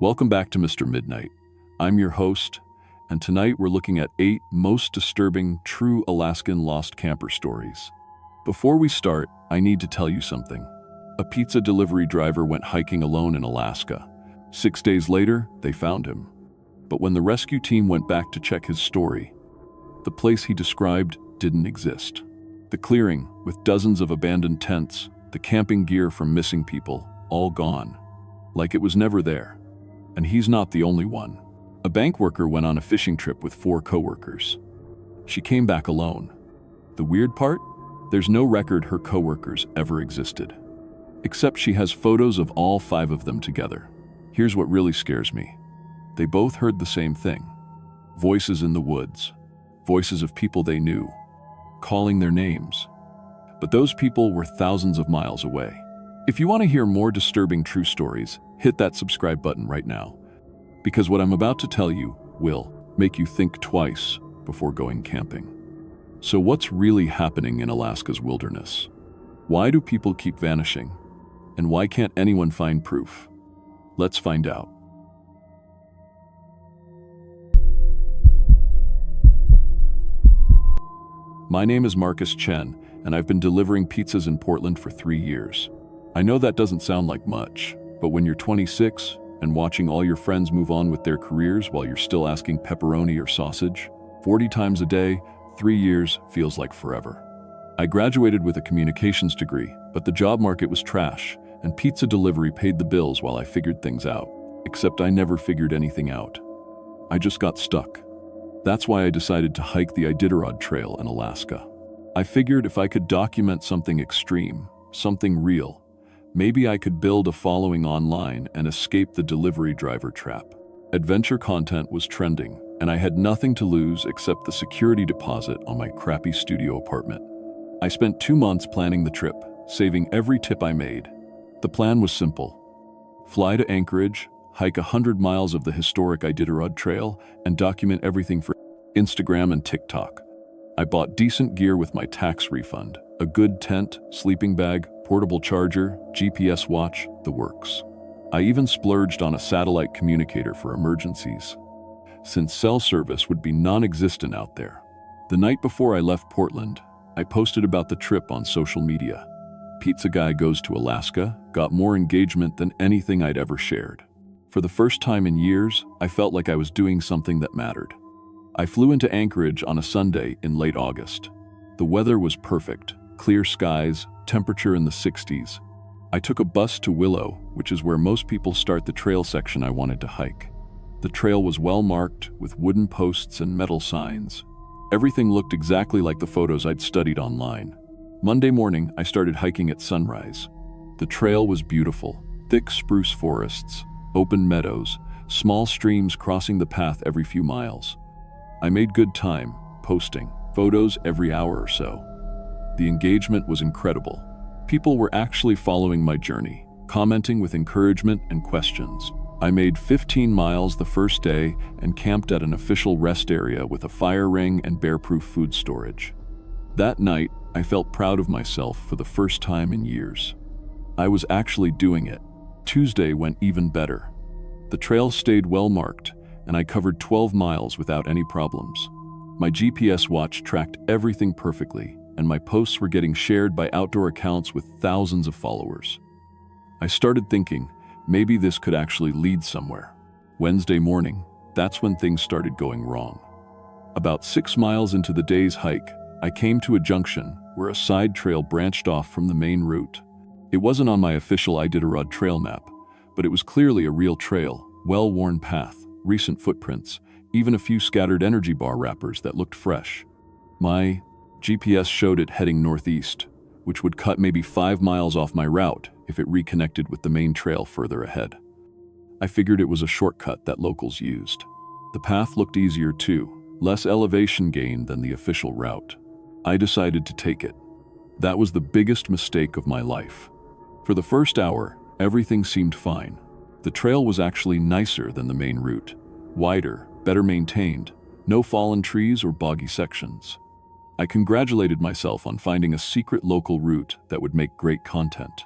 Welcome back to Mr. Midnight. I'm your host, and tonight we're looking at 8 most disturbing true Alaskan lost camper stories. Before we start, I need to tell you something. A pizza delivery driver went hiking alone in Alaska. 6 days later, they found him. But when the rescue team went back to check his story, the place he described didn't exist. The clearing, with dozens of abandoned tents, the camping gear from missing people, all gone. Like it was never there. And he's not the only one. A bank worker went on a fishing trip with 4 coworkers. She came back alone. The weird part? There's no record her coworkers ever existed. Except she has photos of all 5 of them together. Here's what really scares me. They both heard the same thing. Voices in the woods. Voices of people they knew. Calling their names. But those people were thousands of miles away. If you want to hear more disturbing true stories, hit that subscribe button right now. Because what I'm about to tell you will make you think twice before going camping. So what's really happening in Alaska's wilderness? Why do people keep vanishing? And why can't anyone find proof? Let's find out. My name is Marcus Chen, and I've been delivering pizzas in Portland for 3 years. I know that doesn't sound like much, but when you're 26 and watching all your friends move on with their careers while you're still asking pepperoni or sausage, 40 times a day, 3 years feels like forever. I graduated with a communications degree, but the job market was trash, and pizza delivery paid the bills while I figured things out. Except I never figured anything out. I just got stuck. That's why I decided to hike the Iditarod Trail in Alaska. I figured if I could document something extreme, something real, maybe I could build a following online and escape the delivery driver trap. Adventure content was trending, and I had nothing to lose except the security deposit on my crappy studio apartment. I spent 2 months planning the trip, saving every tip I made. The plan was simple. Fly to Anchorage, hike 100 miles of the historic Iditarod Trail, and document everything for Instagram and TikTok. I bought decent gear with my tax refund, a good tent, sleeping bag, portable charger, GPS watch, the works. I even splurged on a satellite communicator for emergencies, since cell service would be non-existent out there. The night before I left Portland, I posted about the trip on social media. Pizza Guy Goes to Alaska got more engagement than anything I'd ever shared. For the first time in years, I felt like I was doing something that mattered. I flew into Anchorage on a Sunday in late August. The weather was perfect, clear skies, temperature in the 60s. I took a bus to Willow, which is where most people start the trail section I wanted to hike. The trail was well marked with wooden posts and metal signs. Everything looked exactly like the photos I'd studied online. Monday morning, I started hiking at sunrise. The trail was beautiful, thick spruce forests, open meadows, small streams crossing the path every few miles. I made good time, posting photos every hour or so. The engagement was incredible. People were actually following my journey, commenting with encouragement and questions. I made 15 miles the first day and camped at an official rest area with a fire ring and bear-proof food storage. That night, I felt proud of myself for the first time in years. I was actually doing it. Tuesday went even better. The trail stayed well marked, and I covered 12 miles without any problems. My GPS watch tracked everything perfectly, and my posts were getting shared by outdoor accounts with thousands of followers. I started thinking, maybe this could actually lead somewhere. Wednesday morning, that's when things started going wrong. About 6 miles into the day's hike, I came to a junction where a side trail branched off from the main route. It wasn't on my official Iditarod trail map, but it was clearly a real trail, well-worn path, recent footprints, even a few scattered energy bar wrappers that looked fresh. My GPS showed it heading northeast, which would cut maybe 5 miles off my route if it reconnected with the main trail further ahead. I figured it was a shortcut that locals used. The path looked easier too, less elevation gain than the official route. I decided to take it. That was the biggest mistake of my life. For the first hour, everything seemed fine. The trail was actually nicer than the main route. Wider, better maintained, no fallen trees or boggy sections. I congratulated myself on finding a secret local route that would make great content.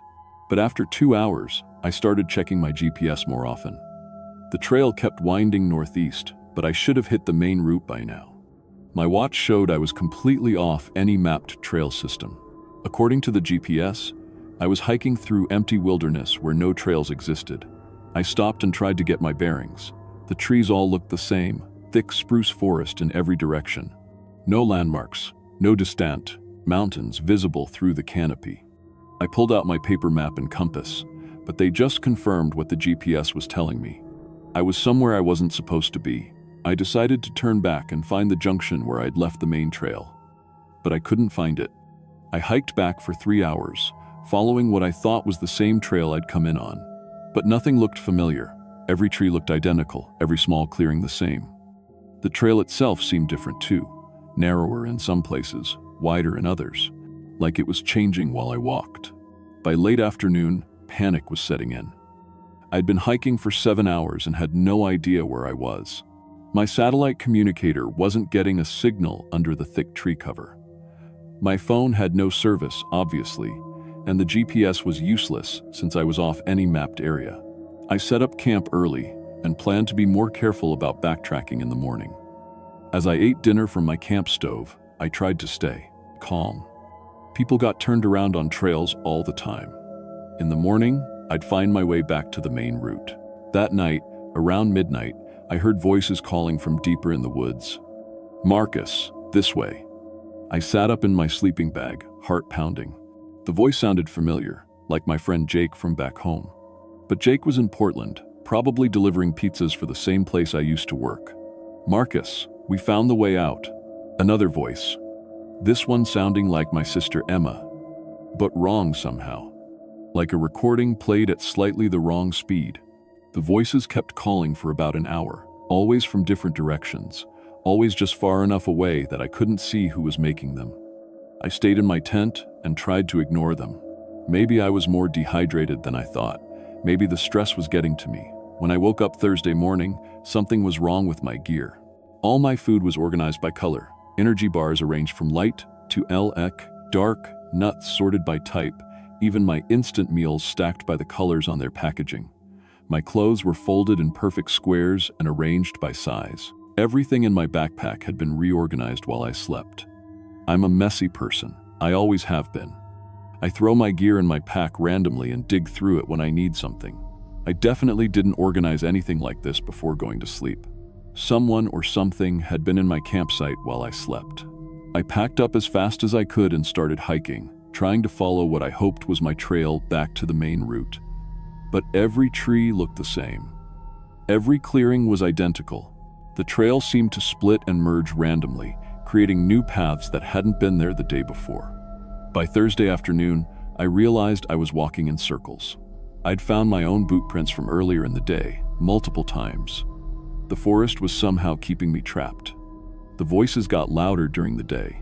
But after 2 hours, I started checking my GPS more often. The trail kept winding northeast, but I should have hit the main route by now. My watch showed I was completely off any mapped trail system. According to the GPS, I was hiking through empty wilderness where no trails existed. I stopped and tried to get my bearings. The trees all looked the same, thick spruce forest in every direction. No landmarks, no distant mountains visible through the canopy. I pulled out my paper map and compass, but they just confirmed what the GPS was telling me. I was somewhere I wasn't supposed to be. I decided to turn back and find the junction where I'd left the main trail. But I couldn't find it. I hiked back for 3 hours, following what I thought was the same trail I'd come in on. But nothing looked familiar. Every tree looked identical, every small clearing the same. The trail itself seemed different too, narrower in some places, wider in others, like it was changing while I walked. By late afternoon, panic was setting in. I'd been hiking for 7 hours and had no idea where I was. My satellite communicator wasn't getting a signal under the thick tree cover. My phone had no service, obviously, and the GPS was useless since I was off any mapped area. I set up camp early and planned to be more careful about backtracking in the morning. As I ate dinner from my camp stove, I tried to stay calm. People got turned around on trails all the time. In the morning, I'd find my way back to the main route. That night, around midnight, I heard voices calling from deeper in the woods. "Marcus, this way." I sat up in my sleeping bag, heart pounding. The voice sounded familiar, like my friend Jake from back home. But Jake was in Portland, probably delivering pizzas for the same place I used to work. "Marcus, we found the way out." Another voice. This one sounding like my sister Emma, but wrong somehow. Like a recording played at slightly the wrong speed. The voices kept calling for about an hour, always from different directions, always just far enough away that I couldn't see who was making them. I stayed in my tent and tried to ignore them. Maybe I was more dehydrated than I thought. Maybe the stress was getting to me. When I woke up Thursday morning, something was wrong with my gear. All my food was organized by color. Energy bars arranged from light to LEC, dark, nuts sorted by type, even my instant meals stacked by the colors on their packaging. My clothes were folded in perfect squares and arranged by size. Everything in my backpack had been reorganized while I slept. I'm a messy person. I always have been. I throw my gear in my pack randomly and dig through it when I need something. I definitely didn't organize anything like this before going to sleep. Someone or something had been in my campsite while I slept. I packed up as fast as I could and started hiking, trying to follow what I hoped was my trail back to the main route. But every tree looked the same. Every clearing was identical. The trail seemed to split and merge randomly, creating new paths that hadn't been there the day before. By Thursday afternoon, I realized I was walking in circles. I'd found my own boot prints from earlier in the day, multiple times. The forest was somehow keeping me trapped. The voices got louder during the day.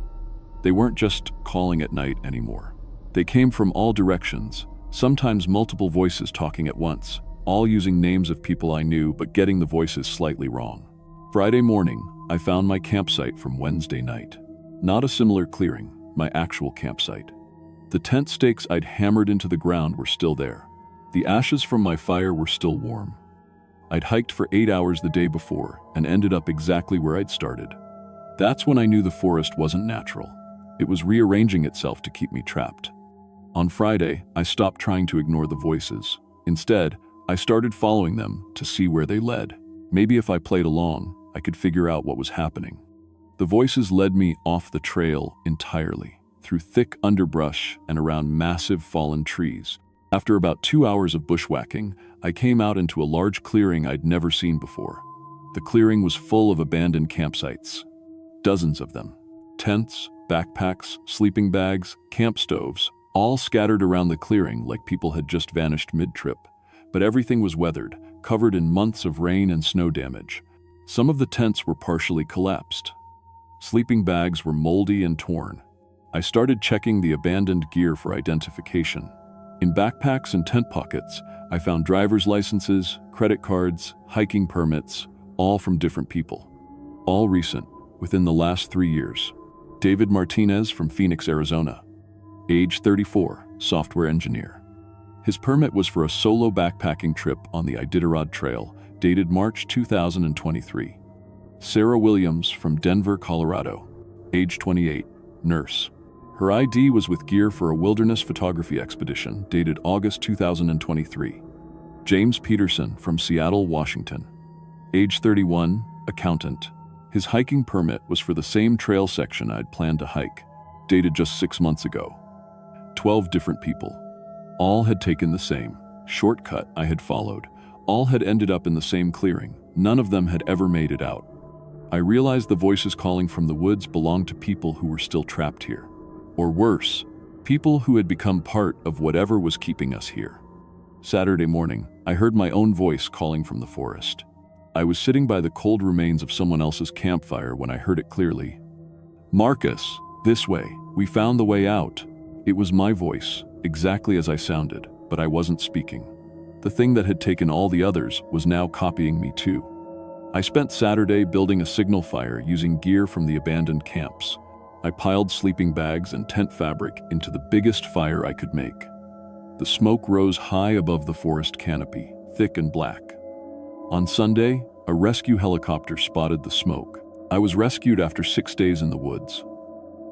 They weren't just calling at night anymore. They came from all directions, sometimes multiple voices talking at once, all using names of people I knew but getting the voices slightly wrong. Friday morning, I found my campsite from Wednesday night. Not a similar clearing, my actual campsite. The tent stakes I'd hammered into the ground were still there. The ashes from my fire were still warm. I'd hiked for 8 hours the day before and ended up exactly where I'd started. That's when I knew the forest wasn't natural. It was rearranging itself to keep me trapped. On Friday, I stopped trying to ignore the voices. Instead, I started following them to see where they led. Maybe if I played along, I could figure out what was happening. The voices led me off the trail entirely, through thick underbrush and around massive fallen trees. After about 2 hours of bushwhacking, I came out into a large clearing I'd never seen before. The clearing was full of abandoned campsites. Dozens of them. Tents, backpacks, sleeping bags, camp stoves, all scattered around the clearing like people had just vanished mid-trip. But everything was weathered, covered in months of rain and snow damage. Some of the tents were partially collapsed. Sleeping bags were moldy and torn. I started checking the abandoned gear for identification. In backpacks and tent pockets, I found driver's licenses, credit cards, hiking permits, all from different people. All recent, within the last 3 years. David Martinez from Phoenix, Arizona. Age 34, software engineer. His permit was for a solo backpacking trip on the Iditarod Trail, dated March 2023. Sarah Williams from Denver, Colorado, age 28, nurse. Her ID was with gear for a wilderness photography expedition, dated August 2023. James Peterson from Seattle, Washington, age 31, accountant. His hiking permit was for the same trail section I'd planned to hike, dated just 6 months ago. 12 different people. All had taken the same shortcut I had followed. All had ended up in the same clearing. None of them had ever made it out. I realized the voices calling from the woods belonged to people who were still trapped here. Or worse, people who had become part of whatever was keeping us here. Saturday morning, I heard my own voice calling from the forest. I was sitting by the cold remains of someone else's campfire when I heard it clearly. "Marcus, this way, we found the way out." It was my voice, exactly as I sounded, but I wasn't speaking. The thing that had taken all the others was now copying me too. I spent Saturday building a signal fire using gear from the abandoned camps. I piled sleeping bags and tent fabric into the biggest fire I could make. The smoke rose high above the forest canopy, thick and black. On Sunday, a rescue helicopter spotted the smoke. I was rescued after 6 days in the woods.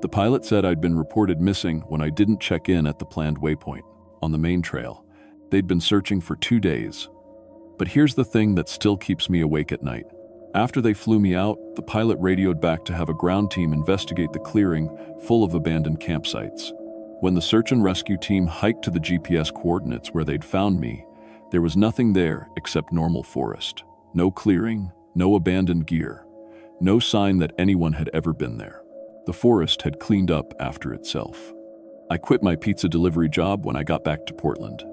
The pilot said I'd been reported missing when I didn't check in at the planned waypoint, on the main trail. They'd been searching for 2 days. But here's the thing that still keeps me awake at night. After they flew me out, the pilot radioed back to have a ground team investigate the clearing full of abandoned campsites. When the search and rescue team hiked to the GPS coordinates where they'd found me, there was nothing there except normal forest. No clearing, no abandoned gear, no sign that anyone had ever been there. The forest had cleaned up after itself. I quit my pizza delivery job when I got back to Portland.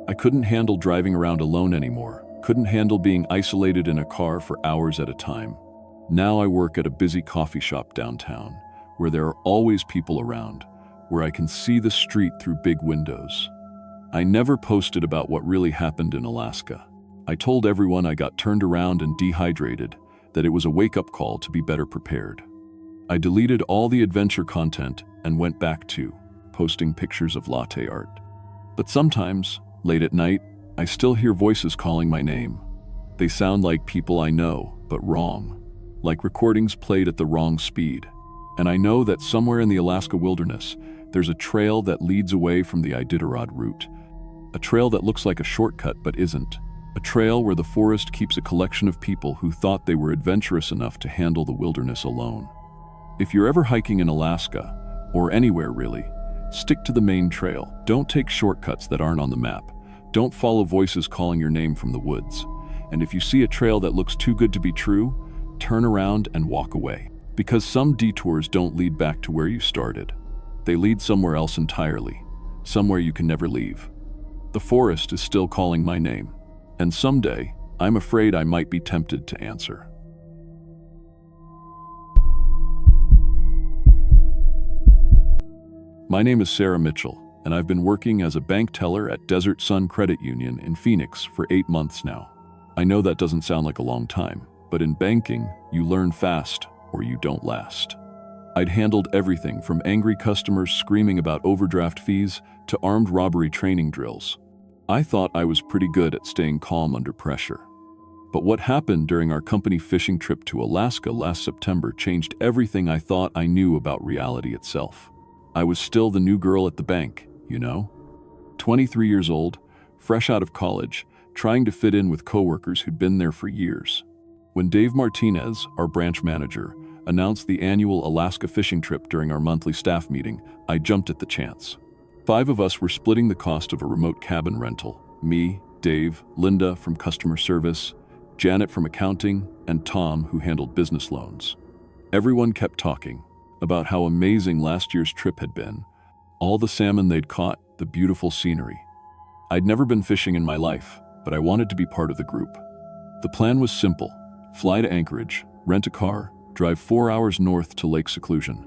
I couldn't handle driving around alone anymore, couldn't handle being isolated in a car for hours at a time. Now I work at a busy coffee shop downtown, where there are always people around, where I can see the street through big windows. I never posted about what really happened in Alaska. I told everyone I got turned around and dehydrated, that it was a wake-up call to be better prepared. I deleted all the adventure content and went back to posting pictures of latte art. But sometimes, late at night, I still hear voices calling my name. They sound like people I know, but wrong. Like recordings played at the wrong speed. And I know that somewhere in the Alaska wilderness, there's a trail that leads away from the Iditarod route. A trail that looks like a shortcut but isn't. A trail where the forest keeps a collection of people who thought they were adventurous enough to handle the wilderness alone. If you're ever hiking in Alaska, or anywhere really, stick to the main trail. Don't take shortcuts that aren't on the map. Don't follow voices calling your name from the woods. And if you see a trail that looks too good to be true, turn around and walk away. Because some detours don't lead back to where you started. They lead somewhere else entirely, somewhere you can never leave. The forest is still calling my name, and someday, I'm afraid I might be tempted to answer. My name is Sarah Mitchell, and I've been working as a bank teller at Desert Sun Credit Union in Phoenix for 8 months now. I know that doesn't sound like a long time, but in banking, you learn fast or you don't last. I'd handled everything from angry customers screaming about overdraft fees to armed robbery training drills. I thought I was pretty good at staying calm under pressure. But what happened during our company fishing trip to Alaska last September changed everything I thought I knew about reality itself. I was still the new girl at the bank, you know? 23 years old, fresh out of college, trying to fit in with coworkers who'd been there for years. When Dave Martinez, our branch manager, announced the annual Alaska fishing trip during our monthly staff meeting, I jumped at the chance. 5 of us were splitting the cost of a remote cabin rental. Me, Dave, Linda from customer service, Janet from accounting, and Tom, who handled business loans. Everyone kept talking about how amazing last year's trip had been, all the salmon they'd caught, the beautiful scenery. I'd never been fishing in my life, but I wanted to be part of the group. The plan was simple: fly to Anchorage, rent a car, drive 4 hours north to Lake Seclusion.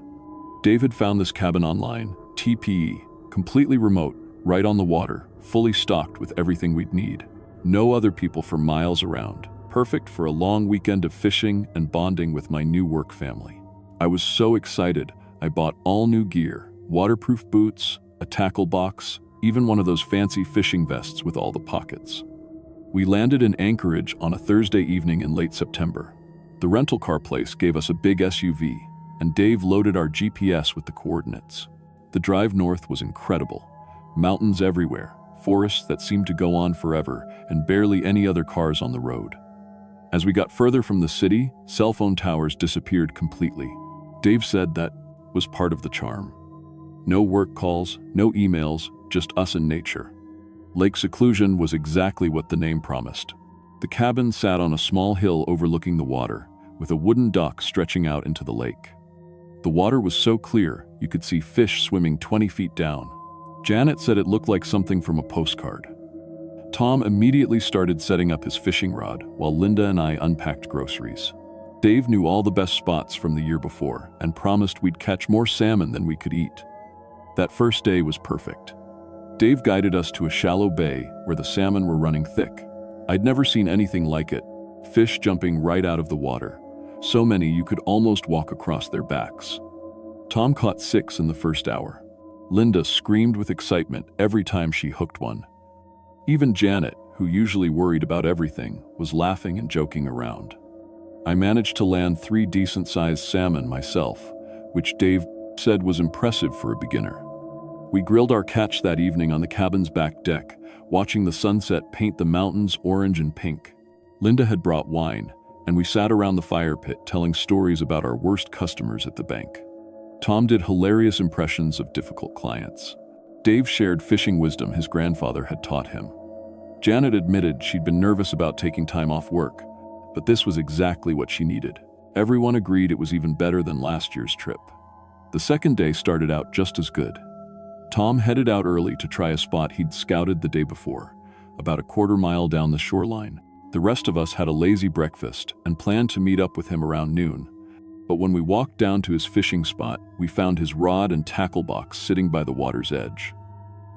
David found this cabin online, TPE, completely remote, right on the water, fully stocked with everything we'd need. No other people for miles around. Perfect for a long weekend of fishing and bonding with my new work family. I was so excited, I bought all new gear, waterproof boots, a tackle box, even one of those fancy fishing vests with all the pockets. We landed in Anchorage on a Thursday evening in late September. The rental car place gave us a big SUV, and Dave loaded our GPS with the coordinates. The drive north was incredible. Mountains everywhere, forests that seemed to go on forever, and barely any other cars on the road. As we got further from the city, cell phone towers disappeared completely. Dave said that was part of the charm. No work calls, no emails, just us and nature. Lake seclusion was exactly what the name promised. The cabin sat on a small hill overlooking the water, with a wooden dock stretching out into the lake. The water was so clear, you could see fish swimming 20 feet down. Janet said it looked like something from a postcard. Tom immediately started setting up his fishing rod, while Linda and I unpacked groceries. Dave knew all the best spots from the year before and promised we'd catch more salmon than we could eat. That first day was perfect. Dave guided us to a shallow bay where the salmon were running thick. I'd never seen anything like it, fish jumping right out of the water. So many you could almost walk across their backs. Tom caught 6 in the first hour. Linda screamed with excitement every time she hooked one. Even Janet, who usually worried about everything, was laughing and joking around. I managed to land 3 decent-sized salmon myself, which Dave said was impressive for a beginner. We grilled our catch that evening on the cabin's back deck, watching the sunset paint the mountains orange and pink. Linda had brought wine, and we sat around the fire pit telling stories about our worst customers at the bank. Tom did hilarious impressions of difficult clients. Dave shared fishing wisdom his grandfather had taught him. Janet admitted she'd been nervous about taking time off work, but this was exactly what she needed. Everyone agreed it was even better than last year's trip. The second day started out just as good. Tom headed out early to try a spot he'd scouted the day before, about a quarter mile down the shoreline. The rest of us had a lazy breakfast and planned to meet up with him around noon. But when we walked down to his fishing spot, we found his rod and tackle box sitting by the water's edge.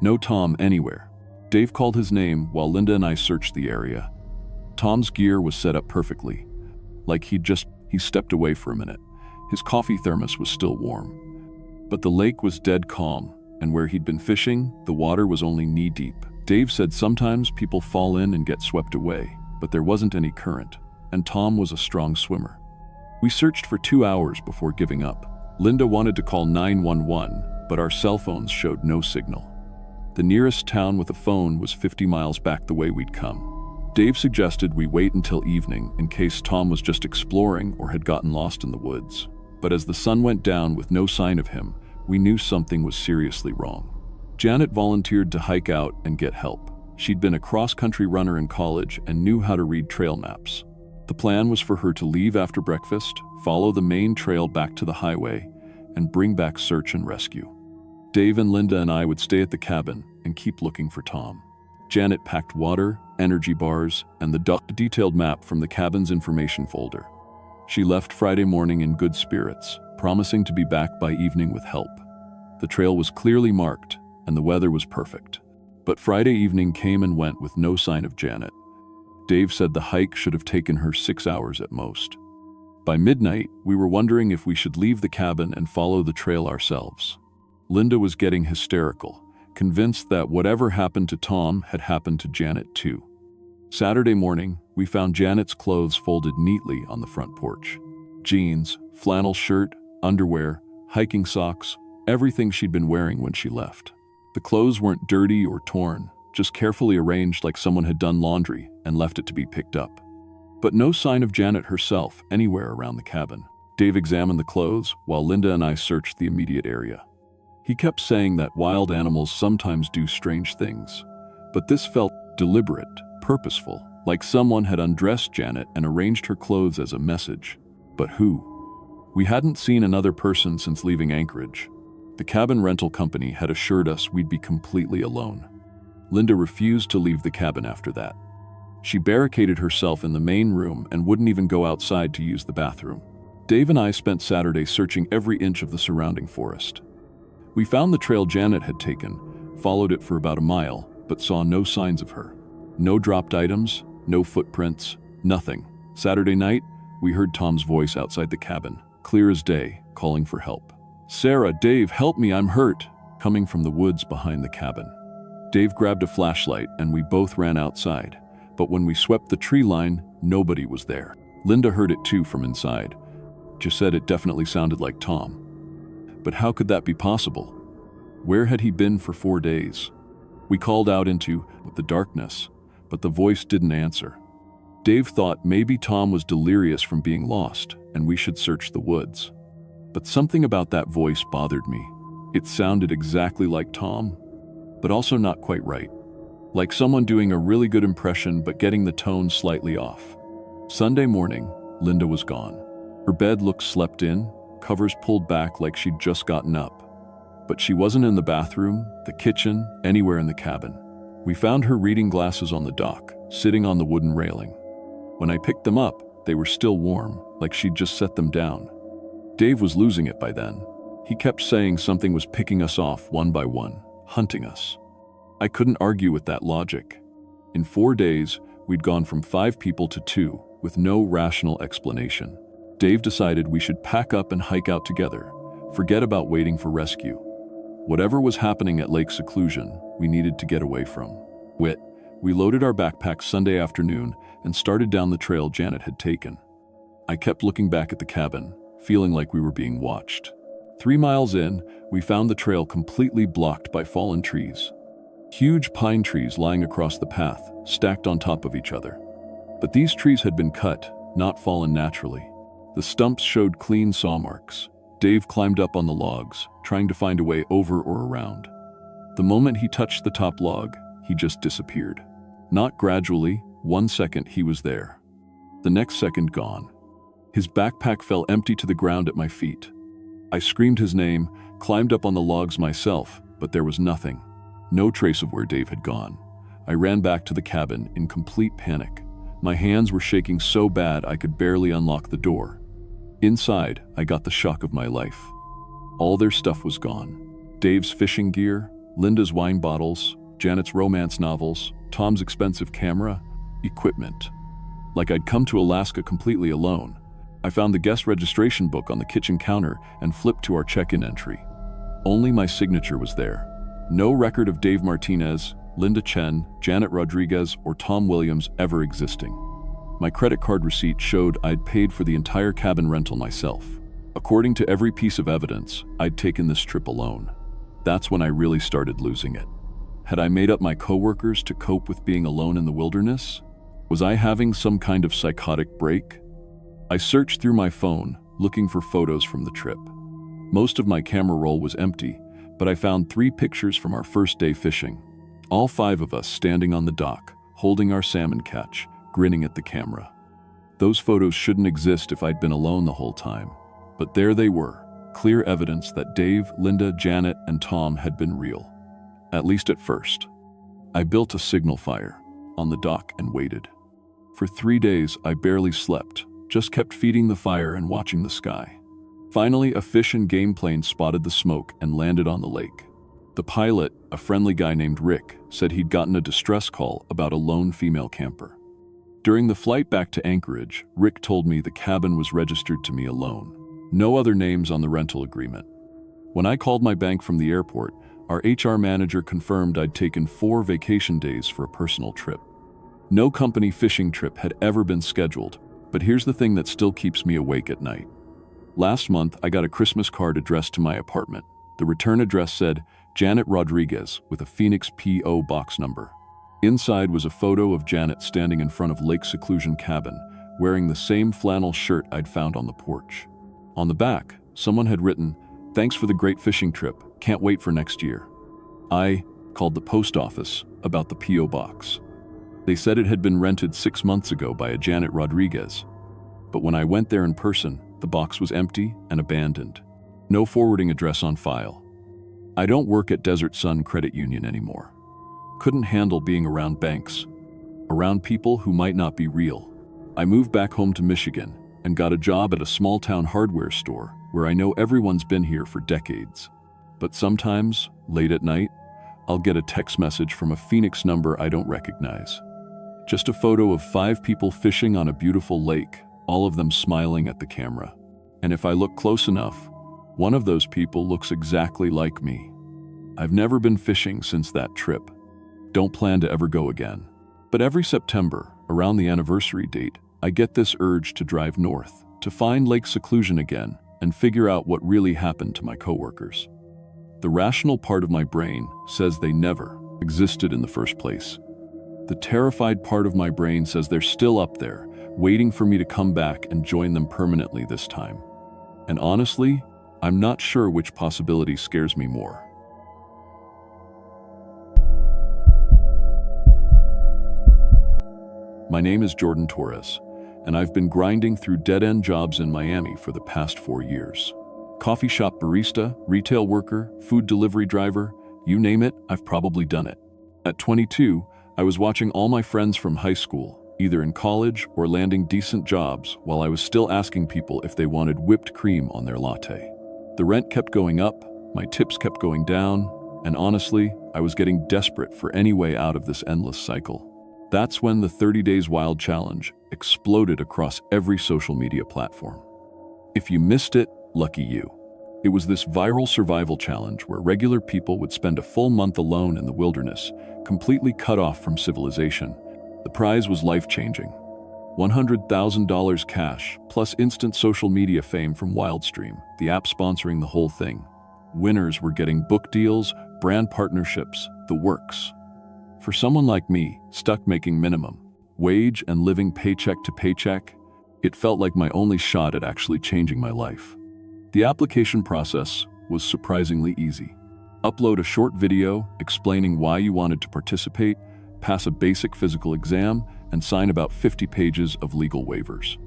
No Tom anywhere. Dave called his name while Linda and I searched the area. Tom's gear was set up perfectly, like he stepped away for a minute. His coffee thermos was still warm. But the lake was dead calm, and where he'd been fishing, the water was only knee-deep. Dave said sometimes people fall in and get swept away, but there wasn't any current, and Tom was a strong swimmer. We searched for 2 hours before giving up. Linda wanted to call 911, but our cell phones showed no signal. The nearest town with a phone was 50 miles back the way we'd come. Dave suggested we wait until evening in case Tom was just exploring or had gotten lost in the woods. But as the sun went down with no sign of him, we knew something was seriously wrong. Janet volunteered to hike out and get help. She'd been a cross-country runner in college and knew how to read trail maps. The plan was for her to leave after breakfast, follow the main trail back to the highway, and bring back search and rescue. Dave and Linda and I would stay at the cabin and keep looking for Tom. Janet packed water, energy bars, and the detailed map from the cabin's information folder. She left Friday morning in good spirits, promising to be back by evening with help. The trail was clearly marked, and the weather was perfect. But Friday evening came and went with no sign of Janet. Dave said the hike should have taken her 6 hours at most. By midnight, we were wondering if we should leave the cabin and follow the trail ourselves. Linda was getting hysterical, convinced that whatever happened to Tom had happened to Janet too. Saturday morning, we found Janet's clothes folded neatly on the front porch. Jeans, flannel shirt, underwear, hiking socks, everything she'd been wearing when she left. The clothes weren't dirty or torn, just carefully arranged like someone had done laundry and left it to be picked up. But no sign of Janet herself anywhere around the cabin. Dave examined the clothes while Linda and I searched the immediate area. He kept saying that wild animals sometimes do strange things, but this felt deliberate, purposeful, like someone had undressed Janet and arranged her clothes as a message. But who? We hadn't seen another person since leaving Anchorage. The cabin rental company had assured us we'd be completely alone. Linda refused to leave the cabin after that. She barricaded herself in the main room and wouldn't even go outside to use the bathroom. Dave and I spent Saturday searching every inch of the surrounding forest. We found the trail Janet had taken, followed it for about a mile, but saw no signs of her. No dropped items, no footprints, nothing. Saturday night, we heard Tom's voice outside the cabin, clear as day, calling for help. "Sarah, Dave, help me, I'm hurt," coming from the woods behind the cabin. Dave grabbed a flashlight and we both ran outside, But when we swept the tree line, nobody was there. Linda heard it too from inside. Just said it definitely sounded like Tom. But how could that be possible? Where had he been for 4 days? We called out into the darkness, but the voice didn't answer. Dave thought maybe Tom was delirious from being lost and we should search the woods. But something about that voice bothered me. It sounded exactly like Tom, but also not quite right. Like someone doing a really good impression but getting the tone slightly off. Sunday morning, Linda was gone. Her bed looked slept in, covers pulled back like she'd just gotten up. But she wasn't in the bathroom, the kitchen, anywhere in the cabin. We found her reading glasses on the dock, sitting on the wooden railing. When I picked them up, they were still warm, like she'd just set them down. Dave was losing it by then. He kept saying something was picking us off one by one, hunting us. I couldn't argue with that logic. In 4 days, we'd gone from 5 people to 2, with no rational explanation. Dave decided we should pack up and hike out together, forget about waiting for rescue. Whatever was happening at Lake Seclusion, we needed to get away from. We loaded our backpacks Sunday afternoon and started down the trail Janet had taken. I kept looking back at the cabin, feeling like we were being watched. 3 miles in, we found the trail completely blocked by fallen trees. Huge pine trees lying across the path, stacked on top of each other. But these trees had been cut, not fallen naturally. The stumps showed clean saw marks. Dave climbed up on the logs, trying to find a way over or around. The moment he touched the top log, he just disappeared. Not gradually, 1 second he was there. The next second gone. His backpack fell empty to the ground at my feet. I screamed his name, climbed up on the logs myself, but there was nothing. No trace of where Dave had gone. I ran back to the cabin in complete panic. My hands were shaking so bad I could barely unlock the door. Inside, I got the shock of my life. All their stuff was gone. Dave's fishing gear, Linda's wine bottles, Janet's romance novels, Tom's expensive camera, equipment. Like I'd come to Alaska completely alone. I found the guest registration book on the kitchen counter and flipped to our check-in entry. Only my signature was there. No record of Dave Martinez, Linda Chen, Janet Rodriguez, or Tom Williams ever existing. My credit card receipt showed I'd paid for the entire cabin rental myself. According to every piece of evidence, I'd taken this trip alone. That's when I really started losing it. Had I made up my coworkers to cope with being alone in the wilderness? Was I having some kind of psychotic break? I searched through my phone, looking for photos from the trip. Most of my camera roll was empty, but I found 3 pictures from our first day fishing. All 5 of us standing on the dock, holding our salmon catch, grinning at the camera. Those photos shouldn't exist if I'd been alone the whole time. But there they were, clear evidence that Dave, Linda, Janet, and Tom had been real. At least at first. I built a signal fire on the dock and waited. For 3 days, I barely slept, just kept feeding the fire and watching the sky. Finally, a fish and game plane spotted the smoke and landed on the lake. The pilot, a friendly guy named Rick, said he'd gotten a distress call about a lone female camper. During the flight back to Anchorage, Rick told me the cabin was registered to me alone. No other names on the rental agreement. When I called my bank from the airport, our HR manager confirmed I'd taken 4 vacation days for a personal trip. No company fishing trip had ever been scheduled, but here's the thing that still keeps me awake at night. Last month, I got a Christmas card addressed to my apartment. The return address said, Janet Rodriguez, with a Phoenix P.O. box number. Inside was a photo of Janet standing in front of Lake Seclusion cabin, wearing the same flannel shirt I'd found on the porch. On the back, someone had written, "Thanks for the great fishing trip. Can't wait for next year." I called the post office about the P.O. box. They said it had been rented 6 months ago by a Janet Rodriguez. But when I went there in person, the box was empty and abandoned. No forwarding address on file. I don't work at Desert Sun Credit Union anymore. Couldn't handle being around banks, around people who might not be real. I moved back home to Michigan and got a job at a small-town hardware store where I know everyone's been here for decades. But sometimes, late at night, I'll get a text message from a Phoenix number I don't recognize. Just a photo of 5 people fishing on a beautiful lake, all of them smiling at the camera. And if I look close enough, one of those people looks exactly like me. I've never been fishing since that trip. Don't plan to ever go again. But every September, around the anniversary date, I get this urge to drive north, to find lake seclusion again, and figure out what really happened to my coworkers. The rational part of my brain says they never existed in the first place. The terrified part of my brain says they're still up there, waiting for me to come back and join them permanently this time. And honestly, I'm not sure which possibility scares me more. My name is Jordan Torres, and I've been grinding through dead-end jobs in Miami for the past 4 years. Coffee shop barista, retail worker, food delivery driver, you name it, I've probably done it. At 22, I was watching all my friends from high school, either in college or landing decent jobs, while I was still asking people if they wanted whipped cream on their latte. The rent kept going up, my tips kept going down, and honestly, I was getting desperate for any way out of this endless cycle. That's when the 30 Days Wild Challenge exploded across every social media platform. If you missed it, lucky you. It was this viral survival challenge where regular people would spend a full month alone in the wilderness, completely cut off from civilization. The prize was life-changing. $100,000 cash, plus instant social media fame from Wildstream, the app sponsoring the whole thing. Winners were getting book deals, brand partnerships, the works. For someone like me, stuck making minimum wage and living paycheck to paycheck, it felt like my only shot at actually changing my life. The application process was surprisingly easy. Upload a short video explaining why you wanted to participate, pass a basic physical exam, and sign about 50 pages of legal waivers.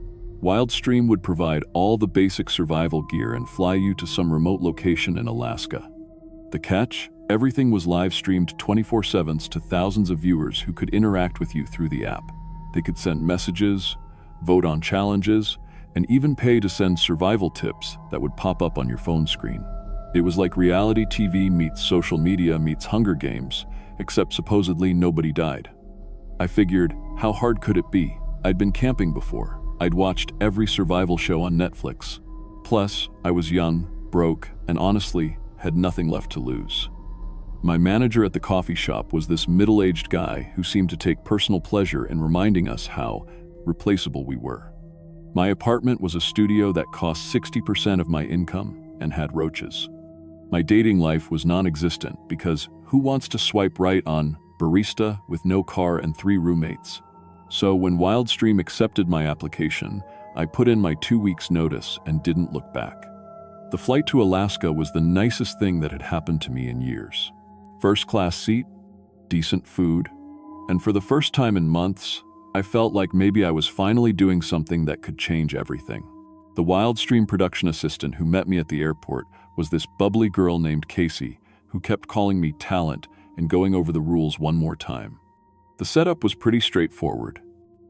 Wildstream would provide all the basic survival gear and fly you to some remote location in Alaska. The catch? Everything was live-streamed 24/7 to thousands of viewers who could interact with you through the app. They could send messages, vote on challenges, and even pay to send survival tips that would pop up on your phone screen. It was like reality TV meets social media meets Hunger Games, except supposedly nobody died. I figured, how hard could it be? I'd been camping before. I'd watched every survival show on Netflix. Plus, I was young, broke, and honestly, had nothing left to lose. My manager at the coffee shop was this middle-aged guy who seemed to take personal pleasure in reminding us how replaceable we were. My apartment was a studio that cost 60% of my income and had roaches. My dating life was non-existent because who wants to swipe right on barista with no car and 3 roommates? So when Wildstream accepted my application, I put in my 2 weeks notice and didn't look back. The flight to Alaska was the nicest thing that had happened to me in years. First-class seat, decent food, and for the first time in months, I felt like maybe I was finally doing something that could change everything. The Wildstream production assistant who met me at the airport was this bubbly girl named Casey, who kept calling me talent and going over the rules one more time. The setup was pretty straightforward.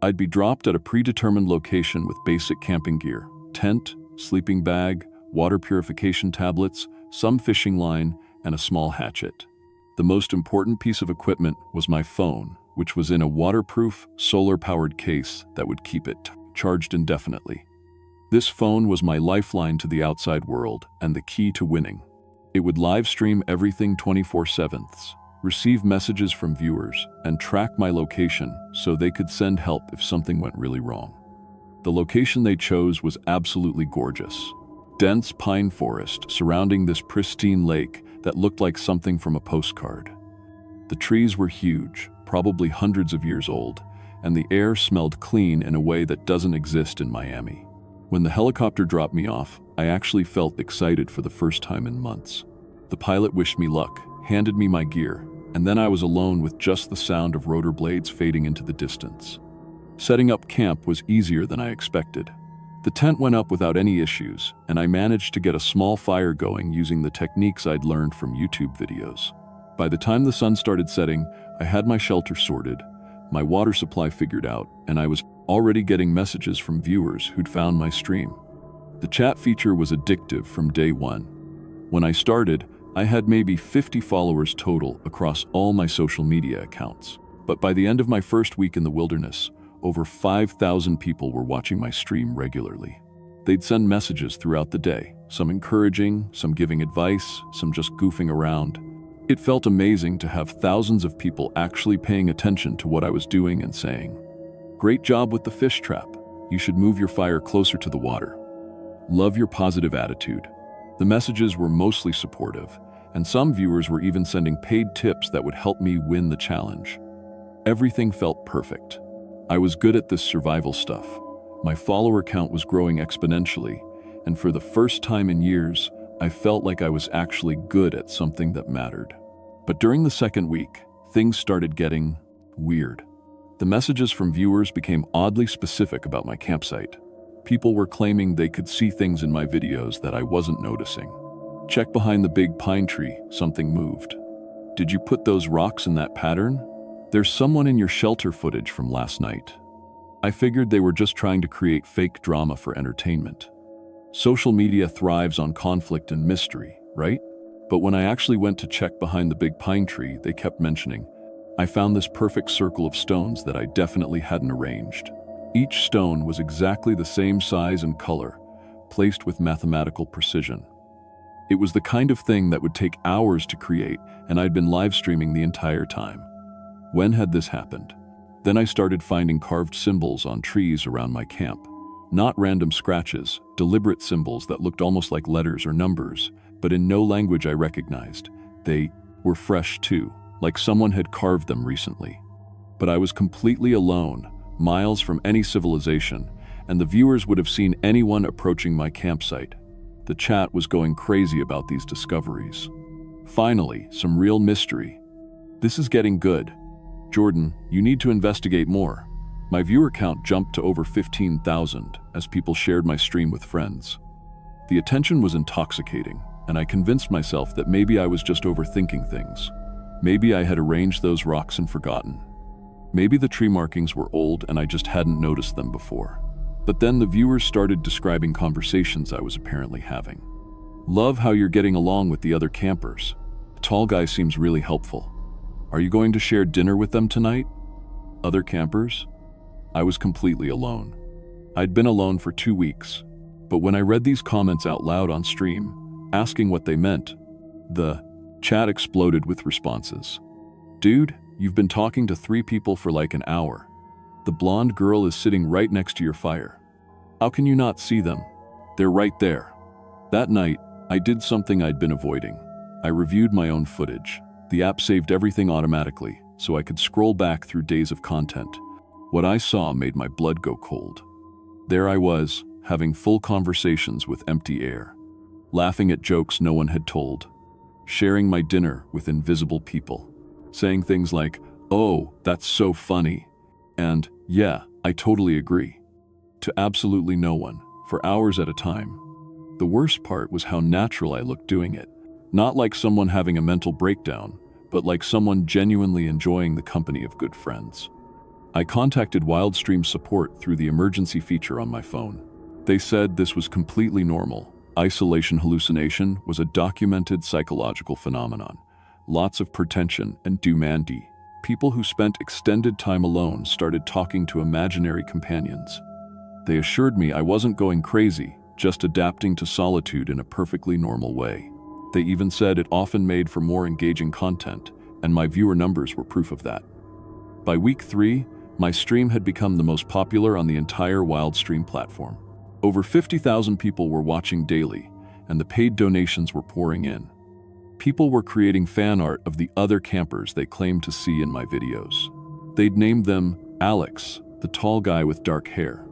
I'd be dropped at a predetermined location with basic camping gear, tent, sleeping bag, water purification tablets, some fishing line, and a small hatchet. The most important piece of equipment was my phone, which was in a waterproof, solar-powered case that would keep it charged indefinitely. This phone was my lifeline to the outside world and the key to winning. It would live stream everything 24/7, receive messages from viewers, and track my location so they could send help if something went really wrong. The location they chose was absolutely gorgeous. Dense pine forest surrounding this pristine lake that looked like something from a postcard. The trees were huge, probably hundreds of years old, and the air smelled clean in a way that doesn't exist in Miami. When the helicopter dropped me off, I actually felt excited for the first time in months. The pilot wished me luck, handed me my gear, and then I was alone with just the sound of rotor blades fading into the distance. Setting up camp was easier than I expected. The tent went up without any issues, and I managed to get a small fire going using the techniques I'd learned from YouTube videos. By the time the sun started setting, I had my shelter sorted, my water supply figured out, and I was already getting messages from viewers who'd found my stream. The chat feature was addictive from day one. When I started, I had maybe 50 followers total across all my social media accounts. But by the end of my first week in the wilderness, over 5,000 people were watching my stream regularly. They'd send messages throughout the day, some encouraging, some giving advice, some just goofing around. It felt amazing to have thousands of people actually paying attention to what I was doing and saying, "Great job with the fish trap. You should move your fire closer to the water. Love your positive attitude." The messages were mostly supportive, and some viewers were even sending paid tips that would help me win the challenge. Everything felt perfect. I was good at this survival stuff. My follower count was growing exponentially, and for the first time in years, I felt like I was actually good at something that mattered. But during the second week, things started getting weird. The messages from viewers became oddly specific about my campsite. People were claiming they could see things in my videos that I wasn't noticing. "Check behind the big pine tree, something moved. Did you put those rocks in that pattern? There's someone in your shelter footage from last night." I figured they were just trying to create fake drama for entertainment. Social media thrives on conflict and mystery, right? But when I actually went to check behind the big pine tree, they kept mentioning, "I found this perfect circle of stones that I definitely hadn't arranged." Each stone was exactly the same size and color, placed with mathematical precision. It was the kind of thing that would take hours to create, and I'd been live streaming the entire time. When had this happened? Then I started finding carved symbols on trees around my camp. Not random scratches, deliberate symbols that looked almost like letters or numbers, but in no language I recognized. They were fresh too, like someone had carved them recently. But I was completely alone, miles from any civilization, and the viewers would have seen anyone approaching my campsite. The chat was going crazy about these discoveries. Finally, some real mystery. "This is getting good. Jordan, you need to investigate more." My viewer count jumped to over 15,000 as people shared my stream with friends. The attention was intoxicating, and I convinced myself that maybe I was just overthinking things. Maybe I had arranged those rocks and forgotten. Maybe the tree markings were old and I just hadn't noticed them before. But then the viewers started describing conversations I was apparently having. "Love how you're getting along with the other campers. The tall guy seems really helpful. Are you going to share dinner with them tonight?" Other campers? I was completely alone. I'd been alone for 2 weeks, but when I read these comments out loud on stream, asking what they meant, the chat exploded with responses. "Dude, you've been talking to 3 people for like an hour. The blonde girl is sitting right next to your fire. How can you not see them? They're right there." That night, I did something I'd been avoiding. I reviewed my own footage. The app saved everything automatically, so I could scroll back through days of content. What I saw made my blood go cold. There I was, having full conversations with empty air, laughing at jokes no one had told, sharing my dinner with invisible people, saying things like, "Oh, that's so funny," and "Yeah, I totally agree," to absolutely no one, for hours at a time. The worst part was how natural I looked doing it. Not like someone having a mental breakdown, but like someone genuinely enjoying the company of good friends. I contacted Wildstream support through the emergency feature on my phone. They said this was completely normal. Isolation hallucination was a documented psychological phenomenon. Lots of pretension and do-mandy. People who spent extended time alone started talking to imaginary companions. They assured me I wasn't going crazy, just adapting to solitude in a perfectly normal way. They even said it often made for more engaging content, and my viewer numbers were proof of that. By week 3, my stream had become the most popular on the entire Wildstream platform. Over 50,000 people were watching daily, and the paid donations were pouring in. People were creating fan art of the other campers they claimed to see in my videos. They'd named them Alex, the tall guy with dark hair,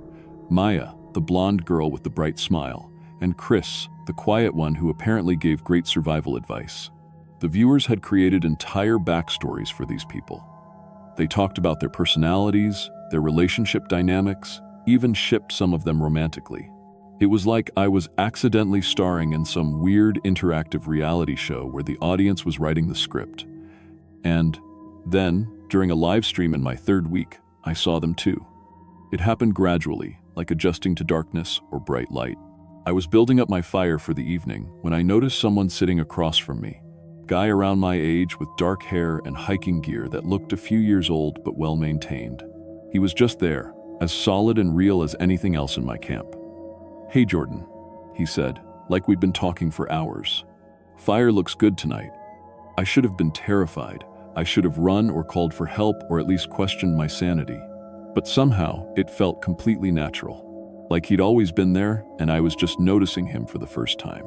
Maya, the blonde girl with the bright smile, and Chris, the quiet one who apparently gave great survival advice. The viewers had created entire backstories for these people. They talked about their personalities, their relationship dynamics, even shipped some of them romantically. It was like I was accidentally starring in some weird interactive reality show where the audience was writing the script. And then, during a live stream in my 3rd week, I saw them too. It happened gradually, like adjusting to darkness or bright light. I was building up my fire for the evening when I noticed someone sitting across from me. A guy around my age with dark hair and hiking gear that looked a few years old but well maintained. He was just there, as solid and real as anything else in my camp. "Hey Jordan," he said, like we'd been talking for hours. "Fire looks good tonight. I should have been terrified. I should have run or called for help or at least questioned my sanity. But somehow, it felt completely natural. Like he'd always been there, and I was just noticing him for the first time.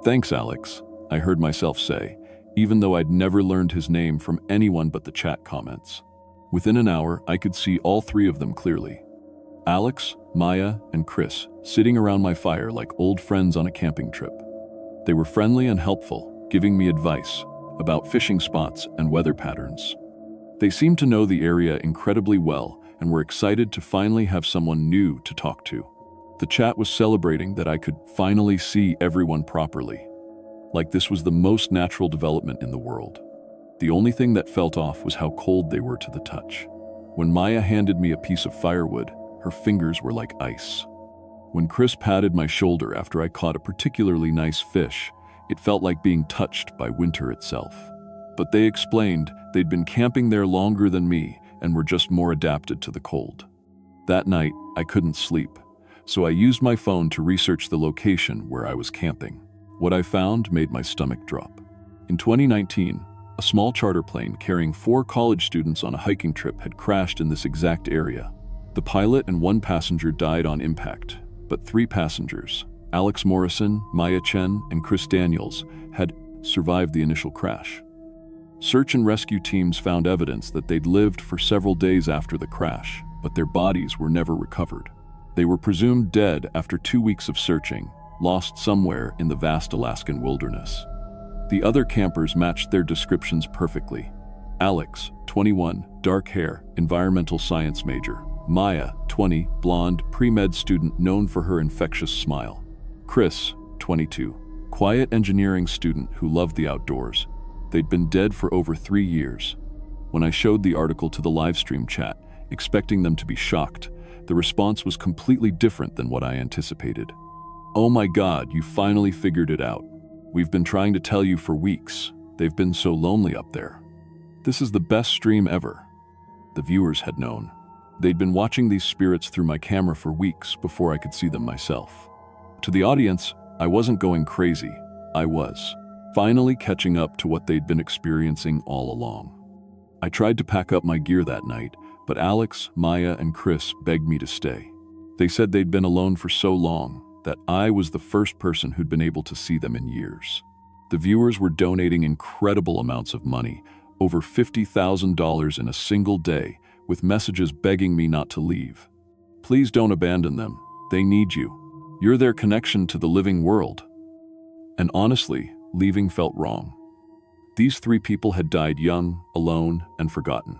"Thanks, Alex," I heard myself say, even though I'd never learned his name from anyone but the chat comments. Within an hour, I could see all three of them clearly. Alex, Maya, and Chris, sitting around my fire like old friends on a camping trip. They were friendly and helpful, giving me advice about fishing spots and weather patterns. They seemed to know the area incredibly well and were excited to finally have someone new to talk to. The chat was celebrating that I could finally see everyone properly. Like this was the most natural development in the world. The only thing that felt off was how cold they were to the touch. When Maya handed me a piece of firewood, her fingers were like ice. When Chris patted my shoulder after I caught a particularly nice fish, it felt like being touched by winter itself. But they explained they'd been camping there longer than me and were just more adapted to the cold. That night, I couldn't sleep, so I used my phone to research the location where I was camping. What I found made my stomach drop. In 2019, a small charter plane carrying 4 college students on a hiking trip had crashed in this exact area. The pilot and 1 passenger died on impact, but 3 passengers, Alex Morrison, Maya Chen, and Chris Daniels, had survived the initial crash. Search and rescue teams found evidence that they'd lived for several days after the crash, but their bodies were never recovered. They were presumed dead after 2 weeks of searching, lost somewhere in the vast Alaskan wilderness. The other campers matched their descriptions perfectly. Alex, 21, dark hair, environmental science major. Maya, 20, blonde, pre-med student known for her infectious smile. Chris, 22, quiet engineering student who loved the outdoors. They'd been dead for over 3 years. When I showed the article to the livestream chat, expecting them to be shocked, the response was completely different than what I anticipated. "Oh my God, you finally figured it out. We've been trying to tell you for weeks. They've been so lonely up there. This is the best stream ever." The viewers had known. They'd been watching these spirits through my camera for weeks before I could see them myself. To the audience, I wasn't going crazy. I was finally catching up to what they'd been experiencing all along. I tried to pack up my gear that night, but Alex, Maya, and Chris begged me to stay. They said they'd been alone for so long that I was the first person who'd been able to see them in years. The viewers were donating incredible amounts of money, over $50,000 in a single day, with messages begging me not to leave. "Please don't abandon them. They need you. You're their connection to the living world." And honestly, leaving felt wrong. These 3 people had died young, alone, and forgotten.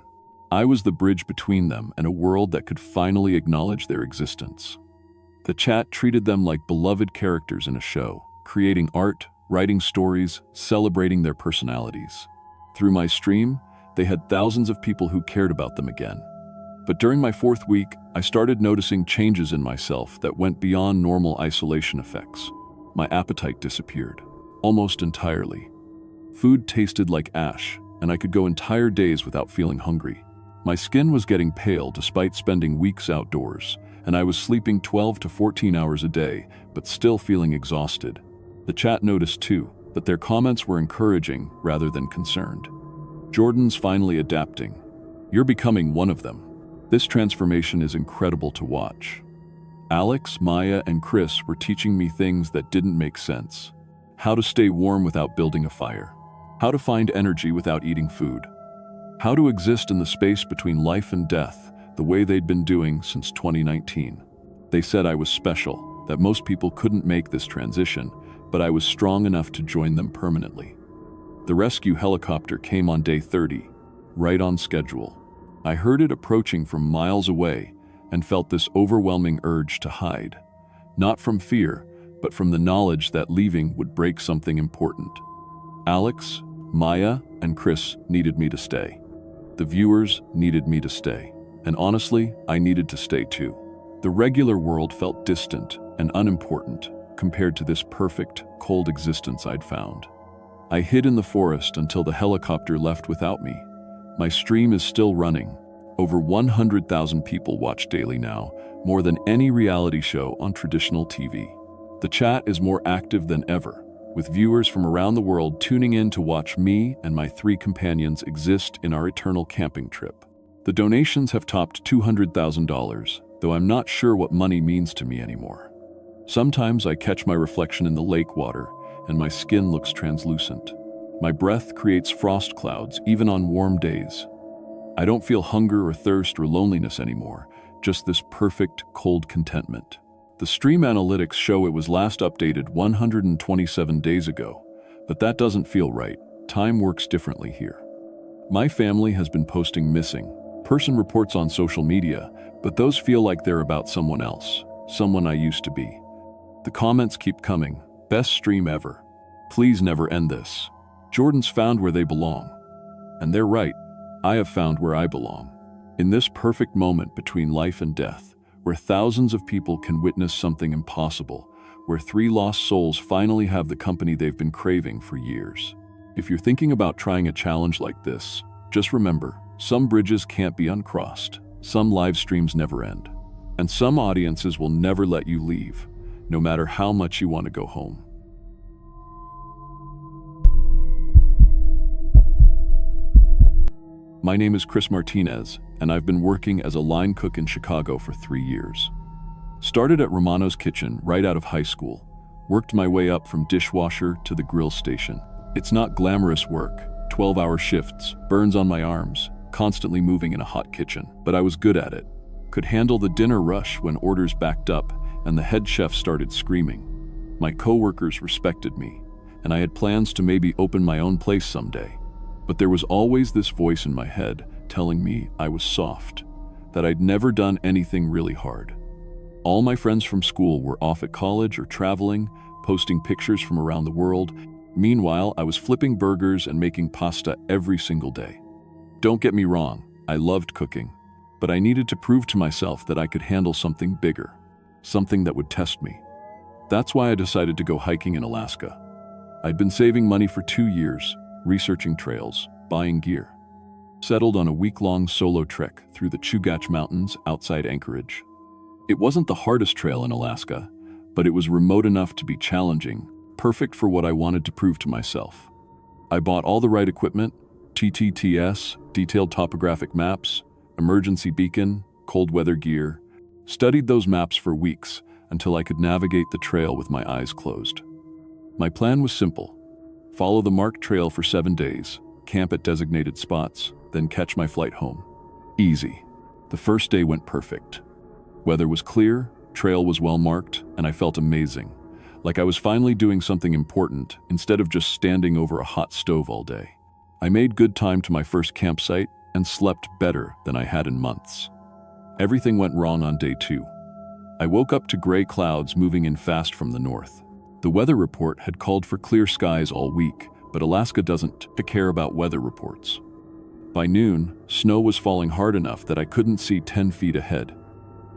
I was the bridge between them and a world that could finally acknowledge their existence. The chat treated them like beloved characters in a show, creating art, writing stories, celebrating their personalities. Through my stream, they had thousands of people who cared about them again. But during my 4th week, I started noticing changes in myself that went beyond normal isolation effects. My appetite disappeared, almost entirely. Food tasted like ash, and I could go entire days without feeling hungry. My skin was getting pale despite spending weeks outdoors, and I was sleeping 12 to 14 hours a day, but still feeling exhausted. The chat noticed too, but their comments were encouraging rather than concerned. "Jordan's finally adapting. You're becoming one of them. This transformation is incredible to watch." Alex, Maya, and Chris were teaching me things that didn't make sense. How to stay warm without building a fire. How to find energy without eating food. How to exist in the space between life and death, the way they'd been doing since 2019. They said I was special, that most people couldn't make this transition, but I was strong enough to join them permanently. The rescue helicopter came on day 30, right on schedule. I heard it approaching from miles away and felt this overwhelming urge to hide. Not from fear, but from the knowledge that leaving would break something important. Alex, Maya, and Chris needed me to stay. The viewers needed me to stay. And honestly, I needed to stay too. The regular world felt distant and unimportant compared to this perfect, cold existence I'd found. I hid in the forest until the helicopter left without me. My stream is still running. Over 100,000 people watch daily now, more than any reality show on traditional TV. The chat is more active than ever, with viewers from around the world tuning in to watch me and my 3 companions exist in our eternal camping trip. The donations have topped $200,000, though I'm not sure what money means to me anymore. Sometimes I catch my reflection in the lake water, and my skin looks translucent. My breath creates frost clouds, even on warm days. I don't feel hunger or thirst or loneliness anymore, just this perfect, cold contentment. The stream analytics show it was last updated 127 days ago, but that doesn't feel right. Time works differently here. My family has been posting missing person reports on social media, but those feel like they're about someone else, someone I used to be. The comments keep coming. Best stream ever. Please never end this. Jordan's found where they belong. And they're right. I have found where I belong. In this perfect moment between life and death, where thousands of people can witness something impossible, where 3 lost souls finally have the company they've been craving for years. If you're thinking about trying a challenge like this, just remember, some bridges can't be uncrossed, some live streams never end, and some audiences will never let you leave, no matter how much you want to go home. My name is Chris Martinez, and I've been working as a line cook in Chicago for 3 years. Started at Romano's Kitchen right out of high school, worked my way up from dishwasher to the grill station. It's not glamorous work, 12-hour shifts, burns on my arms, constantly moving in a hot kitchen, but I was good at it. Could handle the dinner rush when orders backed up and the head chef started screaming. My coworkers respected me, and I had plans to maybe open my own place someday. But there was always this voice in my head telling me I was soft, that I'd never done anything really hard. All my friends from school were off at college or traveling, posting pictures from around the world. Meanwhile, I was flipping burgers and making pasta every single day. Don't get me wrong, I loved cooking, but I needed to prove to myself that I could handle something bigger, something that would test me. That's why I decided to go hiking in Alaska. I'd been saving money for 2 years, researching trails, buying gear. Settled on a week-long solo trek through the Chugach Mountains outside Anchorage. It wasn't the hardest trail in Alaska, but it was remote enough to be challenging, perfect for what I wanted to prove to myself. I bought all the right equipment, TTTS, detailed topographic maps, emergency beacon, cold weather gear, studied those maps for weeks until I could navigate the trail with my eyes closed. My plan was simple. Follow the marked trail for 7 days, camp at designated spots, then catch my flight home. Easy. The first day went perfect. Weather was clear, trail was well marked, and I felt amazing. Like I was finally doing something important instead of just standing over a hot stove all day. I made good time to my first campsite and slept better than I had in months. Everything went wrong on day 2. I woke up to gray clouds moving in fast from the north. The weather report had called for clear skies all week, but Alaska doesn't care about weather reports. By noon, snow was falling hard enough that I couldn't see 10 feet ahead.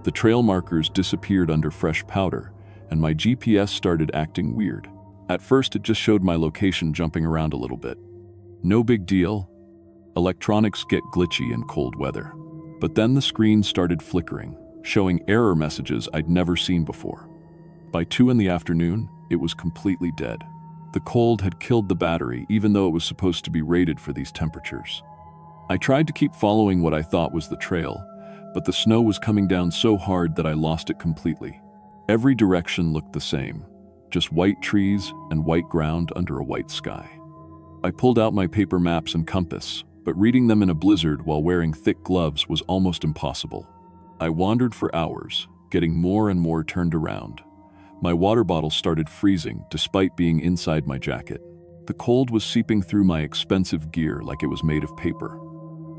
The trail markers disappeared under fresh powder, and my GPS started acting weird. At first, it just showed my location jumping around a little bit. No big deal. Electronics get glitchy in cold weather. But then the screen started flickering, showing error messages I'd never seen before. By 2 in the afternoon, it was completely dead. The cold had killed the battery, even though it was supposed to be rated for these temperatures. I tried to keep following what I thought was the trail, but the snow was coming down so hard that I lost it completely. Every direction looked the same, just white trees and white ground under a white sky. I pulled out my paper maps and compass, but reading them in a blizzard while wearing thick gloves was almost impossible. I wandered for hours, getting more and more turned around. My water bottle started freezing despite being inside my jacket. The cold was seeping through my expensive gear like it was made of paper.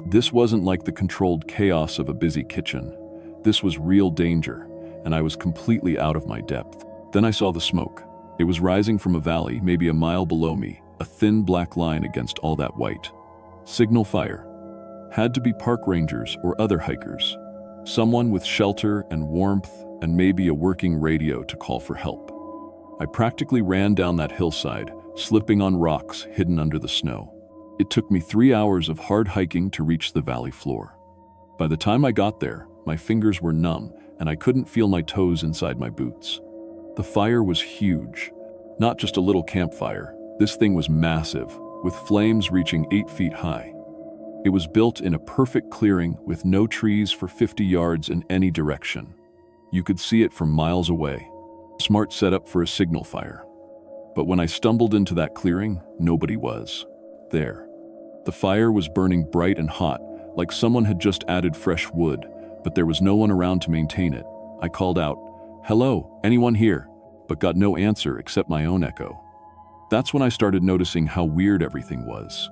This wasn't like the controlled chaos of a busy kitchen. This was real danger, and I was completely out of my depth. Then I saw the smoke. It was rising from a valley maybe a mile below me, a thin black line against all that white. Signal fire. Had to be park rangers or other hikers. Someone with shelter and warmth and maybe a working radio to call for help. I practically ran down that hillside, slipping on rocks hidden under the snow. It took me 3 hours of hard hiking to reach the valley floor. By the time I got there, my fingers were numb and I couldn't feel my toes inside my boots. The fire was huge, Not just a little campfire. This thing was massive, with flames reaching 8 feet high. It was built in a perfect clearing with no trees for 50 yards in any direction. You could see it from miles away. Smart setup for a signal fire. But when I stumbled into that clearing, nobody was there. The fire was burning bright and hot, like someone had just added fresh wood, but there was no one around to maintain it. I called out, "Hello, anyone here?" but got no answer except my own echo. That's when I started noticing how weird everything was.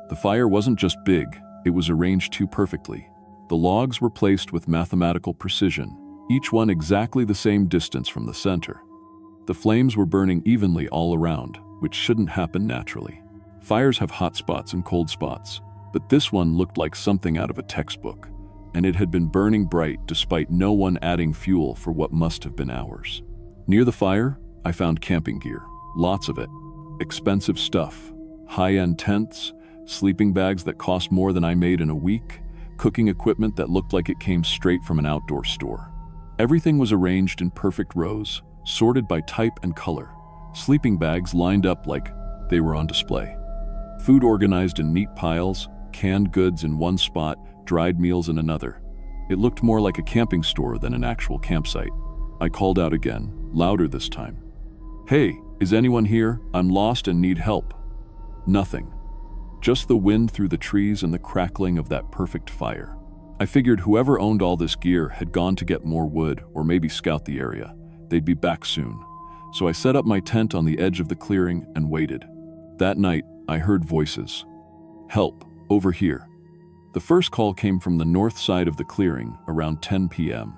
The fire wasn't just big, it was arranged too perfectly. The logs were placed with mathematical precision, each one exactly the same distance from the center. The flames were burning evenly all around, which shouldn't happen naturally. Fires have hot spots and cold spots, but this one looked like something out of a textbook, and it had been burning bright despite no one adding fuel for what must have been hours. Near the fire, I found camping gear, lots of it. Expensive stuff, high-end tents, sleeping bags that cost more than I made in a week, cooking equipment that looked like it came straight from an outdoor store. Everything was arranged in perfect rows, sorted by type and color. Sleeping bags lined up like they were on display. Food organized in neat piles, canned goods in one spot, dried meals in another. It looked more like a camping store than an actual campsite. I called out again, louder this time. "Hey, is anyone here? I'm lost and need help." Nothing. Just the wind through the trees and the crackling of that perfect fire. I figured whoever owned all this gear had gone to get more wood or maybe scout the area. They'd be back soon. So I set up my tent on the edge of the clearing and waited. That night, I heard voices. "Help, over here." The first call came from the north side of the clearing around 10 p.m.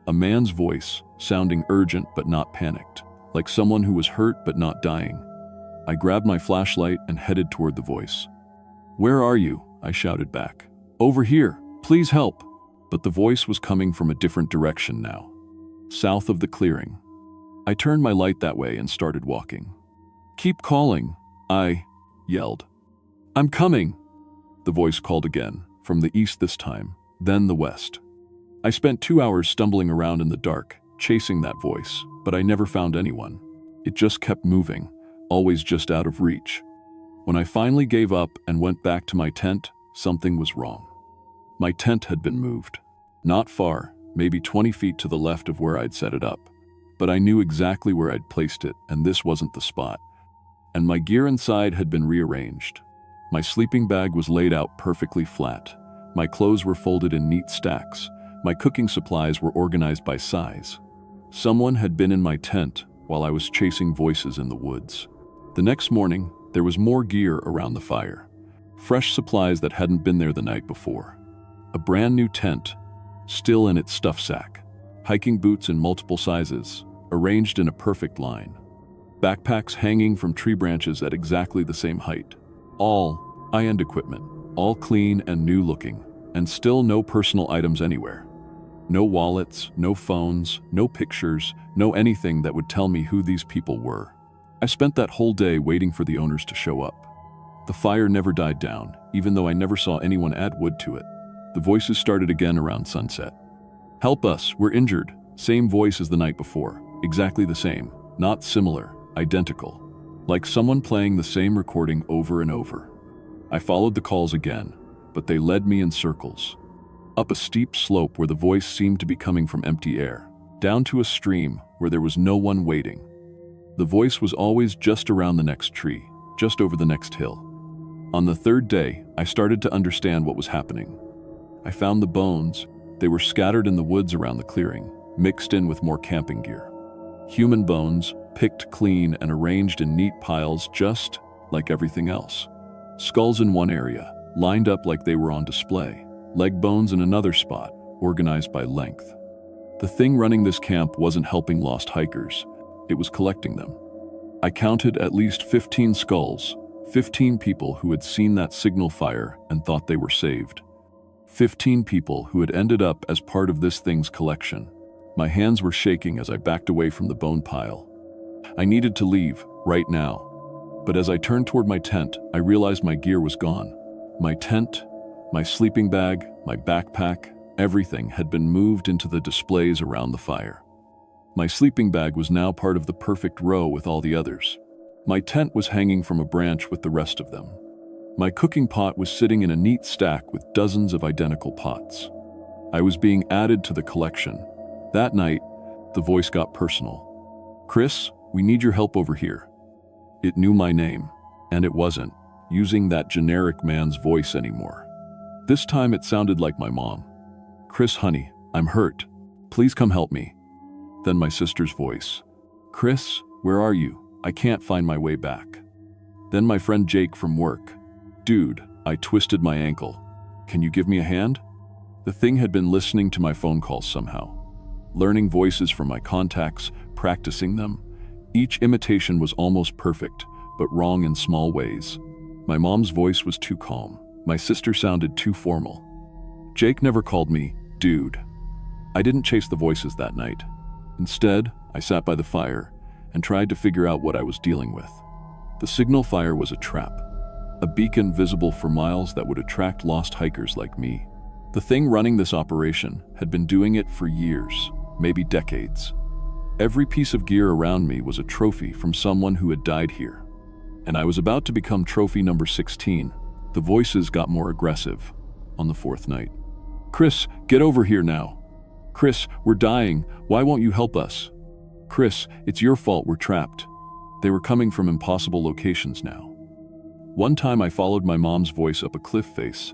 A man's voice, sounding urgent but not panicked, like someone who was hurt but not dying. I grabbed my flashlight and headed toward the voice. "Where are you?" I shouted back. "Over here, please help." But the voice was coming from a different direction now. South of the clearing. I turned my light that way and started walking. "Keep calling," I yelled. "I'm coming." The voice called again, from the east this time, then the west. I spent 2 hours stumbling around in the dark, chasing that voice, but I never found anyone. It just kept moving, always just out of reach. When I finally gave up and went back to my tent, something was wrong. My tent had been moved. Not far, maybe 20 feet to the left of where I'd set it up. But I knew exactly where I'd placed it, and this wasn't the spot. And my gear inside had been rearranged. My sleeping bag was laid out perfectly flat. My clothes were folded in neat stacks. My cooking supplies were organized by size. Someone had been in my tent while I was chasing voices in the woods. The next morning, there was more gear around the fire. Fresh supplies that hadn't been there the night before. A brand new tent, still in its stuff sack. Hiking boots in multiple sizes, arranged in a perfect line. Backpacks hanging from tree branches at exactly the same height. All high-end equipment, all clean and new looking, and still no personal items anywhere. No wallets, no phones, no pictures, no anything that would tell me who these people were. I spent that whole day waiting for the owners to show up. The fire never died down, even though I never saw anyone add wood to it. The voices started again around sunset. "Help us, we're injured." Same voice as the night before, exactly the same, not similar, identical. Like someone playing the same recording over and over. I followed the calls again, but they led me in circles. Up a steep slope where the voice seemed to be coming from empty air, down to a stream where there was no one waiting. The voice was always just around the next tree, just over the next hill. On the third day, I started to understand what was happening. I found the bones. They were scattered in the woods around the clearing, mixed in with more camping gear. Human bones, picked clean and arranged in neat piles just like everything else. Skulls in one area, lined up like they were on display. Leg bones in another spot, organized by length. The thing running this camp wasn't helping lost hikers, it was collecting them. I counted at least 15 skulls, 15 people who had seen that signal fire and thought they were saved. 15 people who had ended up as part of this thing's collection. My hands were shaking as I backed away from the bone pile. I needed to leave, right now. But as I turned toward my tent, I realized my gear was gone. My tent, my sleeping bag, my backpack, everything had been moved into the displays around the fire. My sleeping bag was now part of the perfect row with all the others. My tent was hanging from a branch with the rest of them. My cooking pot was sitting in a neat stack with dozens of identical pots. I was being added to the collection. That night, the voice got personal. "Chris, we need your help over here." It knew my name, and it wasn't using that generic man's voice anymore. This time it sounded like my mom. "Chris, honey, I'm hurt. Please come help me." Then my sister's voice. "Chris, where are you? I can't find my way back." Then my friend Jake from work. "Dude, I twisted my ankle. Can you give me a hand?" The thing had been listening to my phone calls somehow, learning voices from my contacts, practicing them. Each imitation was almost perfect, but wrong in small ways. My mom's voice was too calm. My sister sounded too formal. Jake never called me dude. I didn't chase the voices that night. Instead, I sat by the fire and tried to figure out what I was dealing with. The signal fire was a trap, a beacon visible for miles that would attract lost hikers like me. The thing running this operation had been doing it for years, maybe decades. Every piece of gear around me was a trophy from someone who had died here. And I was about to become trophy number 16. The voices got more aggressive on the fourth night. "Chris, get over here now. Chris, we're dying. Why won't you help us? Chris, it's your fault we're trapped." They were coming from impossible locations now. One time I followed my mom's voice up a cliff face,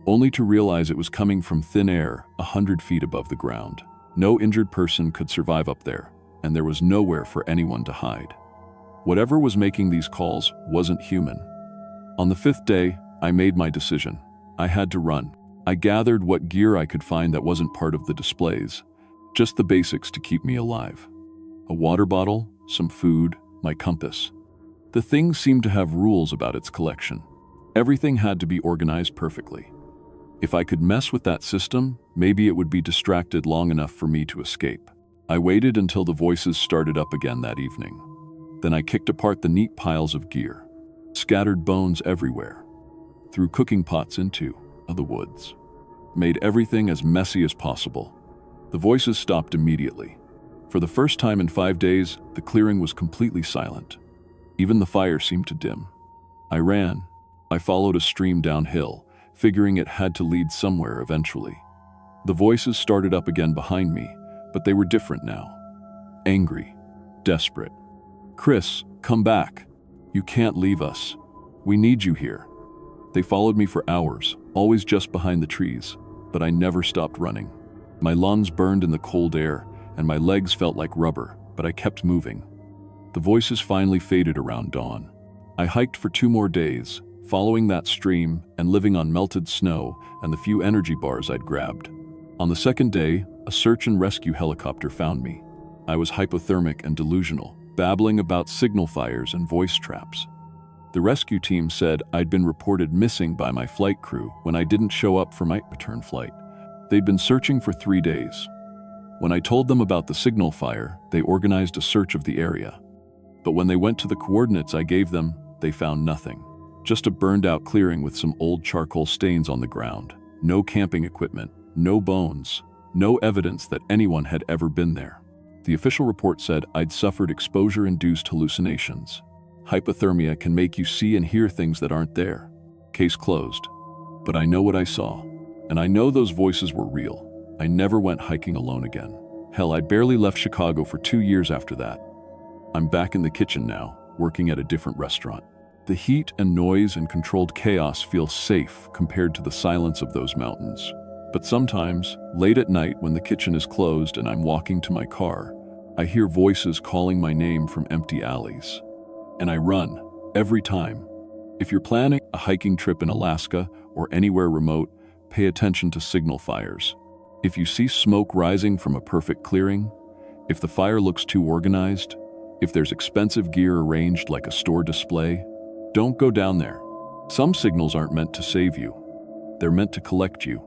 only to realize it was coming from thin air 100 feet above the ground. No injured person could survive up there, and there was nowhere for anyone to hide. Whatever was making these calls wasn't human. On the fifth day, I made my decision. I had to run. I gathered what gear I could find that wasn't part of the displays, just the basics to keep me alive. A water bottle, some food, my compass. The thing seemed to have rules about its collection. Everything had to be organized perfectly. If I could mess with that system, maybe it would be distracted long enough for me to escape. I waited until the voices started up again that evening. Then I kicked apart the neat piles of gear, scattered bones everywhere, threw cooking pots into the woods, made everything as messy as possible. The voices stopped immediately. For the first time in 5 days, the clearing was completely silent. Even the fire seemed to dim. I ran. I followed a stream downhill, figuring it had to lead somewhere eventually. The voices started up again behind me, but they were different now. Angry, desperate. "Chris, come back. You can't leave us. We need you here." They followed me for hours, always just behind the trees, but I never stopped running. My lungs burned in the cold air, and my legs felt like rubber, but I kept moving. The voices finally faded around dawn. I hiked for 2 more days, following that stream and living on melted snow and the few energy bars I'd grabbed. On the second day, a search and rescue helicopter found me. I was hypothermic and delusional, babbling about signal fires and voice traps. The rescue team said I'd been reported missing by my flight crew when I didn't show up for my return flight. They'd been searching for 3 days. When I told them about the signal fire, they organized a search of the area. But when they went to the coordinates I gave them, they found nothing. Just a burned-out clearing with some old charcoal stains on the ground. No camping equipment, no bones, no evidence that anyone had ever been there. The official report said I'd suffered exposure-induced hallucinations. Hypothermia can make you see and hear things that aren't there. Case closed. But I know what I saw, and I know those voices were real. I never went hiking alone again. Hell, I barely left Chicago for 2 years after that. I'm back in the kitchen now, working at a different restaurant. The heat and noise and controlled chaos feel safe compared to the silence of those mountains. But sometimes, late at night when the kitchen is closed and I'm walking to my car, I hear voices calling my name from empty alleys. And I run, every time. If you're planning a hiking trip in Alaska or anywhere remote, pay attention to signal fires. If you see smoke rising from a perfect clearing, if the fire looks too organized, if there's expensive gear arranged like a store display, don't go down there. Some signals aren't meant to save you. They're meant to collect you.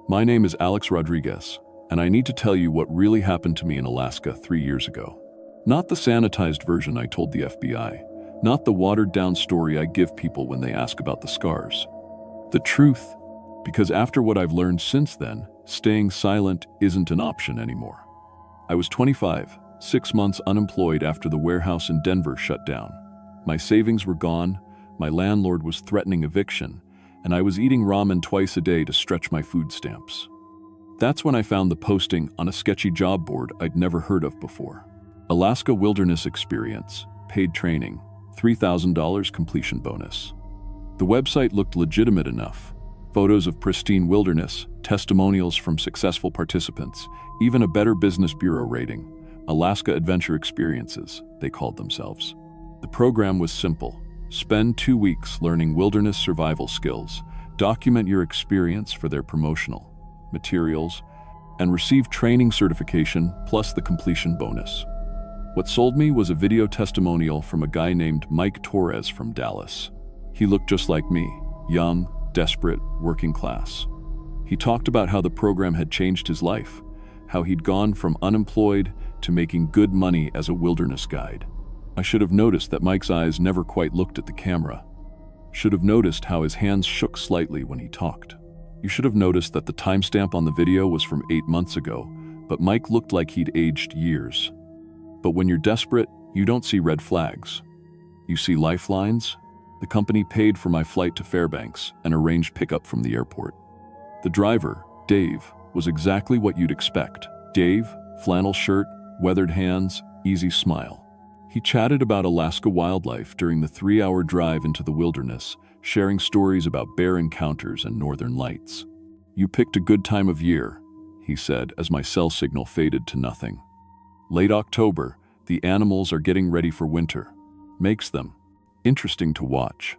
My name is Alex Rodriguez, and I need to tell you what really happened to me in Alaska 3 years ago. Not the sanitized version I told the FBI, not the watered-down story I give people when they ask about the scars. The truth, Because after what I've learned since then, staying silent isn't an option anymore. I was 25, 6 months unemployed after the warehouse in Denver shut down. My savings were gone, my landlord was threatening eviction, and I was eating ramen twice a day to stretch my food stamps. That's when I found the posting on a sketchy job board I'd never heard of before. Alaska Wilderness Experience, paid training, $3,000 completion bonus. The website looked legitimate enough. Photos of pristine wilderness, testimonials from successful participants, even a Better Business Bureau rating. Alaska Adventure Experiences, they called themselves. The program was simple. Spend 2 weeks learning wilderness survival skills, document your experience for their promotional materials, and receive training certification plus the completion bonus. What sold me was a video testimonial from a guy named Mike Torres from Dallas. He looked just like me, young, desperate, working class. He talked about how the program had changed his life, how he'd gone from unemployed to making good money as a wilderness guide. I should have noticed that Mike's eyes never quite looked at the camera. Should have noticed how his hands shook slightly when he talked. You should have noticed that the timestamp on the video was from 8 months ago, but Mike looked like he'd aged years. But when you're desperate, you don't see red flags. You see lifelines. The company paid for my flight to Fairbanks and arranged pickup from the airport. The driver, Dave, was exactly what you'd expect. Dave, flannel shirt, weathered hands, easy smile. He chatted about Alaska wildlife during the 3-hour drive into the wilderness, sharing stories about bear encounters and northern lights. "You picked a good time of year," he said as my cell signal faded to nothing. Late October, the animals are getting ready for winter. Makes them interesting to watch.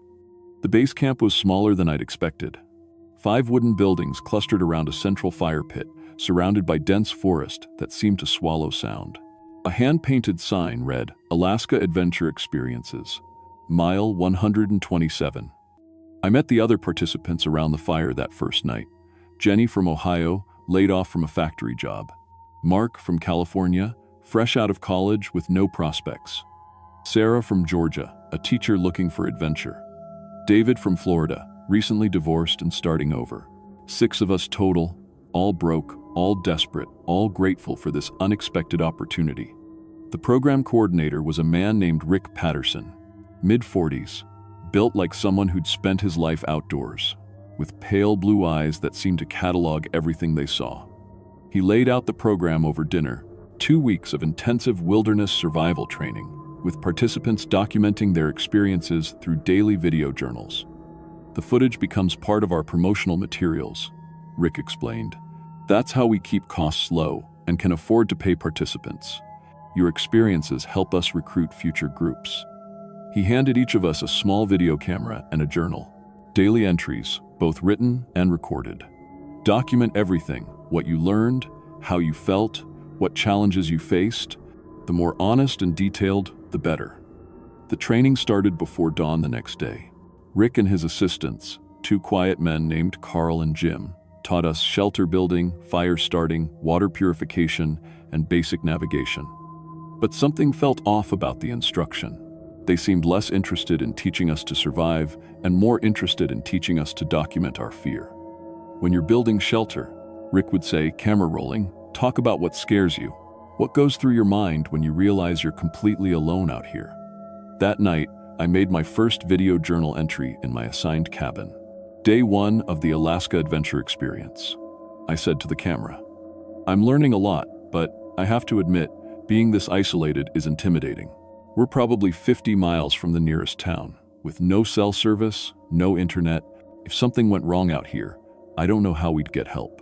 The base camp was smaller than I'd expected. 5 wooden buildings clustered around a central fire pit, surrounded by dense forest that seemed to swallow sound. A hand-painted sign read, "Alaska Adventure Experiences, Mile 127. I met the other participants around the fire that first night. Jenny from Ohio, laid off from a factory job. Mark from California, fresh out of college with no prospects. Sarah from Georgia, a teacher looking for adventure. David from Florida, recently divorced and starting over. 6 of us total, all broke, all desperate, all grateful for this unexpected opportunity. The program coordinator was a man named Rick Patterson, mid-40s, built like someone who'd spent his life outdoors, with pale blue eyes that seemed to catalog everything they saw. He laid out the program over dinner, 2 weeks of intensive wilderness survival training, with participants documenting their experiences through daily video journals. "The footage becomes part of our promotional materials," Rick explained. "That's how we keep costs low and can afford to pay participants. Your experiences help us recruit future groups." He handed each of us a small video camera and a journal. Daily entries, both written and recorded. Document everything, what you learned, how you felt, what challenges you faced. The more honest and detailed, the better. The training started before dawn the next day. Rick and his assistants, 2 quiet men named Carl and Jim, taught us shelter building, fire starting, water purification, and basic navigation. But something felt off about the instruction. They seemed less interested in teaching us to survive and more interested in teaching us to document our fear. "When you're building shelter," Rick would say, camera rolling, "talk about what scares you. What goes through your mind when you realize you're completely alone out here?" That night, I made my first video journal entry in my assigned cabin. Day 1 of the Alaska Adventure Experience. I said to the camera, "I'm learning a lot, but I have to admit, being this isolated is intimidating. We're probably 50 miles from the nearest town, with no cell service, no internet. If something went wrong out here, I don't know how we'd get help."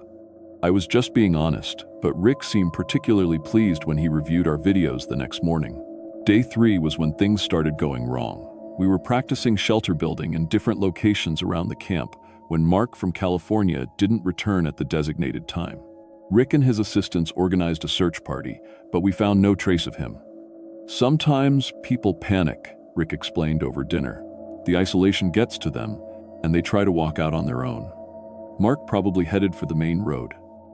I was just being honest, but Rick seemed particularly pleased when he reviewed our videos the next morning. Day 3 was when things started going wrong. We were practicing shelter building in different locations around the camp when Mark from California didn't return at the designated time. Rick and his assistants organized a search party, but we found no trace of him. "Sometimes people panic," Rick explained over dinner. "The isolation gets to them, and they try to walk out on their own. Mark probably headed for the main road.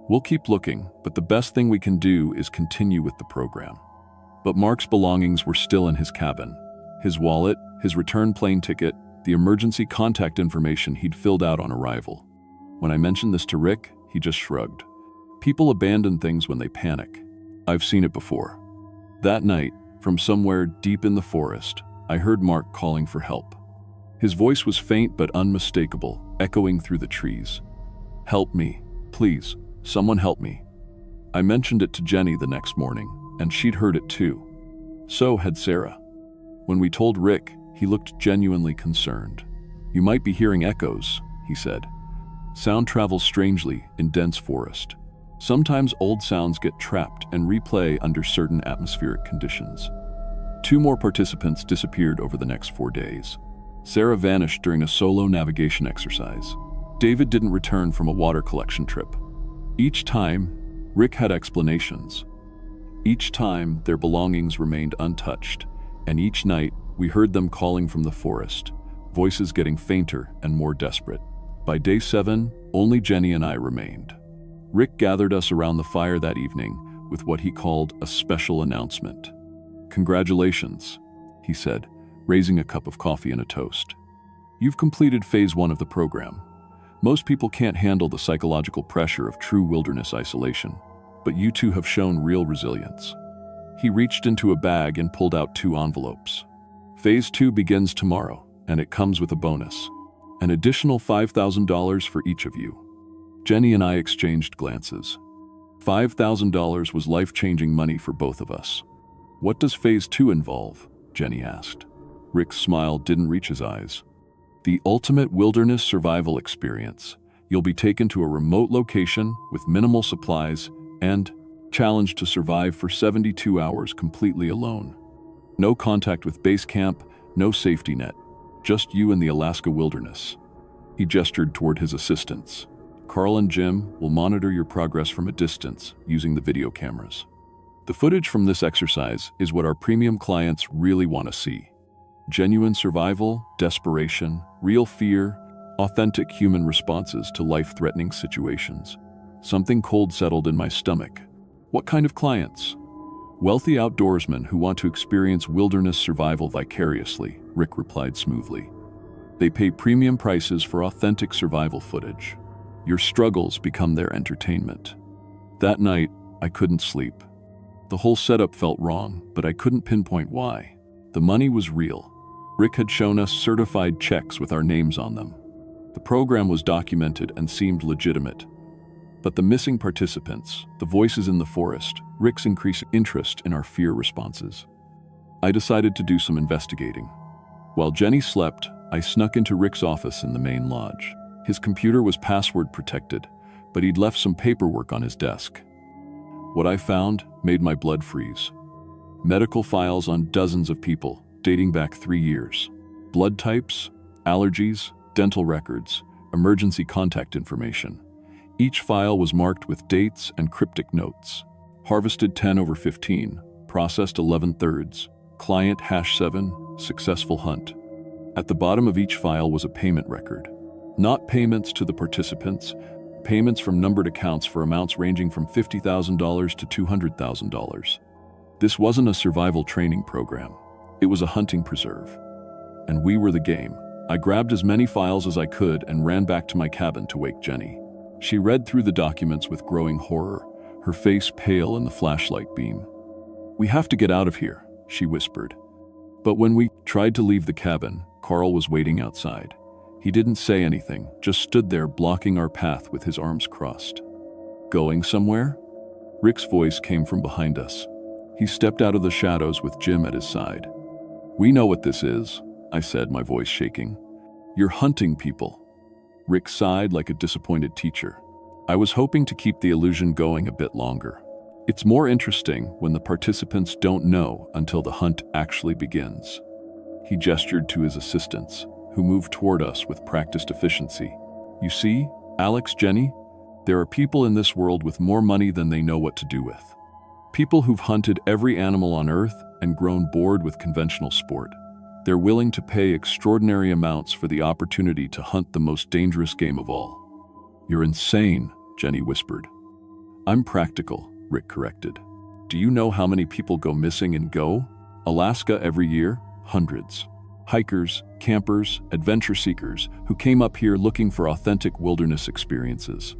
We'll keep looking, but the best thing we can do is continue with the program." But Mark's belongings were still in his cabin. His wallet, his return plane ticket, the emergency contact information he'd filled out on arrival. When I mentioned this to Rick, he just shrugged. People abandon things when they panic. I've seen it before. That night, from somewhere deep in the forest, I heard Mark calling for help. His voice was faint but unmistakable, echoing through the trees. "Help me, please, someone help me." I mentioned it to Jenny the next morning, and she'd heard it too. So had Sarah. When we told Rick, he looked genuinely concerned. "You might be hearing echoes," he said. "Sound travels strangely in dense forest. Sometimes old sounds get trapped and replay under certain atmospheric conditions." 2 more participants disappeared over the next 4 days. Sarah vanished during a solo navigation exercise. David didn't return from a water collection trip. Each time, Rick had explanations. Each time, their belongings remained untouched, and each night, we heard them calling from the forest, voices getting fainter and more desperate. By day 7, only Jenny and I remained. Rick gathered us around the fire that evening with what he called a special announcement. "Congratulations," he said, raising a cup of coffee and a toast. "You've completed phase 1 of the program. Most people can't handle the psychological pressure of true wilderness isolation, but you two have shown real resilience." He reached into a bag and pulled out 2 envelopes. "Phase 2 begins tomorrow, and it comes with a bonus. An additional $5,000 for each of you." Jenny and I exchanged glances. $5,000 was life-changing money for both of us. "What does phase 2 involve?" Jenny asked. Rick's smile didn't reach his eyes. "The ultimate wilderness survival experience. You'll be taken to a remote location with minimal supplies and challenged to survive for 72 hours completely alone. No contact with base camp, no safety net. Just you in the Alaska wilderness." He gestured toward his assistants. "Carl and Jim will monitor your progress from a distance using the video cameras. The footage from this exercise is what our premium clients really want to see. Genuine survival, desperation, real fear, authentic human responses to life-threatening situations." Something cold settled in my stomach. What kind of clients? "Wealthy outdoorsmen who want to experience wilderness survival vicariously," Rick replied smoothly. "They pay premium prices for authentic survival footage. Your struggles become their entertainment." That night, I couldn't sleep. The whole setup felt wrong, but I couldn't pinpoint why. The money was real. Rick had shown us certified checks with our names on them. The program was documented and seemed legitimate. But the missing participants, the voices in the forest, Rick's increased interest in our fear responses. I decided to do some investigating. While Jenny slept, I snuck into Rick's office in the main lodge. His computer was password protected, but he'd left some paperwork on his desk. What I found made my blood freeze. Medical files on dozens of people, dating back 3 years. Blood types, allergies, dental records, emergency contact information. Each file was marked with dates and cryptic notes. Harvested 10/15, processed 11/3, client #7, successful hunt. At the bottom of each file was a payment record. Not payments to the participants, payments from numbered accounts for amounts ranging from $50,000 to $200,000. This wasn't a survival training program. It was a hunting preserve. And we were the game. I grabbed as many files as I could and ran back to my cabin to wake Jenny. She read through the documents with growing horror, her face pale in the flashlight beam. "We have to get out of here," she whispered. But when we tried to leave the cabin, Carl was waiting outside. He didn't say anything, just stood there blocking our path with his arms crossed. "Going somewhere?" Rick's voice came from behind us. He stepped out of the shadows with Jim at his side. "We know what this is," I said, my voice shaking. "You're hunting people." Rick sighed like a disappointed teacher. "I was hoping to keep the illusion going a bit longer. It's more interesting when the participants don't know until the hunt actually begins." He gestured to his assistants, who moved toward us with practiced efficiency. "You see, Alex, Jenny, there are people in this world with more money than they know what to do with. People who've hunted every animal on Earth and grown bored with conventional sport. They're willing to pay extraordinary amounts for the opportunity to hunt the most dangerous game of all." "You're insane," Jenny whispered. "I'm practical," Rick corrected. "Do you know how many people go missing in Alaska every year? Hundreds. Hikers, campers, adventure seekers who came up here looking for authentic wilderness experiences.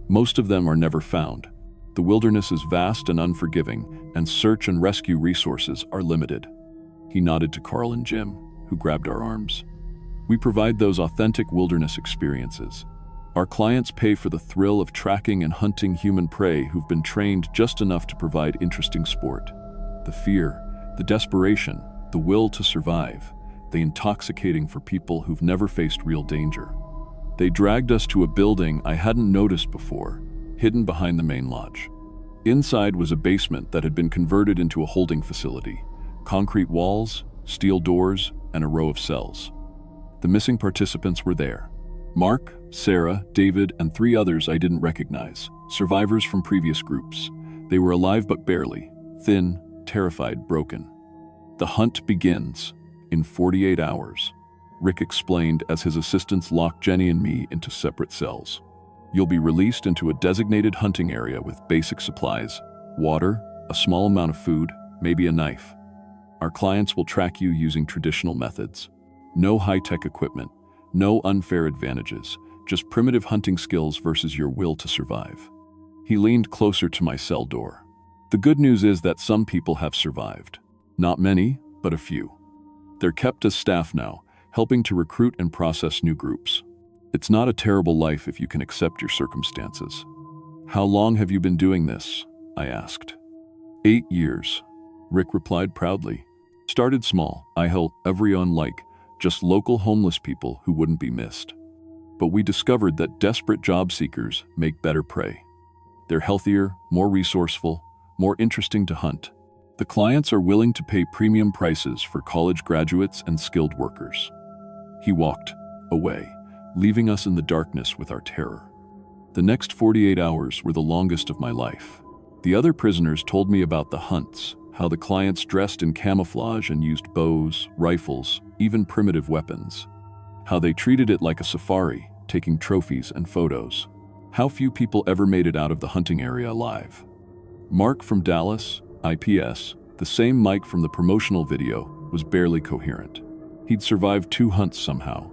Most of them are never found. The wilderness is vast and unforgiving, and search and rescue resources are limited. He nodded to Carl and Jim, who grabbed our arms. We provide those authentic wilderness experiences. Our clients pay for the thrill of tracking and hunting human prey who've been trained just enough to provide interesting sport. The fear, the desperation, the will to survive, the intoxicating for people who've never faced real danger. They dragged us to a building I hadn't noticed before, hidden behind the main lodge. Inside was a basement that had been converted into a holding facility. Concrete walls, steel doors, and a row of cells. The missing participants were there. Mark, Sarah, David, and 3 others I didn't recognize, survivors from previous groups. They were alive but barely, thin, terrified, broken. The hunt begins in 48 hours, Rick explained as his assistants locked Jenny and me into separate cells. You'll be released into a designated hunting area with basic supplies, water, a small amount of food, maybe a knife. Our clients will track you using traditional methods. No high-tech equipment, no unfair advantages, just primitive hunting skills versus your will to survive. He leaned closer to my cell door. The good news is that some people have survived. Not many, but a few. They're kept as staff now, helping to recruit and process new groups. It's not a terrible life if you can accept your circumstances. How long have you been doing this? I asked. 8 years, Rick replied proudly. Started small, I helped everyone like just local homeless people who wouldn't be missed. But we discovered that desperate job seekers make better prey. They're healthier, more resourceful, more interesting to hunt. The clients are willing to pay premium prices for college graduates and skilled workers. He walked away, leaving us in the darkness with our terror. The next 48 hours were the longest of my life. The other prisoners told me about the hunts, how the clients dressed in camouflage and used bows, rifles, even primitive weapons. How they treated it like a safari, taking trophies and photos. How few people ever made it out of the hunting area alive. Mark from Dallas, IPS, the same Mike from the promotional video, was barely coherent. He'd survived 2 hunts somehow,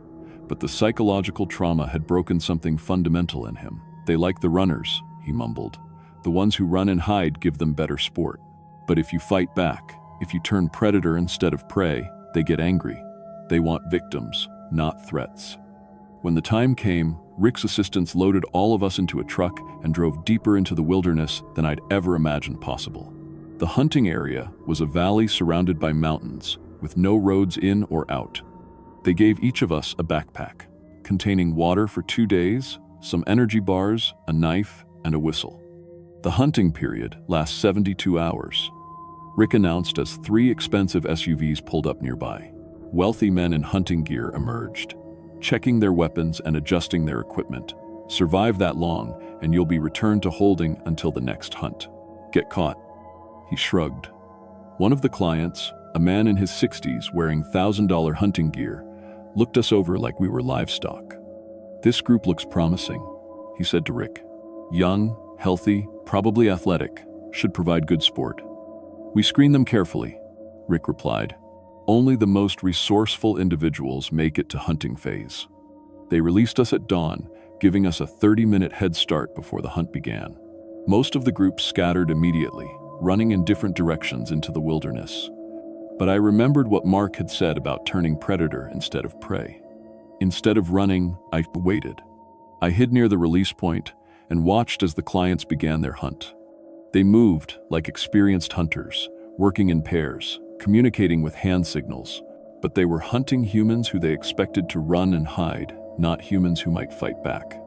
but the psychological trauma had broken something fundamental in him. They like the runners, he mumbled. The ones who run and hide give them better sport. But if you fight back, if you turn predator instead of prey, they get angry. They want victims, not threats. When the time came, Rick's assistants loaded all of us into a truck and drove deeper into the wilderness than I'd ever imagined possible. The hunting area was a valley surrounded by mountains, with no roads in or out. They gave each of us a backpack, containing water for 2 days, some energy bars, a knife, and a whistle. The hunting period lasts 72 hours. Rick announced as 3 expensive SUVs pulled up nearby. Wealthy men in hunting gear emerged, checking their weapons and adjusting their equipment. Survive that long, and you'll be returned to holding until the next hunt. Get caught. He shrugged. One of the clients, a man in his 60s wearing $1,000 hunting gear, looked us over like we were livestock. This group looks promising, he said to Rick. Young, healthy, probably athletic, should provide good sport. We screen them carefully, Rick replied. Only the most resourceful individuals make it to hunting phase. They released us at dawn, giving us a 30-minute head start before the hunt began. Most of the group scattered immediately, running in different directions into the wilderness. But I remembered what Mark had said about turning predator instead of prey. Instead of running, I waited. I hid near the release point and watched as the clients began their hunt. They moved like experienced hunters, working in pairs, communicating with hand signals, but they were hunting humans who they expected to run and hide, not humans who might fight back.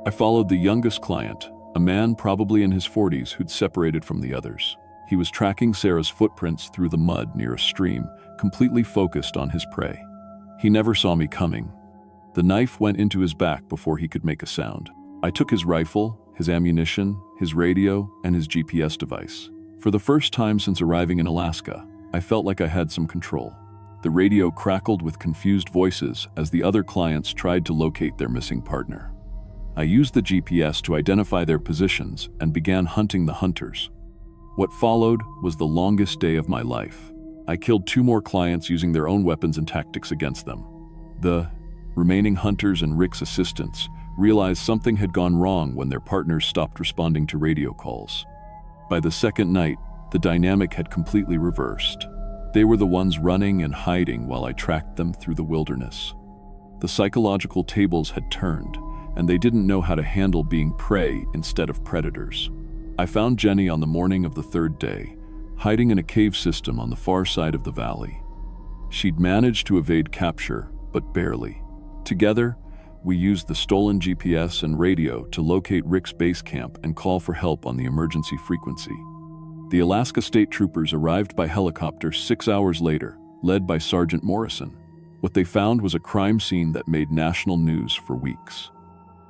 I followed the youngest client, a man probably in his 40s who'd separated from the others. He was tracking Sarah's footprints through the mud near a stream, completely focused on his prey. He never saw me coming. The knife went into his back before he could make a sound. I took his rifle, his ammunition, his radio, and his GPS device. For the first time since arriving in Alaska, I felt like I had some control. The radio crackled with confused voices as the other clients tried to locate their missing partner. I used the GPS to identify their positions and began hunting the hunters. What followed was the longest day of my life. I killed 2 more clients using their own weapons and tactics against them. The remaining hunters and Rick's assistants realized something had gone wrong when their partners stopped responding to radio calls. By the second night, the dynamic had completely reversed. They were the ones running and hiding while I tracked them through the wilderness. The psychological tables had turned, and they didn't know how to handle being prey instead of predators. I found Jenny on the morning of the 3rd day, hiding in a cave system on the far side of the valley. She'd managed to evade capture, but barely. Together, we used the stolen GPS and radio to locate Rick's base camp and call for help on the emergency frequency. The Alaska State Troopers arrived by helicopter 6 hours later, led by Sergeant Morrison. What they found was a crime scene that made national news for weeks.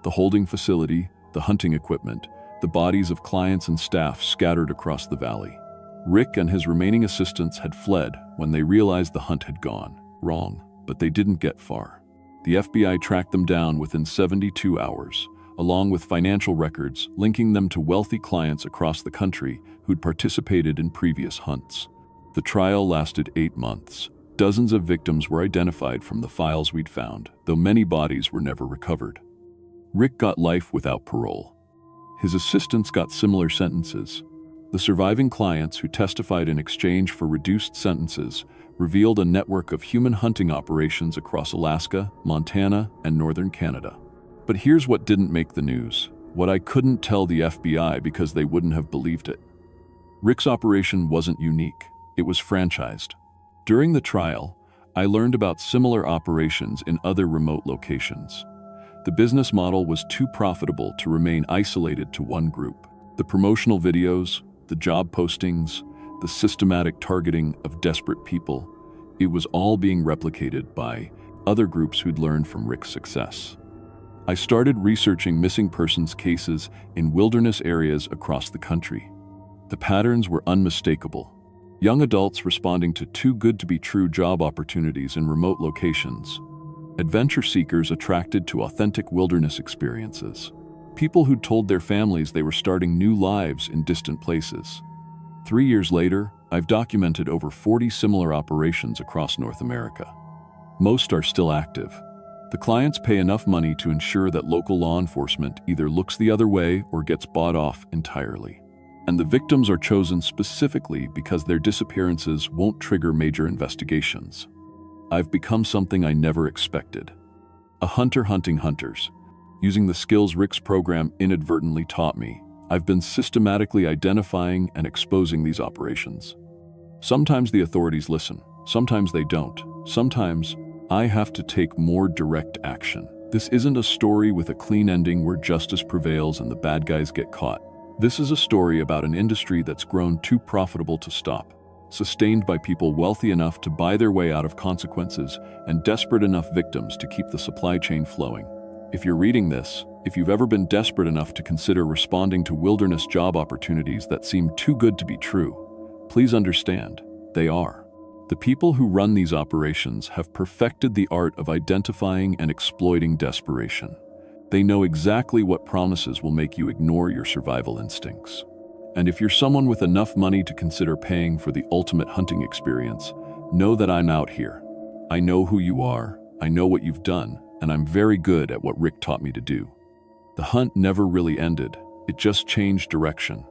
The holding facility, the hunting equipment, the bodies of clients and staff scattered across the valley. Rick and his remaining assistants had fled when they realized the hunt had gone wrong, but they didn't get far. The FBI tracked them down within 72 hours, along with financial records linking them to wealthy clients across the country who'd participated in previous hunts. The trial lasted 8 months. Dozens of victims were identified from the files we'd found, though many bodies were never recovered. Rick got life without parole. His assistants got similar sentences. The surviving clients who testified in exchange for reduced sentences revealed a network of human hunting operations across Alaska, Montana, and northern Canada. But here's what didn't make the news, what I couldn't tell the FBI because they wouldn't have believed it. Rick's operation wasn't unique, it was franchised. During the trial, I learned about similar operations in other remote locations. The business model was too profitable to remain isolated to one group. The promotional videos, the job postings, the systematic targeting of desperate people, it was all being replicated by other groups who'd learned from Rick's success. I started researching missing persons cases in wilderness areas across the country. The patterns were unmistakable. Young adults responding to too-good-to-be-true job opportunities in remote locations. Adventure seekers attracted to authentic wilderness experiences. People who'd told their families they were starting new lives in distant places. 3 years later, I've documented over 40 similar operations across North America. Most are still active. The clients pay enough money to ensure that local law enforcement either looks the other way or gets bought off entirely. And the victims are chosen specifically because their disappearances won't trigger major investigations. I've become something I never expected. A hunter hunting hunters. Using the skills Rick's program inadvertently taught me, I've been systematically identifying and exposing these operations. Sometimes the authorities listen, sometimes they don't. Sometimes I have to take more direct action. This isn't a story with a clean ending where justice prevails and the bad guys get caught. This is a story about an industry that's grown too profitable to stop, sustained by people wealthy enough to buy their way out of consequences and desperate enough victims to keep the supply chain flowing. If you're reading this, if you've ever been desperate enough to consider responding to wilderness job opportunities that seem too good to be true, please understand, they are. The people who run these operations have perfected the art of identifying and exploiting desperation. They know exactly what promises will make you ignore your survival instincts. And if you're someone with enough money to consider paying for the ultimate hunting experience, know that I'm out here. I know who you are, I know what you've done, and I'm very good at what Rick taught me to do. The hunt never really ended, it just changed direction.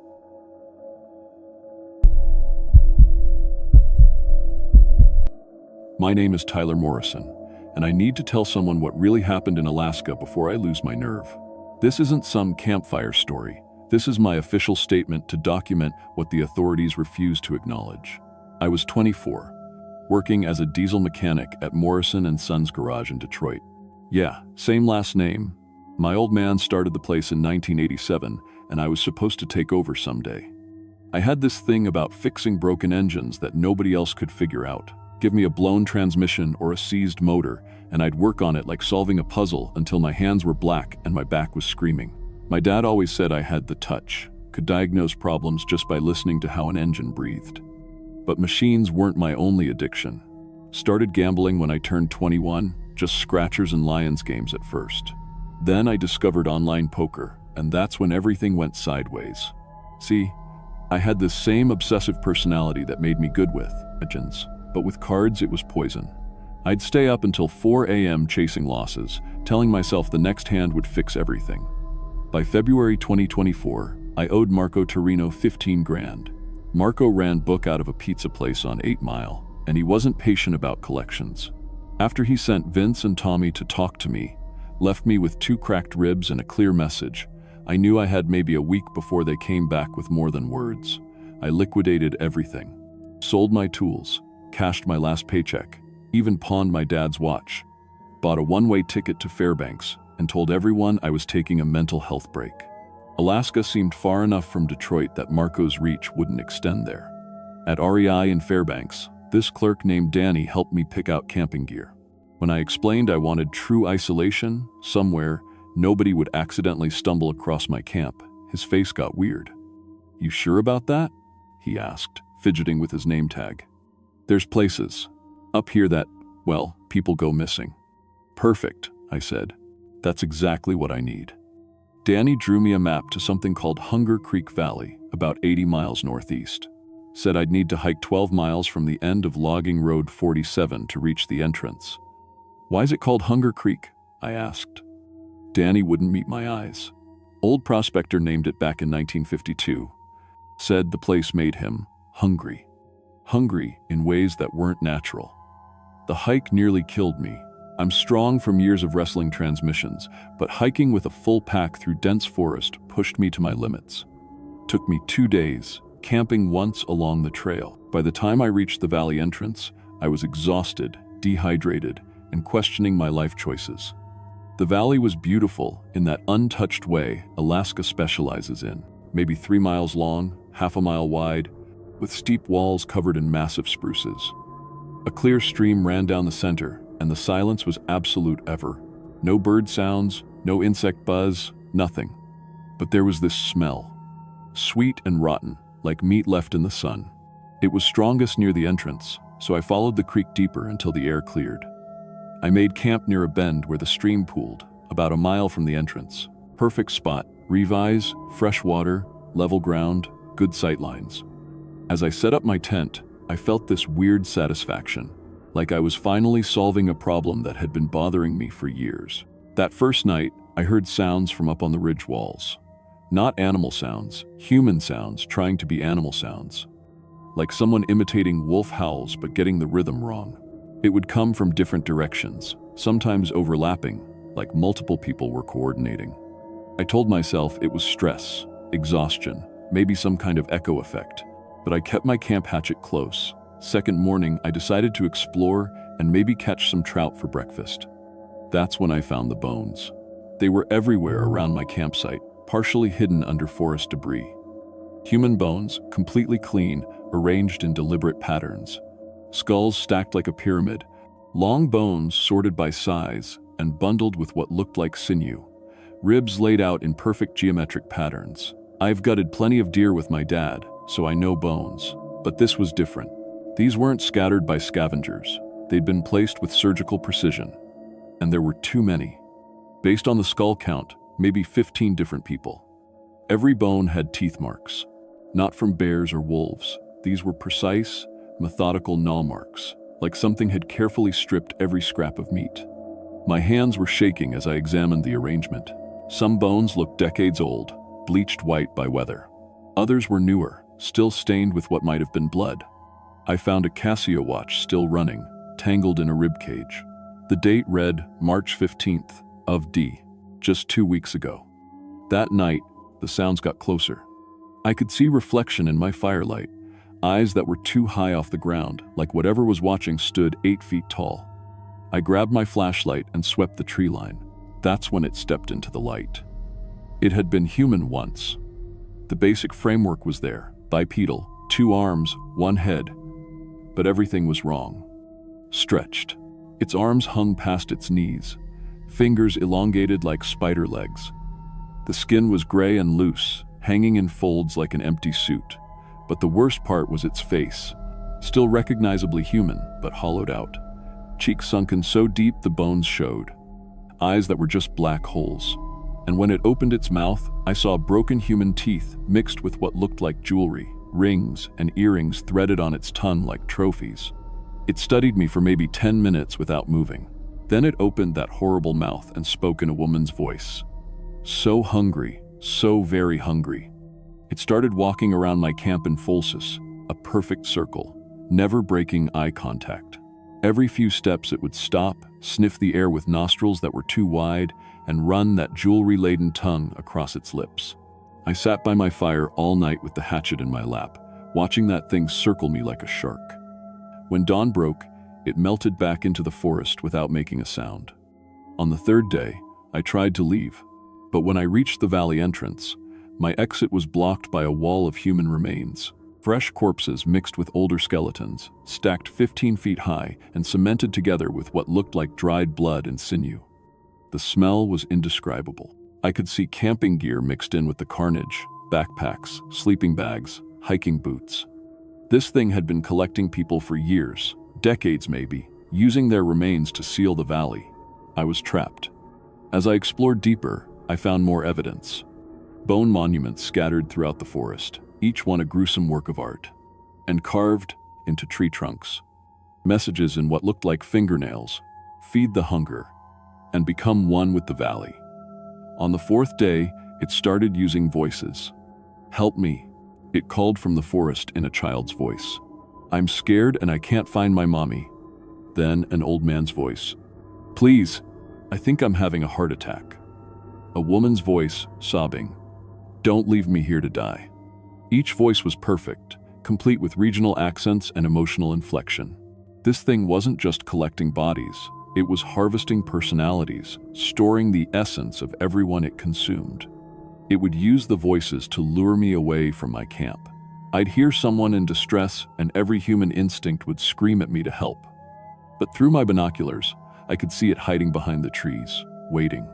My name is Tyler Morrison, and I need to tell someone what really happened in Alaska before I lose my nerve. This isn't some campfire story. This is my official statement to document what the authorities refuse to acknowledge. I was 24, working as a diesel mechanic at Morrison & Sons Garage in Detroit. Yeah, same last name. My old man started the place in 1987, and I was supposed to take over someday. I had this thing about fixing broken engines that nobody else could figure out. Give me a blown transmission or a seized motor, and I'd work on it like solving a puzzle until my hands were black and my back was screaming. My dad always said I had the touch, could diagnose problems just by listening to how an engine breathed. But machines weren't my only addiction. Started gambling when I turned 21, just scratchers and Lions games at first. Then I discovered online poker, and that's when everything went sideways. See, I had this same obsessive personality that made me good with engines. but with cards it was poison. I'd stay up until 4 a.m. chasing losses, telling myself the next hand would fix everything. By February 2024, I owed Marco Torino 15 grand. Marco ran book out of a pizza place on 8 Mile, and he wasn't patient about collections. After he sent Vince and Tommy to talk to me, left me with 2 cracked ribs and a clear message, I knew I had maybe a week before they came back with more than words. I liquidated everything. Sold my tools, cashed my last paycheck, even pawned my dad's watch, bought a one-way ticket to Fairbanks, and told everyone I was taking a mental health break. Alaska seemed far enough from Detroit that Marco's reach wouldn't extend there. At REI in Fairbanks, this clerk named Danny helped me pick out camping gear. When I explained I wanted true isolation, somewhere nobody would accidentally stumble across my camp, his face got weird. "You sure about that?" he asked, fidgeting with his name tag. "There's places up here that, well, people go missing." "Perfect," I said. "That's exactly what I need." Danny drew me a map to something called Hunger Creek Valley, about 80 miles northeast. Said I'd need to hike 12 miles from the end of logging road 47 to reach the entrance. "Why is it called Hunger Creek?" I asked. Danny wouldn't meet my eyes. Old prospector named it back in 1952. Said the place made him hungry. Hungry in ways that weren't natural. The hike nearly killed me. I'm strong from years of wrestling transmissions, but hiking with a full pack through dense forest pushed me to my limits. Took me 2 days, camping once along the trail. By the time I reached the valley entrance, I was exhausted, dehydrated, and questioning my life choices. The valley was beautiful in that untouched way Alaska specializes in, maybe 3 miles long, half a mile wide, with steep walls covered in massive spruces. A clear stream ran down the center, and the silence was absolute ever. No bird sounds, no insect buzz, nothing. But there was this smell. Sweet and rotten, like meat left in the sun. It was strongest near the entrance, so I followed the creek deeper until the air cleared. I made camp near a bend where the stream pooled, about a mile from the entrance. Perfect spot, revise, fresh water, level ground, good sightlines. As I set up my tent, I felt this weird satisfaction, like I was finally solving a problem that had been bothering me for years. That first night, I heard sounds from up on the ridge walls. Not animal sounds, human sounds trying to be animal sounds. Like someone imitating wolf howls but getting the rhythm wrong. It would come from different directions, sometimes overlapping, like multiple people were coordinating. I told myself it was stress, exhaustion, maybe some kind of echo effect, but I kept my camp hatchet close. Second morning, I decided to explore and maybe catch some trout for breakfast. That's when I found the bones. They were everywhere around my campsite, partially hidden under forest debris. Human bones, completely clean, arranged in deliberate patterns. Skulls stacked like a pyramid, long bones sorted by size and bundled with what looked like sinew. Ribs laid out in perfect geometric patterns. I've gutted plenty of deer with my dad, so I know bones. But this was different. These weren't scattered by scavengers. They'd been placed with surgical precision. And there were too many. Based on the skull count, maybe 15 different people. Every bone had teeth marks. Not from bears or wolves. These were precise, methodical gnaw marks, like something had carefully stripped every scrap of meat. My hands were shaking as I examined the arrangement. Some bones looked decades old, bleached white by weather. Others were newer, still stained with what might have been blood. I found a Casio watch still running, tangled in a rib cage. The date read March 15th of D, just 2 weeks ago. That night, the sounds got closer. I could see reflection in my firelight, eyes that were too high off the ground, like whatever was watching stood 8 feet tall. I grabbed my flashlight and swept the tree line. That's when it stepped into the light. It had been human once. The basic framework was there, bipedal, 2 arms, 1 head. But everything was wrong. Stretched. Its arms hung past its knees, fingers elongated like spider legs. The skin was gray and loose, hanging in folds like an empty suit. But the worst part was its face, still recognizably human, but hollowed out. Cheeks sunken so deep the bones showed. Eyes that were just black holes. And when it opened its mouth, I saw broken human teeth mixed with what looked like jewelry, rings and earrings threaded on its tongue like trophies. It studied me for maybe 10 minutes without moving. Then it opened that horrible mouth and spoke in a woman's voice. So hungry, so very hungry. It started walking around my camp in Folsis, a perfect circle, never breaking eye contact. Every few steps it would stop, sniff the air with nostrils that were too wide, and run that jewelry-laden tongue across its lips. I sat by my fire all night with the hatchet in my lap, watching that thing circle me like a shark. When dawn broke, it melted back into the forest without making a sound. On the third day, I tried to leave, but when I reached the valley entrance, my exit was blocked by a wall of human remains. Fresh corpses mixed with older skeletons, stacked 15 feet high and cemented together with what looked like dried blood and sinew. The smell was indescribable. I could see camping gear mixed in with the carnage, backpacks, sleeping bags, hiking boots. This thing had been collecting people for years, decades maybe, using their remains to seal the valley. I was trapped. As I explored deeper, I found more evidence. Bone monuments scattered throughout the forest, each one a gruesome work of art, and carved into tree trunks. Messages in what looked like fingernails: feed the hunger, and become one with the valley. On the fourth day, it started using voices. Help me, it called from the forest in a child's voice. I'm scared and I can't find my mommy. Then an old man's voice. Please, I think I'm having a heart attack. A woman's voice, sobbing. Don't leave me here to die. Each voice was perfect, complete with regional accents and emotional inflection. This thing wasn't just collecting bodies, it was harvesting personalities, storing the essence of everyone it consumed. It would use the voices to lure me away from my camp. I'd hear someone in distress and every human instinct would scream at me to help. But through my binoculars, I could see it hiding behind the trees, waiting.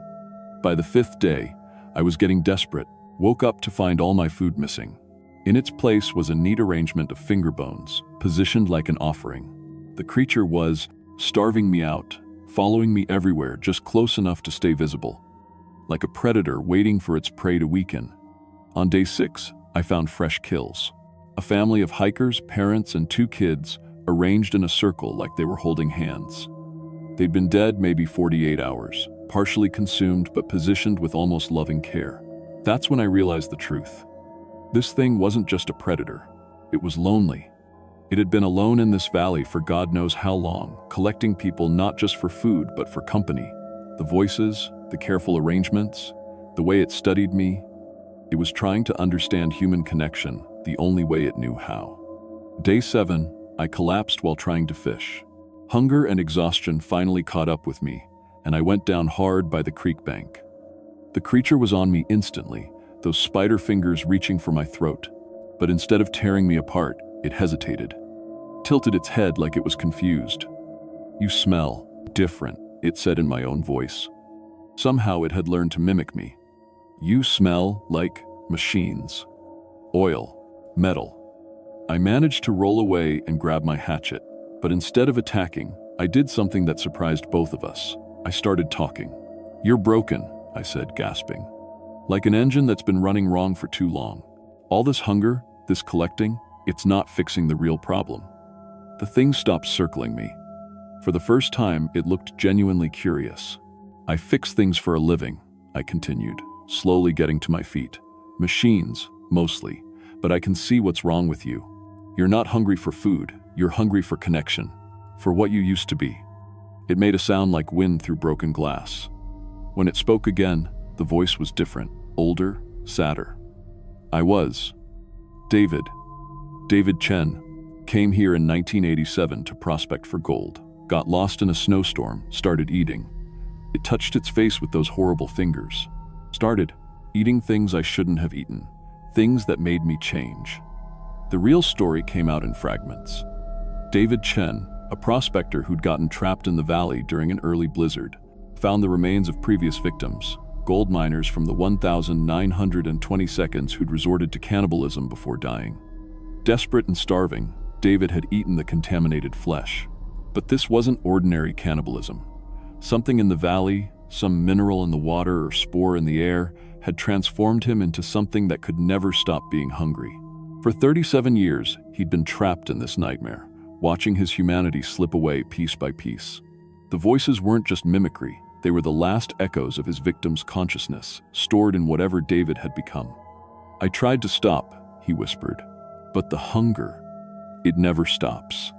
By the fifth day, I was getting desperate, woke up to find all my food missing. In its place was a neat arrangement of finger bones, positioned like an offering. The creature was starving me out, following me everywhere just close enough to stay visible. Like a predator waiting for its prey to weaken. On day 6, I found fresh kills. A family of hikers, parents, and 2 kids arranged in a circle like they were holding hands. They'd been dead maybe 48 hours, partially consumed but positioned with almost loving care. That's when I realized the truth. This thing wasn't just a predator. It was lonely. It had been alone in this valley for God knows how long, collecting people not just for food but for company. The voices, the careful arrangements, the way it studied me. It was trying to understand human connection the only way it knew how. Day 7, I collapsed while trying to fish. Hunger and exhaustion finally caught up with me, and I went down hard by the creek bank. The creature was on me instantly, those spider fingers reaching for my throat. But instead of tearing me apart, it hesitated, tilted its head like it was confused. You smell different, it said in my own voice. Somehow it had learned to mimic me. You smell like machines. Oil, metal. I managed to roll away and grab my hatchet, but instead of attacking, I did something that surprised both of us. I started talking. You're broken, I said, gasping. Like an engine that's been running wrong for too long. All this hunger, this collecting, it's not fixing the real problem. The thing stopped circling me. For the first time, it looked genuinely curious. I fix things for a living, I continued, slowly getting to my feet. Machines, mostly, but I can see what's wrong with you. You're not hungry for food, you're hungry for connection, for what you used to be. It made a sound like wind through broken glass. When it spoke again, the voice was different, older, sadder. I was David Chen, came here in 1987 to prospect for gold, got lost in a snowstorm, started eating. It touched its face with those horrible fingers. Started eating things I shouldn't have eaten, things that made me change. The real story came out in fragments. David Chen, a prospector who'd gotten trapped in the valley during an early blizzard, found the remains of previous victims, gold miners from the 1,922nd who'd resorted to cannibalism before dying. Desperate and starving, David had eaten the contaminated flesh. But this wasn't ordinary cannibalism. Something in the valley, some mineral in the water or spore in the air, had transformed him into something that could never stop being hungry. For 37 years, he'd been trapped in this nightmare, watching his humanity slip away piece by piece. The voices weren't just mimicry, they were the last echoes of his victim's consciousness, stored in whatever David had become. "I tried to stop," he whispered, "but the hunger, it never stops.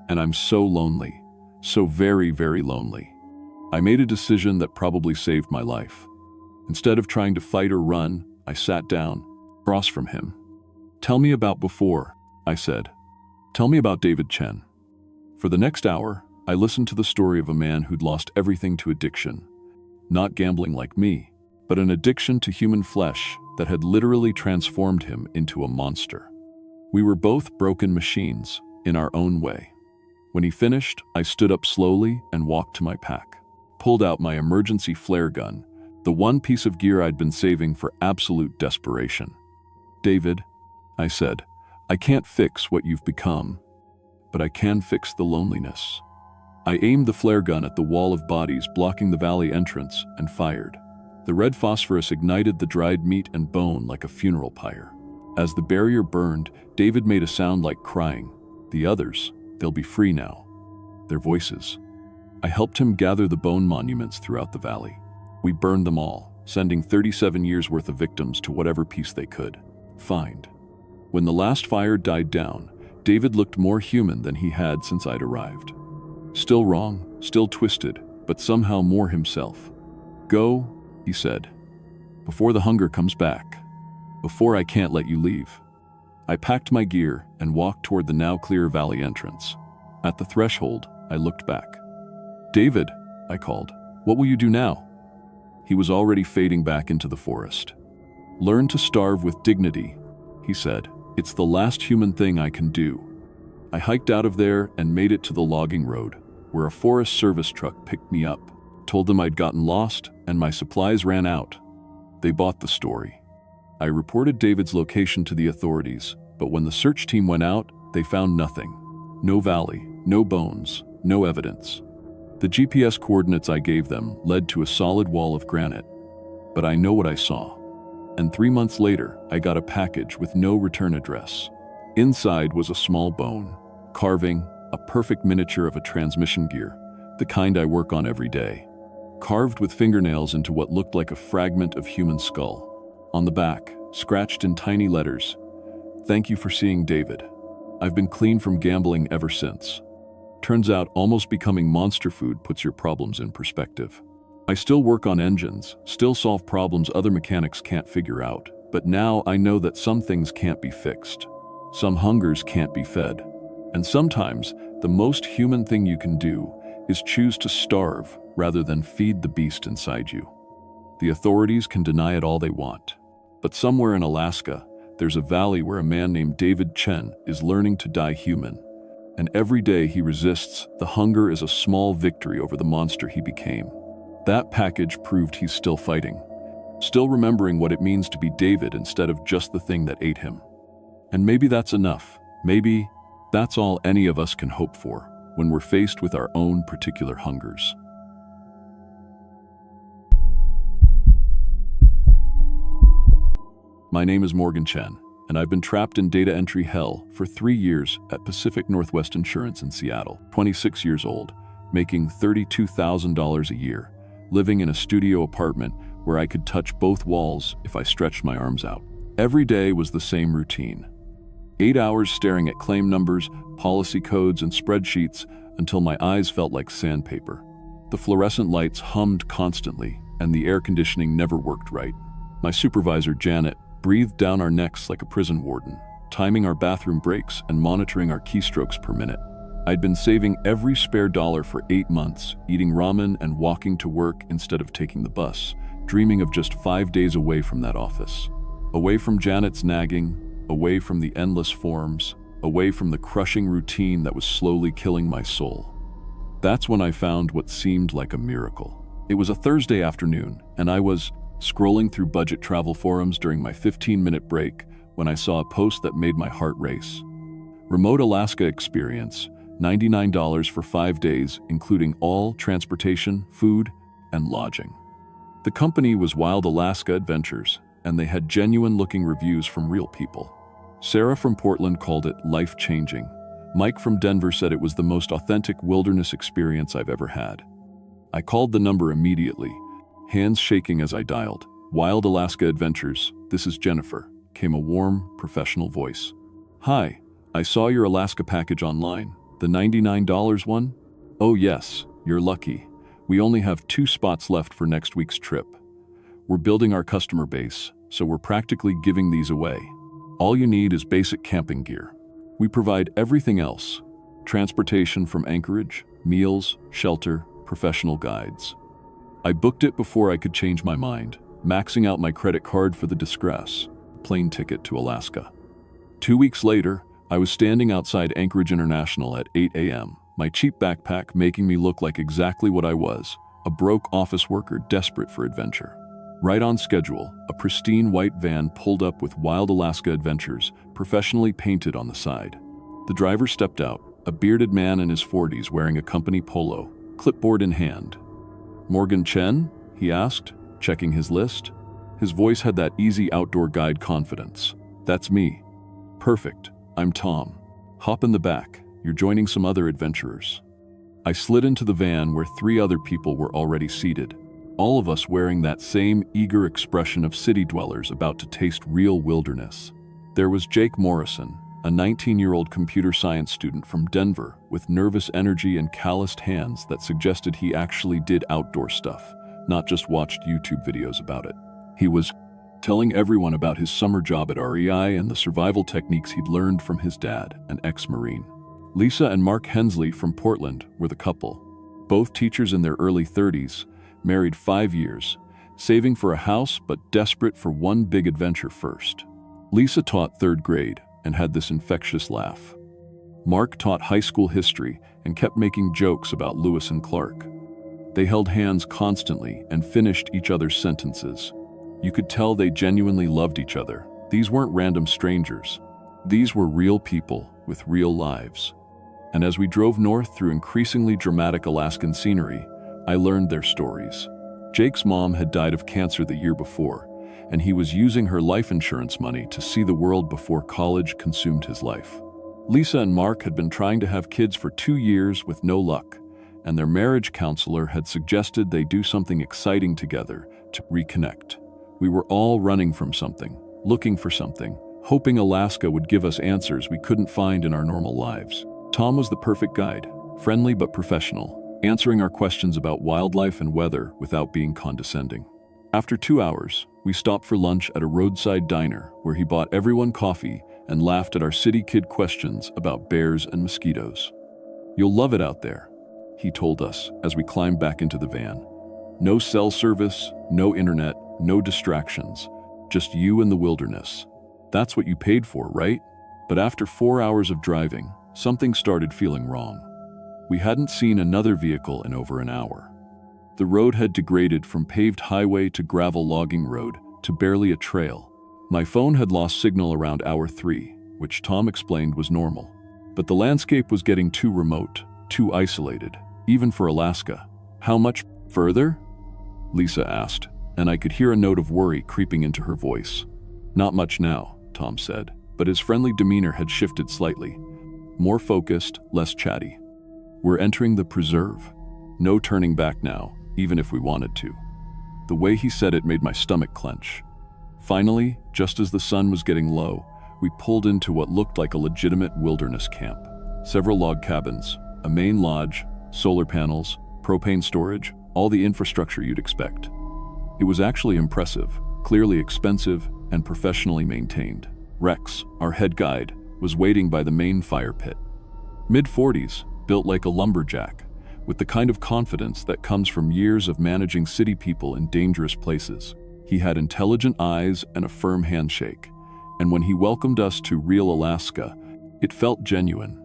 And I'm so lonely, so very, very lonely." I made a decision that probably saved my life. Instead of trying to fight or run, I sat down, across from him. "Tell me about before," I said. "Tell me about David Chen." For the next hour, I listened to the story of a man who'd lost everything to addiction. Not gambling like me, but an addiction to human flesh that had literally transformed him into a monster. We were both broken machines, in our own way. When he finished, I stood up slowly and walked to my pack, pulled out my emergency flare gun, the one piece of gear I'd been saving for absolute desperation. "David," I said, "I can't fix what you've become, but I can fix the loneliness." I aimed the flare gun at the wall of bodies blocking the valley entrance and fired. The red phosphorus ignited the dried meat and bone like a funeral pyre. As the barrier burned, David made a sound like crying. "The others, they'll be free now." Their voices. I helped him gather the bone monuments throughout the valley. We burned them all, sending 37 years worth of victims to whatever piece they could find. When the last fire died down, David looked more human than he had since I'd arrived. Still wrong, still twisted, but somehow more himself. "Go," he said, "before the hunger comes back, before I can't let you leave." I packed my gear and walked toward the now clear valley entrance. At the threshold, I looked back. "David," I called, "what will you do now?" He was already fading back into the forest. "Learn to starve with dignity," he said. "It's the last human thing I can do." I hiked out of there and made it to the logging road, where a Forest Service truck picked me up, told them I'd gotten lost and my supplies ran out. They bought the story. I reported David's location to the authorities, but when the search team went out, they found nothing. No valley, no bones, no evidence. The GPS coordinates I gave them led to a solid wall of granite, but I know what I saw. And 3 months later, I got a package with no return address. Inside was a small bone, carving, a perfect miniature of a transmission gear, the kind I work on every day, carved with fingernails into what looked like a fragment of human skull. On the back, scratched in tiny letters, "Thank you for seeing David. I've been clean from gambling ever since." Turns out almost becoming monster food puts your problems in perspective. I still work on engines, still solve problems other mechanics can't figure out, but now I know that some things can't be fixed. Some hungers can't be fed. And sometimes, the most human thing you can do is choose to starve rather than feed the beast inside you. The authorities can deny it all they want. But somewhere in Alaska, there's a valley where a man named David Chen is learning to die human. And every day he resists, the hunger is a small victory over the monster he became. That package proved he's still fighting, still remembering what it means to be David instead of just the thing that ate him. And maybe that's enough. Maybe that's all any of us can hope for when we're faced with our own particular hungers. My name is Morgan Chen, and I've been trapped in data entry hell for 3 years at Pacific Northwest Insurance in Seattle, 26 years old, making $32,000 a year, living in a studio apartment where I could touch both walls if I stretched my arms out. Every day was the same routine. 8 hours staring at claim numbers, policy codes, and spreadsheets until my eyes felt like sandpaper. The fluorescent lights hummed constantly, and the air conditioning never worked right. My supervisor, Janet, breathed down our necks like a prison warden, timing our bathroom breaks and monitoring our keystrokes per minute. I'd been saving every spare dollar for 8 months, eating ramen and walking to work instead of taking the bus, dreaming of just 5 days away from that office. Away from Janet's nagging, away from the endless forms, away from the crushing routine that was slowly killing my soul. That's when I found what seemed like a miracle. It was a Thursday afternoon, and I was scrolling through budget travel forums during my 15-minute break when I saw a post that made my heart race. Remote Alaska experience, $99 for 5 days, including all transportation, food, and lodging. The company was Wild Alaska Adventures, and they had genuine-looking reviews from real people. Sarah from Portland called it life-changing. 'The Mike from Denver said it was the most authentic wilderness experience I've ever had. I called the number immediately, hands shaking as I dialed. Wild Alaska Adventures, this is Jennifer, came a warm, professional voice. Hi, I saw your Alaska package online, the $99 one? Oh yes, you're lucky. We only have 2 spots left for next week's trip. We're building our customer base, so we're practically giving these away. All you need is basic camping gear. We provide everything else: transportation from Anchorage, meals, shelter, professional guides. I booked it before I could change my mind, maxing out my credit card for the distress, plane ticket to Alaska. 2 weeks later, I was standing outside Anchorage International at 8 a.m., my cheap backpack making me look like exactly what I was, a broke office worker desperate for adventure. Right on schedule, a pristine white van pulled up with Wild Alaska Adventures professionally painted on the side. The driver stepped out, a bearded man in his 40s wearing a company polo, clipboard in hand. "Morgan Chen?" he asked, checking his list. His voice had that easy outdoor guide confidence. "That's me." "Perfect. I'm Tom. Hop in the back. You're joining some other adventurers." I slid into the van where 3 other people were already seated, all of us wearing that same eager expression of city dwellers about to taste real wilderness. There was Jake Morrison, a 19-year-old computer science student from Denver with nervous energy and calloused hands that suggested he actually did outdoor stuff, not just watched YouTube videos about it. He was telling everyone about his summer job at REI and the survival techniques he'd learned from his dad, an ex-Marine. Lisa and Mark Hensley from Portland were the couple, both teachers in their early 30s, married 5 years, saving for a house but desperate for one big adventure first. Lisa taught 3rd grade and had this infectious laugh. Mark taught high school history and kept making jokes about Lewis and Clark. They held hands constantly and finished each other's sentences. You could tell they genuinely loved each other. These weren't random strangers. These were real people with real lives. And as we drove north through increasingly dramatic Alaskan scenery, I learned their stories. Jake's mom had died of cancer the year before, and he was using her life insurance money to see the world before college consumed his life. Lisa and Mark had been trying to have kids for 2 years with no luck, and their marriage counselor had suggested they do something exciting together to reconnect. We were all running from something, looking for something, hoping Alaska would give us answers we couldn't find in our normal lives. Tom was the perfect guide, friendly but professional, answering our questions about wildlife and weather without being condescending. After 2 hours, we stopped for lunch at a roadside diner where he bought everyone coffee and laughed at our city kid questions about bears and mosquitoes. "You'll love it out there," he told us as we climbed back into the van. "No cell service, no internet, no distractions, just you and the wilderness. That's what you paid for, right?" But after 4 hours of driving, something started feeling wrong. We hadn't seen another vehicle in over an hour. The road had degraded from paved highway to gravel logging road to barely a trail. My phone had lost signal around hour 3, which Tom explained was normal. But the landscape was getting too remote, too isolated, even for Alaska. "How much further?" Lisa asked, and I could hear a note of worry creeping into her voice. "Not much now," Tom said, but his friendly demeanor had shifted slightly. More focused, less chatty. "We're entering the preserve. No turning back now, even if we wanted to." The way he said it made my stomach clench. Finally, just as the sun was getting low, we pulled into what looked like a legitimate wilderness camp. Several log cabins, a main lodge, solar panels, propane storage, all the infrastructure you'd expect. It was actually impressive, clearly expensive, and professionally maintained. Rex, our head guide, was waiting by the main fire pit. Mid-40s, built like a lumberjack, with the kind of confidence that comes from years of managing city people in dangerous places. He had intelligent eyes and a firm handshake, and when he welcomed us to real Alaska, it felt genuine.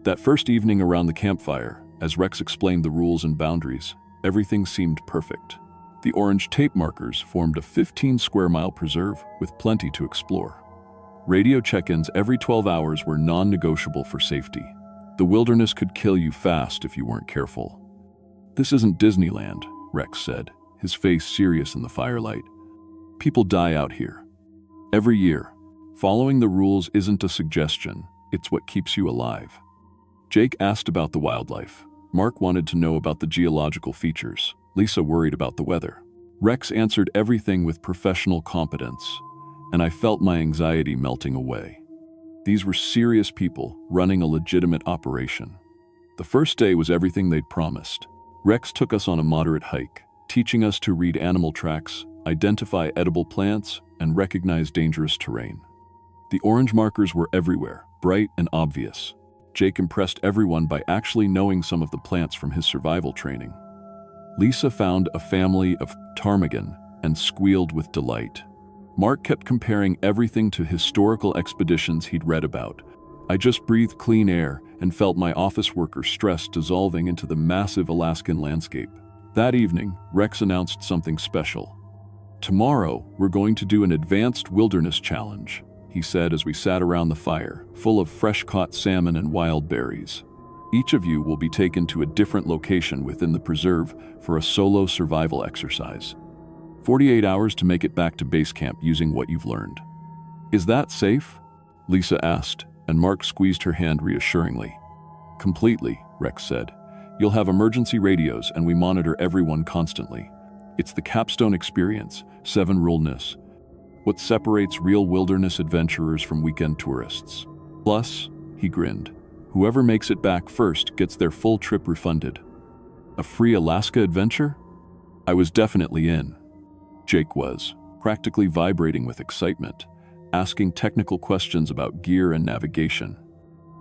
That first evening around the campfire, as Rex explained the rules and boundaries, everything seemed perfect. The orange tape markers formed a 15-square-mile preserve with plenty to explore. Radio check-ins every 12 hours were non-negotiable for safety. The wilderness could kill you fast if you weren't careful. "This isn't Disneyland," Rex said, his face serious in the firelight. "People die out here. Every year. Following the rules isn't a suggestion, it's what keeps you alive." Jake asked about the wildlife. Mark wanted to know about the geological features. Lisa worried about the weather. Rex answered everything with professional competence, and I felt my anxiety melting away. These were serious people running a legitimate operation. The first day was everything they'd promised. Rex took us on a moderate hike, teaching us to read animal tracks, identify edible plants, and recognize dangerous terrain. The orange markers were everywhere, bright and obvious. Jake impressed everyone by actually knowing some of the plants from his survival training. Lisa found a family of ptarmigan and squealed with delight. Mark kept comparing everything to historical expeditions he'd read about. I just breathed clean air and felt my office worker stress dissolving into the massive Alaskan landscape. That evening, Rex announced something special. "Tomorrow, we're going to do an advanced wilderness challenge," he said as we sat around the fire, full of fresh-caught salmon and wild berries. "Each of you will be taken to a different location within the preserve for a solo survival exercise. 48 hours to make it back to base camp using what you've learned." "Is that safe?" Lisa asked, and Mark squeezed her hand reassuringly. "Completely," Rex said. "You'll have emergency radios and we monitor everyone constantly. It's the capstone experience, 7 realness. What separates real wilderness adventurers from weekend tourists. Plus," he grinned, "whoever makes it back first gets their full trip refunded." A free Alaska adventure? I was definitely in. Jake was, practically vibrating with excitement, asking technical questions about gear and navigation.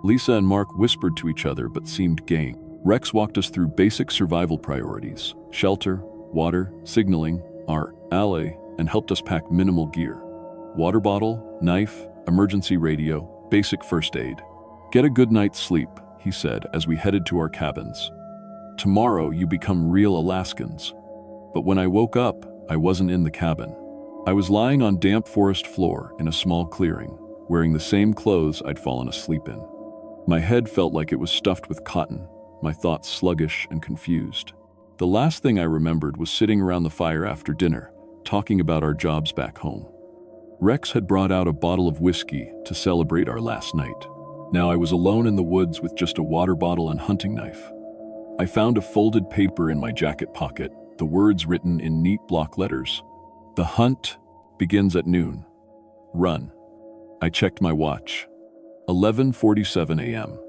Lisa and Mark whispered to each other but seemed game. Rex walked us through basic survival priorities: shelter, water, signaling, our ally, and helped us pack minimal gear. Water bottle, knife, emergency radio, basic first aid. "Get a good night's sleep," he said as we headed to our cabins. "Tomorrow you become real Alaskans." But when I woke up, I wasn't in the cabin. I was lying on damp forest floor in a small clearing, wearing the same clothes I'd fallen asleep in. My head felt like it was stuffed with cotton, my thoughts sluggish and confused. The last thing I remembered was sitting around the fire after dinner, talking about our jobs back home. Rex had brought out a bottle of whiskey to celebrate our last night. Now I was alone in the woods with just a water bottle and hunting knife. I found a folded paper in my jacket pocket, the words written in neat block letters. "The hunt begins at noon. Run." I checked my watch. 11:47 a.m.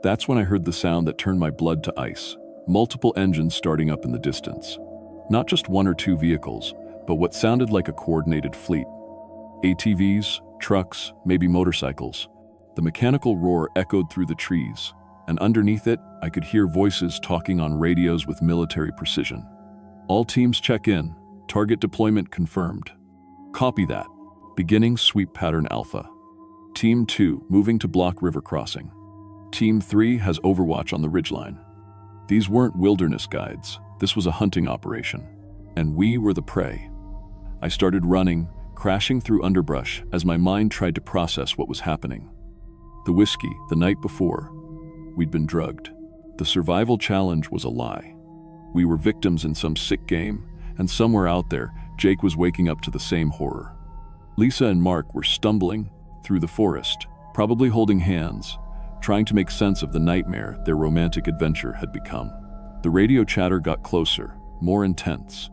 That's when I heard the sound that turned my blood to ice. Multiple engines starting up in the distance. Not just 1 or 2 vehicles, but what sounded like a coordinated fleet. ATVs, trucks, maybe motorcycles. The mechanical roar echoed through the trees, and underneath it, I could hear voices talking on radios with military precision. "All teams check in. Target deployment confirmed." "Copy that. Beginning sweep pattern alpha. Team 2 moving to block river crossing. Team 3 has overwatch on the ridgeline." These weren't wilderness guides. This was a hunting operation, and we were the prey. I started running, crashing through underbrush as my mind tried to process what was happening. The whiskey, the night before, we'd been drugged. The survival challenge was a lie. We were victims in some sick game, and somewhere out there, Jake was waking up to the same horror. Lisa and Mark were stumbling through the forest, probably holding hands, trying to make sense of the nightmare their romantic adventure had become. The radio chatter got closer, more intense.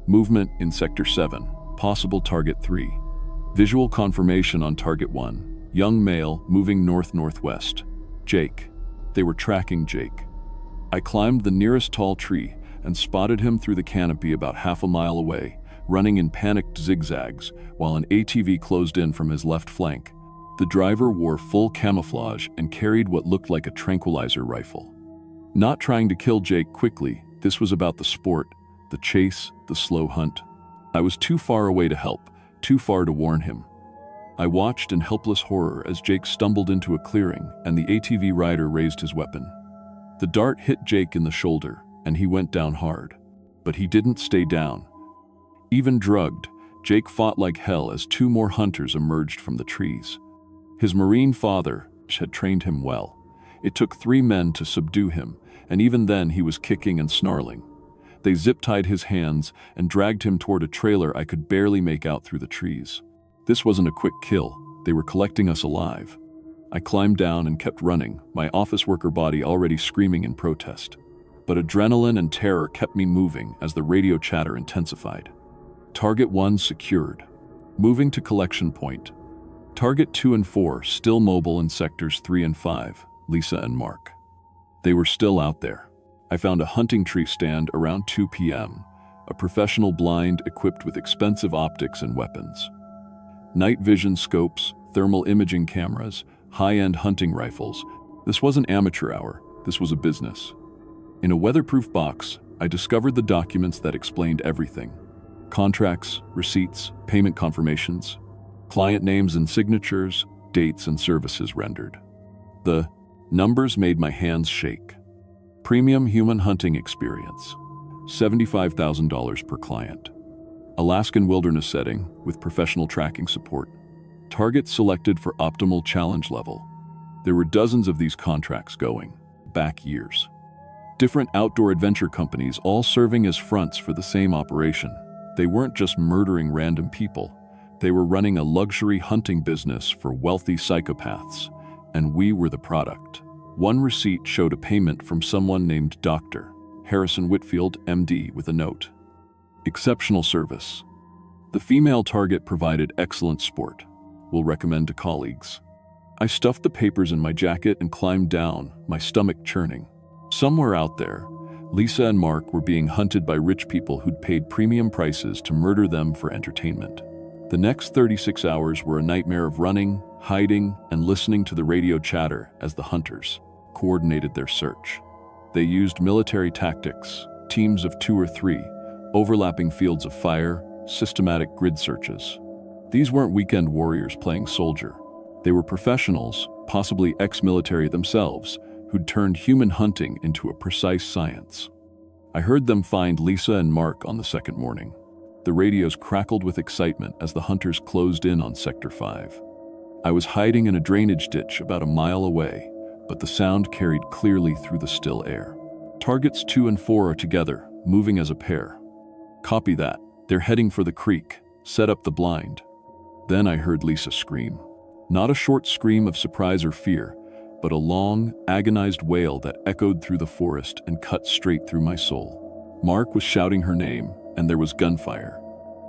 Movement in Sector 7, possible Target 3. Visual confirmation on Target 1, young male moving north-northwest. Jake. They were tracking Jake. I climbed the nearest tall tree and spotted him through the canopy about half a mile away, running in panicked zigzags while an ATV closed in from his left flank. The driver wore full camouflage and carried what looked like a tranquilizer rifle. Not trying to kill Jake quickly, this was about the sport, the chase, the slow hunt. I was too far away to help, too far to warn him. I watched in helpless horror as Jake stumbled into a clearing and the ATV rider raised his weapon. The dart hit Jake in the shoulder, and he went down hard. But he didn't stay down. Even drugged, Jake fought like hell as 2 more hunters emerged from the trees. His Marine father had trained him well. It took 3 men to subdue him, and even then he was kicking and snarling. They zip-tied his hands and dragged him toward a trailer I could barely make out through the trees. This wasn't a quick kill. They were collecting us alive. I climbed down and kept running, my office worker body already screaming in protest. But adrenaline and terror kept me moving as the radio chatter intensified. Target 1 secured. Moving to collection point. Target 2 and 4 still mobile in sectors 3 and 5, Lisa and Mark. They were still out there. I found a hunting tree stand around 2 p.m., a professional blind equipped with expensive optics and weapons. Night vision scopes, thermal imaging cameras, high-end hunting rifles. This wasn't amateur hour, this was a business. In a weatherproof box, I discovered the documents that explained everything. Contracts, receipts, payment confirmations, client names and signatures, dates and services rendered. The numbers made my hands shake. Premium human hunting experience, $75,000 per client. Alaskan wilderness setting with professional tracking support. Targets selected for optimal challenge level. There were dozens of these contracts going, back years. Different outdoor adventure companies all serving as fronts for the same operation. They weren't just murdering random people. They were running a luxury hunting business for wealthy psychopaths, and we were the product. One receipt showed a payment from someone named Dr. Harrison Whitfield, MD, with a note. Exceptional service. The female target provided excellent sport. Will recommend to colleagues. I stuffed the papers in my jacket and climbed down, my stomach churning. Somewhere out there, Lisa and Mark were being hunted by rich people who'd paid premium prices to murder them for entertainment. The next 36 hours were a nightmare of running, hiding, and listening to the radio chatter as the hunters coordinated their search. They used military tactics, teams of 2 or 3, overlapping fields of fire, systematic grid searches. These weren't weekend warriors playing soldier. They were professionals, possibly ex-military themselves, who'd turned human hunting into a precise science. I heard them find Lisa and Mark on the second morning. The radios crackled with excitement as the hunters closed in on Sector 5. I was hiding in a drainage ditch about a mile away, but the sound carried clearly through the still air. Targets 2 and 4 are together, moving as a pair. Copy that. They're heading for the creek. Set up the blind. Then I heard Lisa scream. Not a short scream of surprise or fear, but a long, agonized wail that echoed through the forest and cut straight through my soul. Mark was shouting her name, and there was gunfire.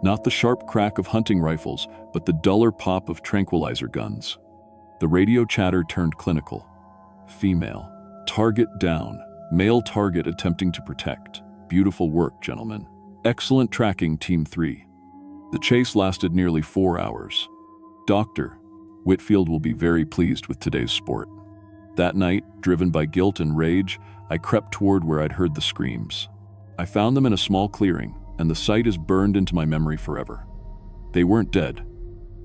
Not the sharp crack of hunting rifles, but the duller pop of tranquilizer guns. The radio chatter turned clinical. Female. Target down. Male target attempting to protect. Beautiful work, gentlemen. Excellent tracking, Team 3. The chase lasted nearly 4 hours. Dr. Whitfield will be very pleased with today's sport. That night, driven by guilt and rage, I crept toward where I'd heard the screams. I found them in a small clearing, and the sight is burned into my memory forever. They weren't dead.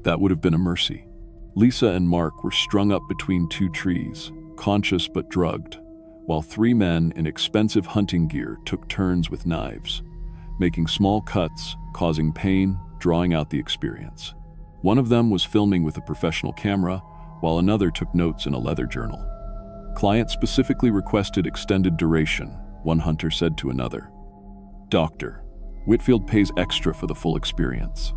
That would have been a mercy. Lisa and Mark were strung up between 2 trees, conscious but drugged, while 3 men in expensive hunting gear took turns with knives, making small cuts, causing pain, drawing out the experience. One of them was filming with a professional camera, while another took notes in a leather journal. Client specifically requested extended duration, one hunter said to another. Dr. Whitfield pays extra for the full experience.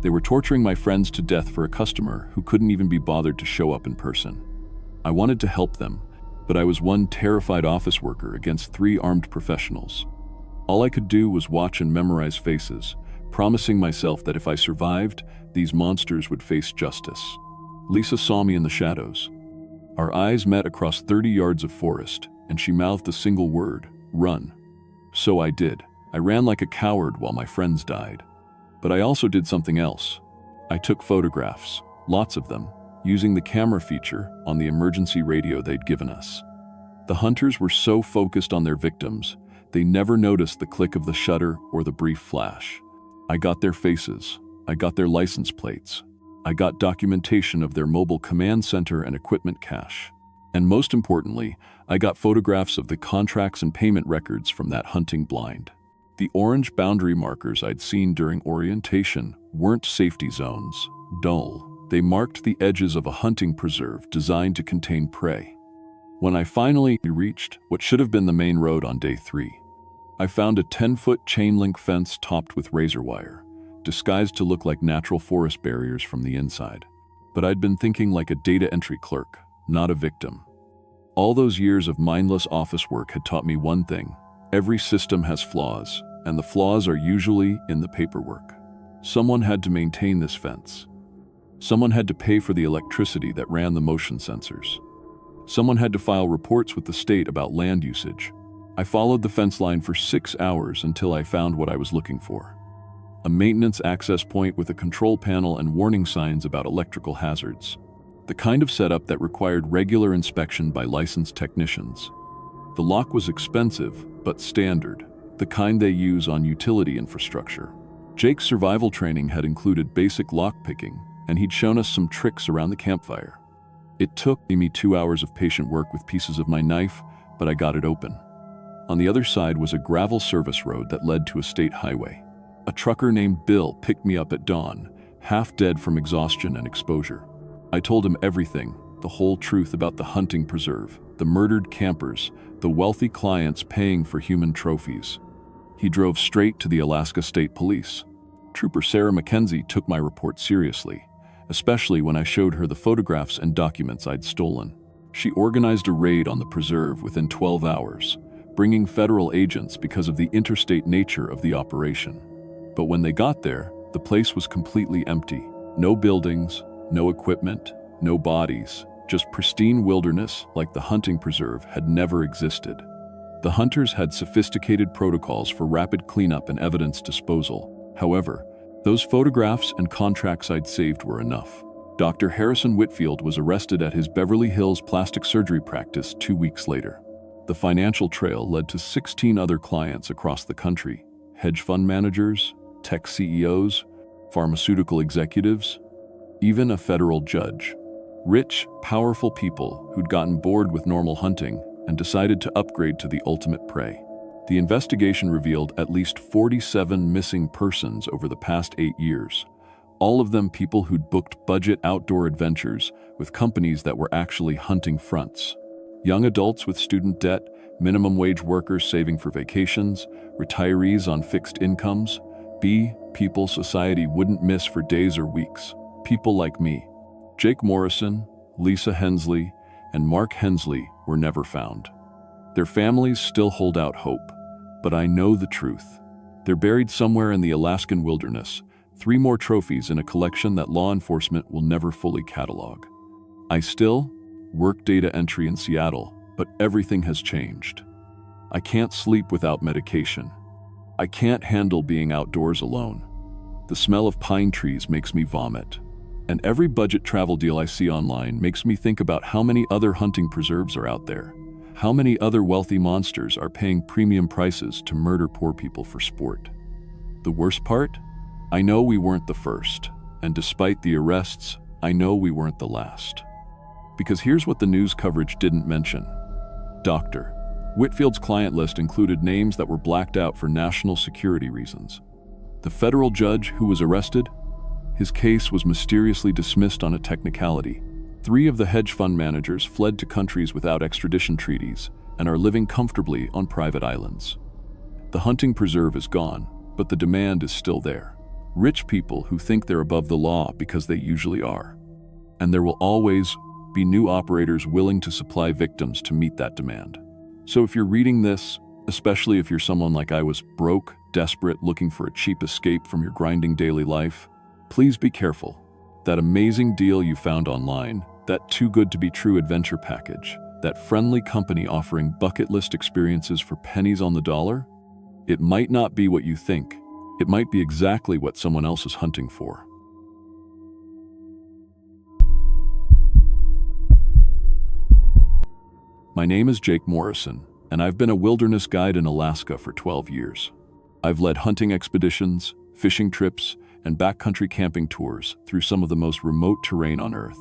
They were torturing my friends to death for a customer who couldn't even be bothered to show up in person. I wanted to help them, but I was one terrified office worker against 3 armed professionals. All I could do was watch and memorize faces, promising myself that if I survived, these monsters would face justice. Lisa saw me in the shadows. Our eyes met across 30 yards of forest, and she mouthed a single word, run. So I did. I ran like a coward while my friends died. But I also did something else. I took photographs, lots of them, using the camera feature on the emergency radio they'd given us. The hunters were so focused on their victims, they never noticed the click of the shutter or the brief flash. I got their faces. I got their license plates. I got documentation of their mobile command center and equipment cache. And most importantly, I got photographs of the contracts and payment records from that hunting blind. The orange boundary markers I'd seen during orientation weren't safety zones, dull. They marked the edges of a hunting preserve designed to contain prey. When I finally reached what should have been the main road on day 3, I found a 10-foot chain-link fence topped with razor wire, disguised to look like natural forest barriers from the inside. But I'd been thinking like a data entry clerk. not a victim. All those years of mindless office work had taught me one thing: every system has flaws, and the flaws are usually in the paperwork. Someone had to maintain this fence. Someone had to pay for the electricity that ran the motion sensors. Someone had to file reports with the state about land usage. I followed the fence line for 6 hours until I found what I was looking for: a maintenance access point with a control panel and warning signs about electrical hazards. The kind of setup that required regular inspection by licensed technicians. The lock was expensive, but standard, the kind they use on utility infrastructure. Jake's survival training had included basic lockpicking, and he'd shown us some tricks around the campfire. It took me 2 hours of patient work with pieces of my knife, but I got it open. On the other side was a gravel service road that led to a state highway. A trucker named Bill picked me up at dawn, half dead from exhaustion and exposure. I told him everything, the whole truth about the hunting preserve, the murdered campers, the wealthy clients paying for human trophies. He drove straight to the Alaska State Police. Trooper Sarah Mackenzie took my report seriously, especially when I showed her the photographs and documents I'd stolen. She organized a raid on the preserve within 12 hours, bringing federal agents because of the interstate nature of the operation. But when they got there, the place was completely empty. No buildings, no equipment, no bodies, just pristine wilderness like the hunting preserve had never existed. The hunters had sophisticated protocols for rapid cleanup and evidence disposal. However, those photographs and contracts I'd saved were enough. Dr. Harrison Whitfield was arrested at his Beverly Hills plastic surgery practice 2 weeks later. The financial trail led to 16 other clients across the country: hedge fund managers, tech CEOs, pharmaceutical executives, even a federal judge. Rich, powerful people who'd gotten bored with normal hunting and decided to upgrade to the ultimate prey. The investigation revealed at least 47 missing persons over the past 8 years, all of them people who'd booked budget outdoor adventures with companies that were actually hunting fronts. Young adults with student debt, minimum wage workers saving for vacations, retirees on fixed incomes, people society wouldn't miss for days or weeks. People like me. Jake Morrison, Lisa Hensley, and Mark Hensley were never found. Their families still hold out hope, but I know the truth. They're buried somewhere in the Alaskan wilderness, 3 more trophies in a collection that law enforcement will never fully catalog. I still work data entry in Seattle, but everything has changed. I can't sleep without medication. I can't handle being outdoors alone. The smell of pine trees makes me vomit. And every budget travel deal I see online makes me think about how many other hunting preserves are out there. How many other wealthy monsters are paying premium prices to murder poor people for sport. The worst part? I know we weren't the first, and despite the arrests, I know we weren't the last. Because here's what the news coverage didn't mention. Dr. Whitfield's client list included names that were blacked out for national security reasons. The federal judge who was arrested? His case was mysteriously dismissed on a technicality. 3 of the hedge fund managers fled to countries without extradition treaties and are living comfortably on private islands. The hunting preserve is gone, but the demand is still there. Rich people who think they're above the law because they usually are. And there will always be new operators willing to supply victims to meet that demand. So if you're reading this, especially if you're someone like I was, broke, desperate, looking for a cheap escape from your grinding daily life, please be careful. That amazing deal you found online, that too good to be true adventure package, that friendly company offering bucket list experiences for pennies on the dollar, it might not be what you think. It might be exactly what someone else is hunting for. My name is Jake Morrison, and I've been a wilderness guide in Alaska for 12 years. I've led hunting expeditions, fishing trips, and backcountry camping tours through some of the most remote terrain on Earth.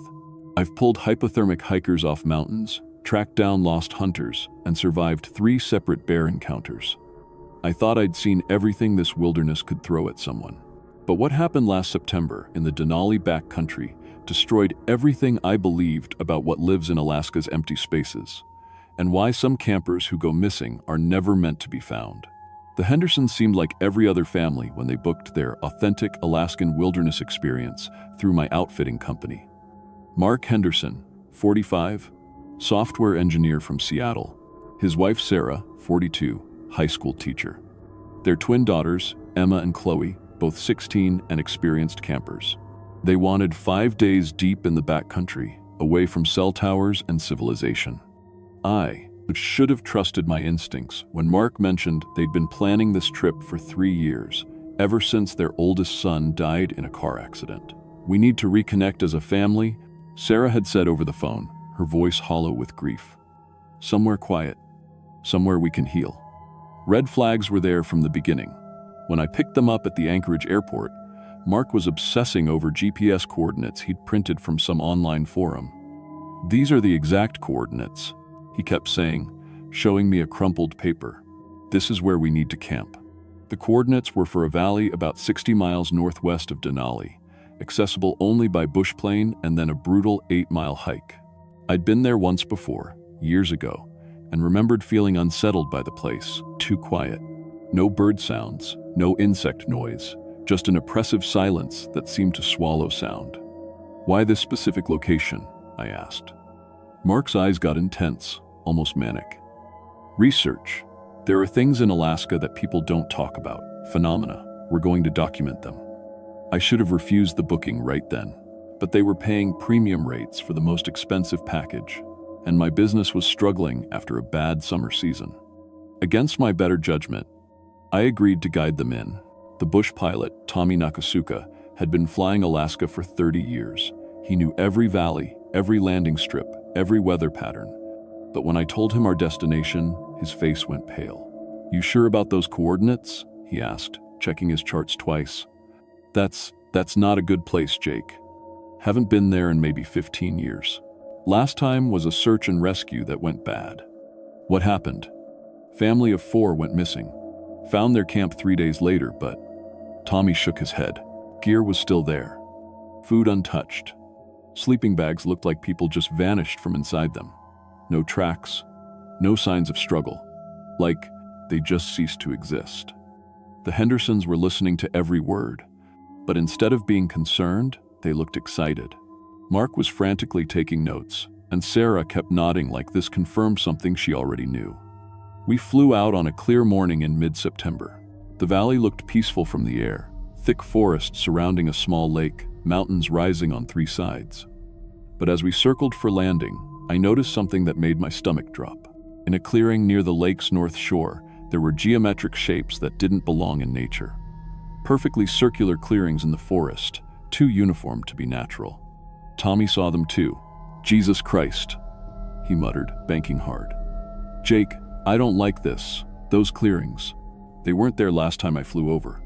I've pulled hypothermic hikers off mountains, tracked down lost hunters, and survived 3 separate bear encounters. I thought I'd seen everything this wilderness could throw at someone. But what happened last September in the Denali backcountry destroyed everything I believed about what lives in Alaska's empty spaces, and why some campers who go missing are never meant to be found. The Hendersons seemed like every other family when they booked their authentic Alaskan wilderness experience through my outfitting company. Mark Henderson, 45, software engineer from Seattle. His wife Sarah, 42, high school teacher. Their twin daughters, Emma and Chloe, both 16 and experienced campers. They wanted 5 days deep in the backcountry, away from cell towers and civilization. I should have trusted my instincts when Mark mentioned they'd been planning this trip for 3 years, ever since their oldest son died in a car accident. "We need to reconnect as a family," Sarah had said over the phone, her voice hollow with grief. "Somewhere quiet, somewhere we can heal." Red flags were there from the beginning. When I picked them up at the Anchorage airport, Mark was obsessing over GPS coordinates he'd printed from some online forum. "These are the exact coordinates," he kept saying, showing me a crumpled paper. "This is where we need to camp." The coordinates were for a valley about 60 miles northwest of Denali, accessible only by bush plane and then a brutal 8-mile hike. I'd been there once before, years ago, and remembered feeling unsettled by the place, too quiet. No bird sounds, no insect noise, just an oppressive silence that seemed to swallow sound. "Why this specific location?" I asked. Mark's eyes got intense, almost manic. "Research. There are things in Alaska that people don't talk about, phenomena. We're going to document them." I should have refused the booking right then, but they were paying premium rates for the most expensive package, and my business was struggling after a bad summer season. Against my better judgment, I agreed to guide them in. The bush pilot, Tommy Nakasuka, had been flying Alaska for 30 years. He knew every valley, every landing strip, every weather pattern. But when I told him our destination, his face went pale. "You sure about those coordinates?" he asked, checking his charts twice. That's not a good place, Jake. Haven't been there in maybe 15 years. Last time was a search and rescue that went bad." "What happened?" "Family of 4 went missing. Found their camp 3 days later, but..." Tommy shook his head. "Gear was still there. Food untouched. Sleeping bags looked like people just vanished from inside them. No tracks, no signs of struggle. Like they just ceased to exist." The Hendersons were listening to every word, but instead of being concerned, they looked excited. Mark was frantically taking notes, and Sarah kept nodding like this confirmed something she already knew. We flew out on a clear morning in mid-September. The valley looked peaceful from the air, thick forest surrounding a small lake, mountains rising on 3 sides. But as we circled for landing, I noticed something that made my stomach drop. In a clearing near the lake's north shore, there were geometric shapes that didn't belong in nature. Perfectly circular clearings in the forest, too uniform to be natural. Tommy saw them too. "Jesus Christ," he muttered, banking hard. "Jake, I don't like this. Those clearings. They weren't there last time I flew over."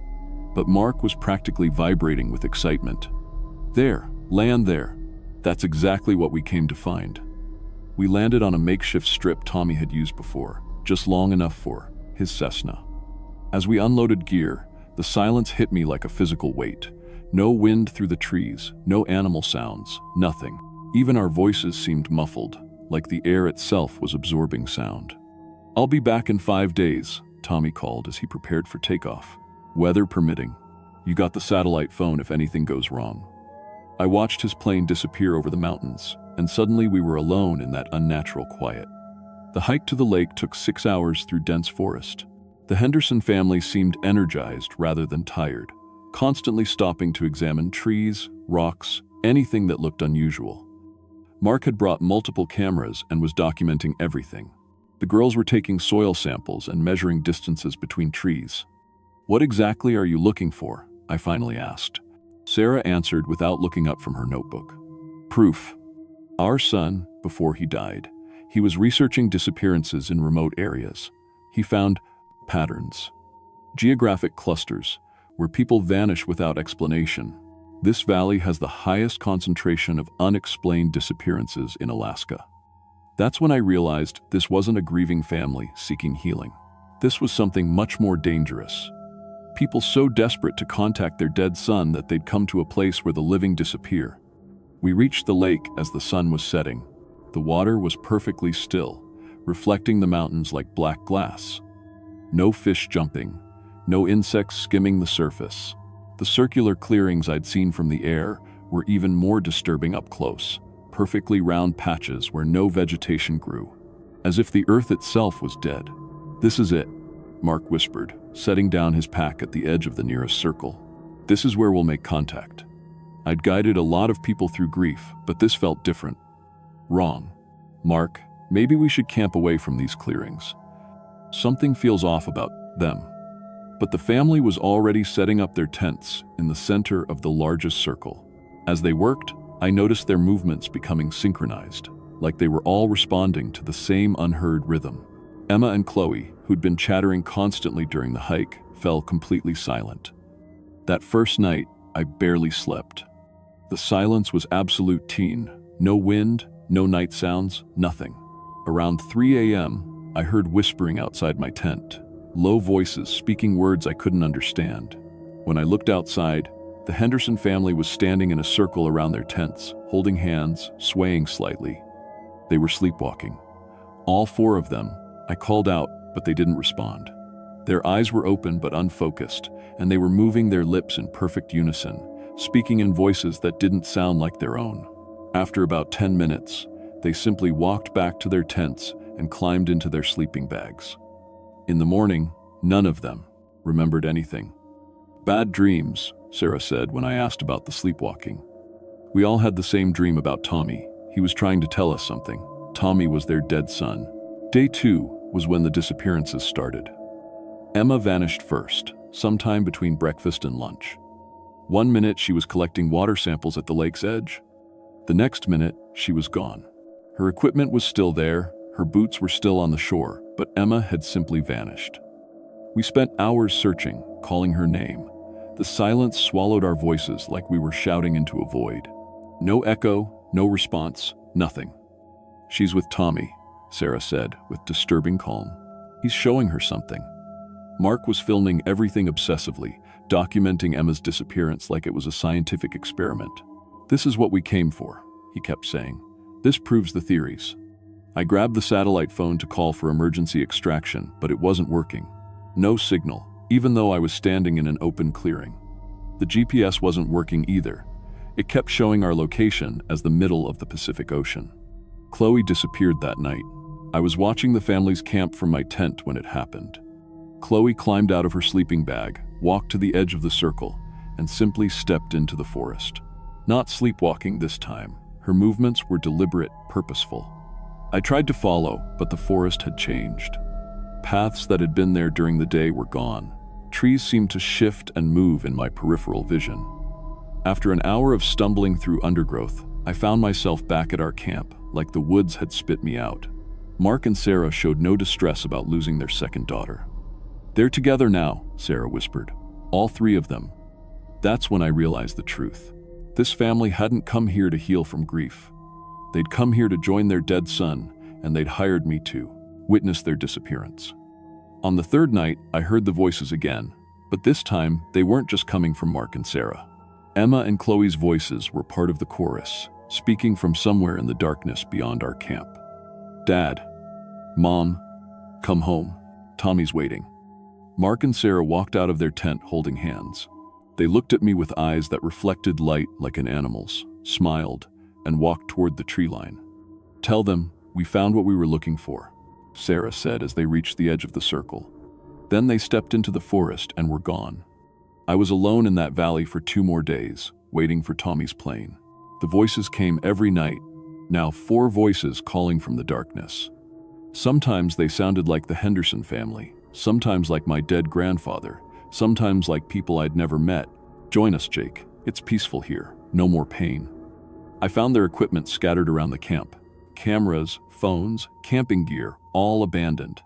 But Mark was practically vibrating with excitement. "There, land there. That's exactly what we came to find." We landed on a makeshift strip Tommy had used before, just long enough for his Cessna. As we unloaded gear, the silence hit me like a physical weight. No wind through the trees, no animal sounds, nothing. Even our voices seemed muffled, like the air itself was absorbing sound. "I'll be back in 5 days, Tommy called as he prepared for takeoff. "Weather permitting. You got the satellite phone if anything goes wrong." I watched his plane disappear over the mountains, and suddenly we were alone in that unnatural quiet. The hike to the lake took 6 hours through dense forest. The Henderson family seemed energized rather than tired, constantly stopping to examine trees, rocks, anything that looked unusual. Mark had brought multiple cameras and was documenting everything. The girls were taking soil samples and measuring distances between trees. "What exactly are you looking for?" I finally asked. Sarah answered without looking up from her notebook. "Proof. Our son, before he died, he was researching disappearances in remote areas. He found patterns, geographic clusters, where people vanish without explanation. This valley has the highest concentration of unexplained disappearances in Alaska." That's when I realized this wasn't a grieving family seeking healing. This was something much more dangerous. People so desperate to contact their dead son that they'd come to a place where the living disappear. We reached the lake as the sun was setting. The water was perfectly still, reflecting the mountains like black glass. No fish jumping, no insects skimming the surface. The circular clearings I'd seen from the air were even more disturbing up close, perfectly round patches where no vegetation grew, as if the earth itself was dead. "This is it," Mark whispered, setting down his pack at the edge of the nearest circle. "This is where we'll make contact." I'd guided a lot of people through grief, but this felt different. Wrong. "Mark, maybe we should camp away from these clearings. Something feels off about them." But the family was already setting up their tents in the center of the largest circle. As they worked, I noticed their movements becoming synchronized, like they were all responding to the same unheard rhythm. Emma and Chloe, who'd been chattering constantly during the hike, fell completely silent. That first night, I barely slept. The silence was absolute teen. No wind, no night sounds, nothing. Around 3 a.m., I heard whispering outside my tent, low voices speaking words I couldn't understand. When I looked outside, the Henderson family was standing in a circle around their tents, holding hands, swaying slightly. They were sleepwalking. All 4 of them. I called out, but they didn't respond. Their eyes were open but unfocused, and they were moving their lips in perfect unison, speaking in voices that didn't sound like their own. After about 10 minutes, they simply walked back to their tents and climbed into their sleeping bags. In the morning, none of them remembered anything. "Bad dreams," Sarah said when I asked about the sleepwalking. "We all had the same dream about Tommy. He was trying to tell us something. Tommy was their dead son." Day 2 was when the disappearances started. Emma vanished first, sometime between breakfast and lunch. One minute she was collecting water samples at the lake's edge. The next minute, she was gone. Her equipment was still there, her boots were still on the shore, but Emma had simply vanished. We spent hours searching, calling her name. The silence swallowed our voices like we were shouting into a void. No echo, no response, nothing. "She's with Tommy," Sarah said with disturbing calm. "He's showing her something." Mark was filming everything obsessively, documenting Emma's disappearance like it was a scientific experiment. "This is what we came for," he kept saying. "This proves the theories." I grabbed the satellite phone to call for emergency extraction, but it wasn't working. No signal, even though I was standing in an open clearing. The GPS wasn't working either. It kept showing our location as the middle of the Pacific Ocean. Chloe disappeared that night. I was watching the family's camp from my tent when it happened. Chloe climbed out of her sleeping bag, walked to the edge of the circle, and simply stepped into the forest. Not sleepwalking this time. Her movements were deliberate, purposeful. I tried to follow, but the forest had changed. Paths that had been there during the day were gone. Trees seemed to shift and move in my peripheral vision. After an hour of stumbling through undergrowth, I found myself back at our camp, like the woods had spit me out. Mark and Sarah showed no distress about losing their second daughter. "They're together now," Sarah whispered. "All 3 of them." That's when I realized the truth. This family hadn't come here to heal from grief. They'd come here to join their dead son, and they'd hired me to witness their disappearance. On the 3rd night, I heard the voices again, but this time they weren't just coming from Mark and Sarah. Emma and Chloe's voices were part of the chorus, speaking from somewhere in the darkness beyond our camp. "Dad, Mom, come home. Tommy's waiting." Mark and Sarah walked out of their tent holding hands. They looked at me with eyes that reflected light like an animal's, smiled, and walked toward the tree line. "Tell them we found what we were looking for," Sarah said as they reached the edge of the circle. Then they stepped into the forest and were gone. I was alone in that valley for 2 more days, waiting for Tommy's plane. The voices came every night, now 4 voices calling from the darkness. Sometimes they sounded like the Henderson family, sometimes like my dead grandfather, sometimes like people I'd never met. "Join us, Jake. It's peaceful here. No more pain." I found their equipment scattered around the camp. Cameras, phones, camping gear, all abandoned.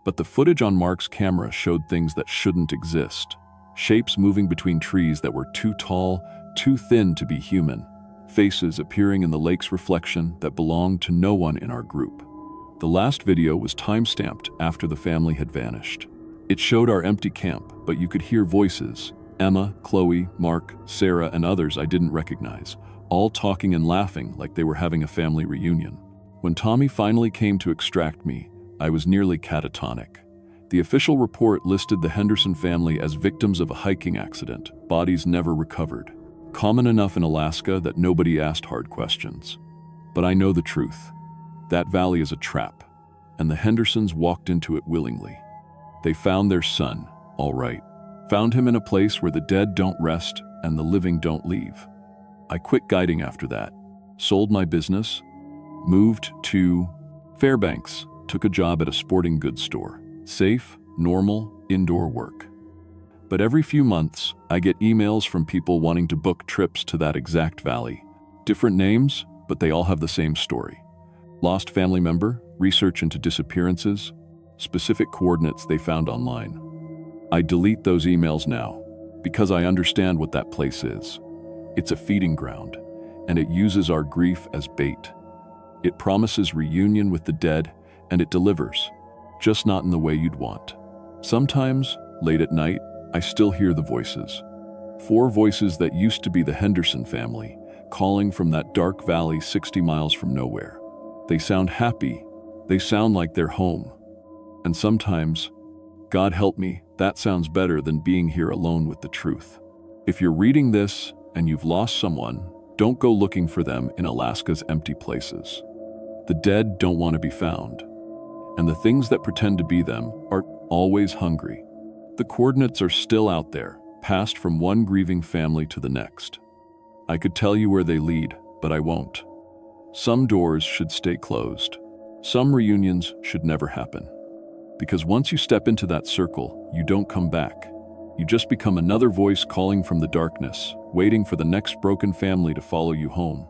But the footage on Mark's camera showed things that shouldn't exist. Shapes moving between trees that were too tall, too thin to be human. Faces appearing in the lake's reflection that belonged to no one in our group. The last video was time-stamped after the family had vanished. It showed our empty camp, but you could hear voices. Emma, Chloe, Mark, Sarah, and others I didn't recognize, all talking and laughing like they were having a family reunion. When Tommy finally came to extract me, I was nearly catatonic. The official report listed the Henderson family as victims of a hiking accident, bodies never recovered. Common enough in Alaska that nobody asked hard questions. But I know the truth. That valley is a trap, and the Hendersons walked into it willingly. They found their son, all right. Found him in a place where the dead don't rest and the living don't leave. I quit guiding after that, sold my business, moved to Fairbanks, took a job at a sporting goods store. Safe, normal, indoor work. But every few months, I get emails from people wanting to book trips to that exact valley. Different names, but they all have the same story. Lost family member, research into disappearances, specific coordinates they found online. I delete those emails now, because I understand what that place is. It's a feeding ground, and it uses our grief as bait. It promises reunion with the dead, and it delivers, just not in the way you'd want. Sometimes, late at night, I still hear the voices. 4 voices that used to be the Henderson family, calling from that dark valley 60 miles from nowhere. They sound happy. They sound like they're home. And sometimes, God help me, that sounds better than being here alone with the truth. If you're reading this and you've lost someone, don't go looking for them in Alaska's empty places. The dead don't want to be found. And the things that pretend to be them are always hungry. The coordinates are still out there, passed from one grieving family to the next. I could tell you where they lead, but I won't. Some doors should stay closed. Some reunions should never happen. Because once you step into that circle, you don't come back. You just become another voice calling from the darkness, waiting for the next broken family to follow you home.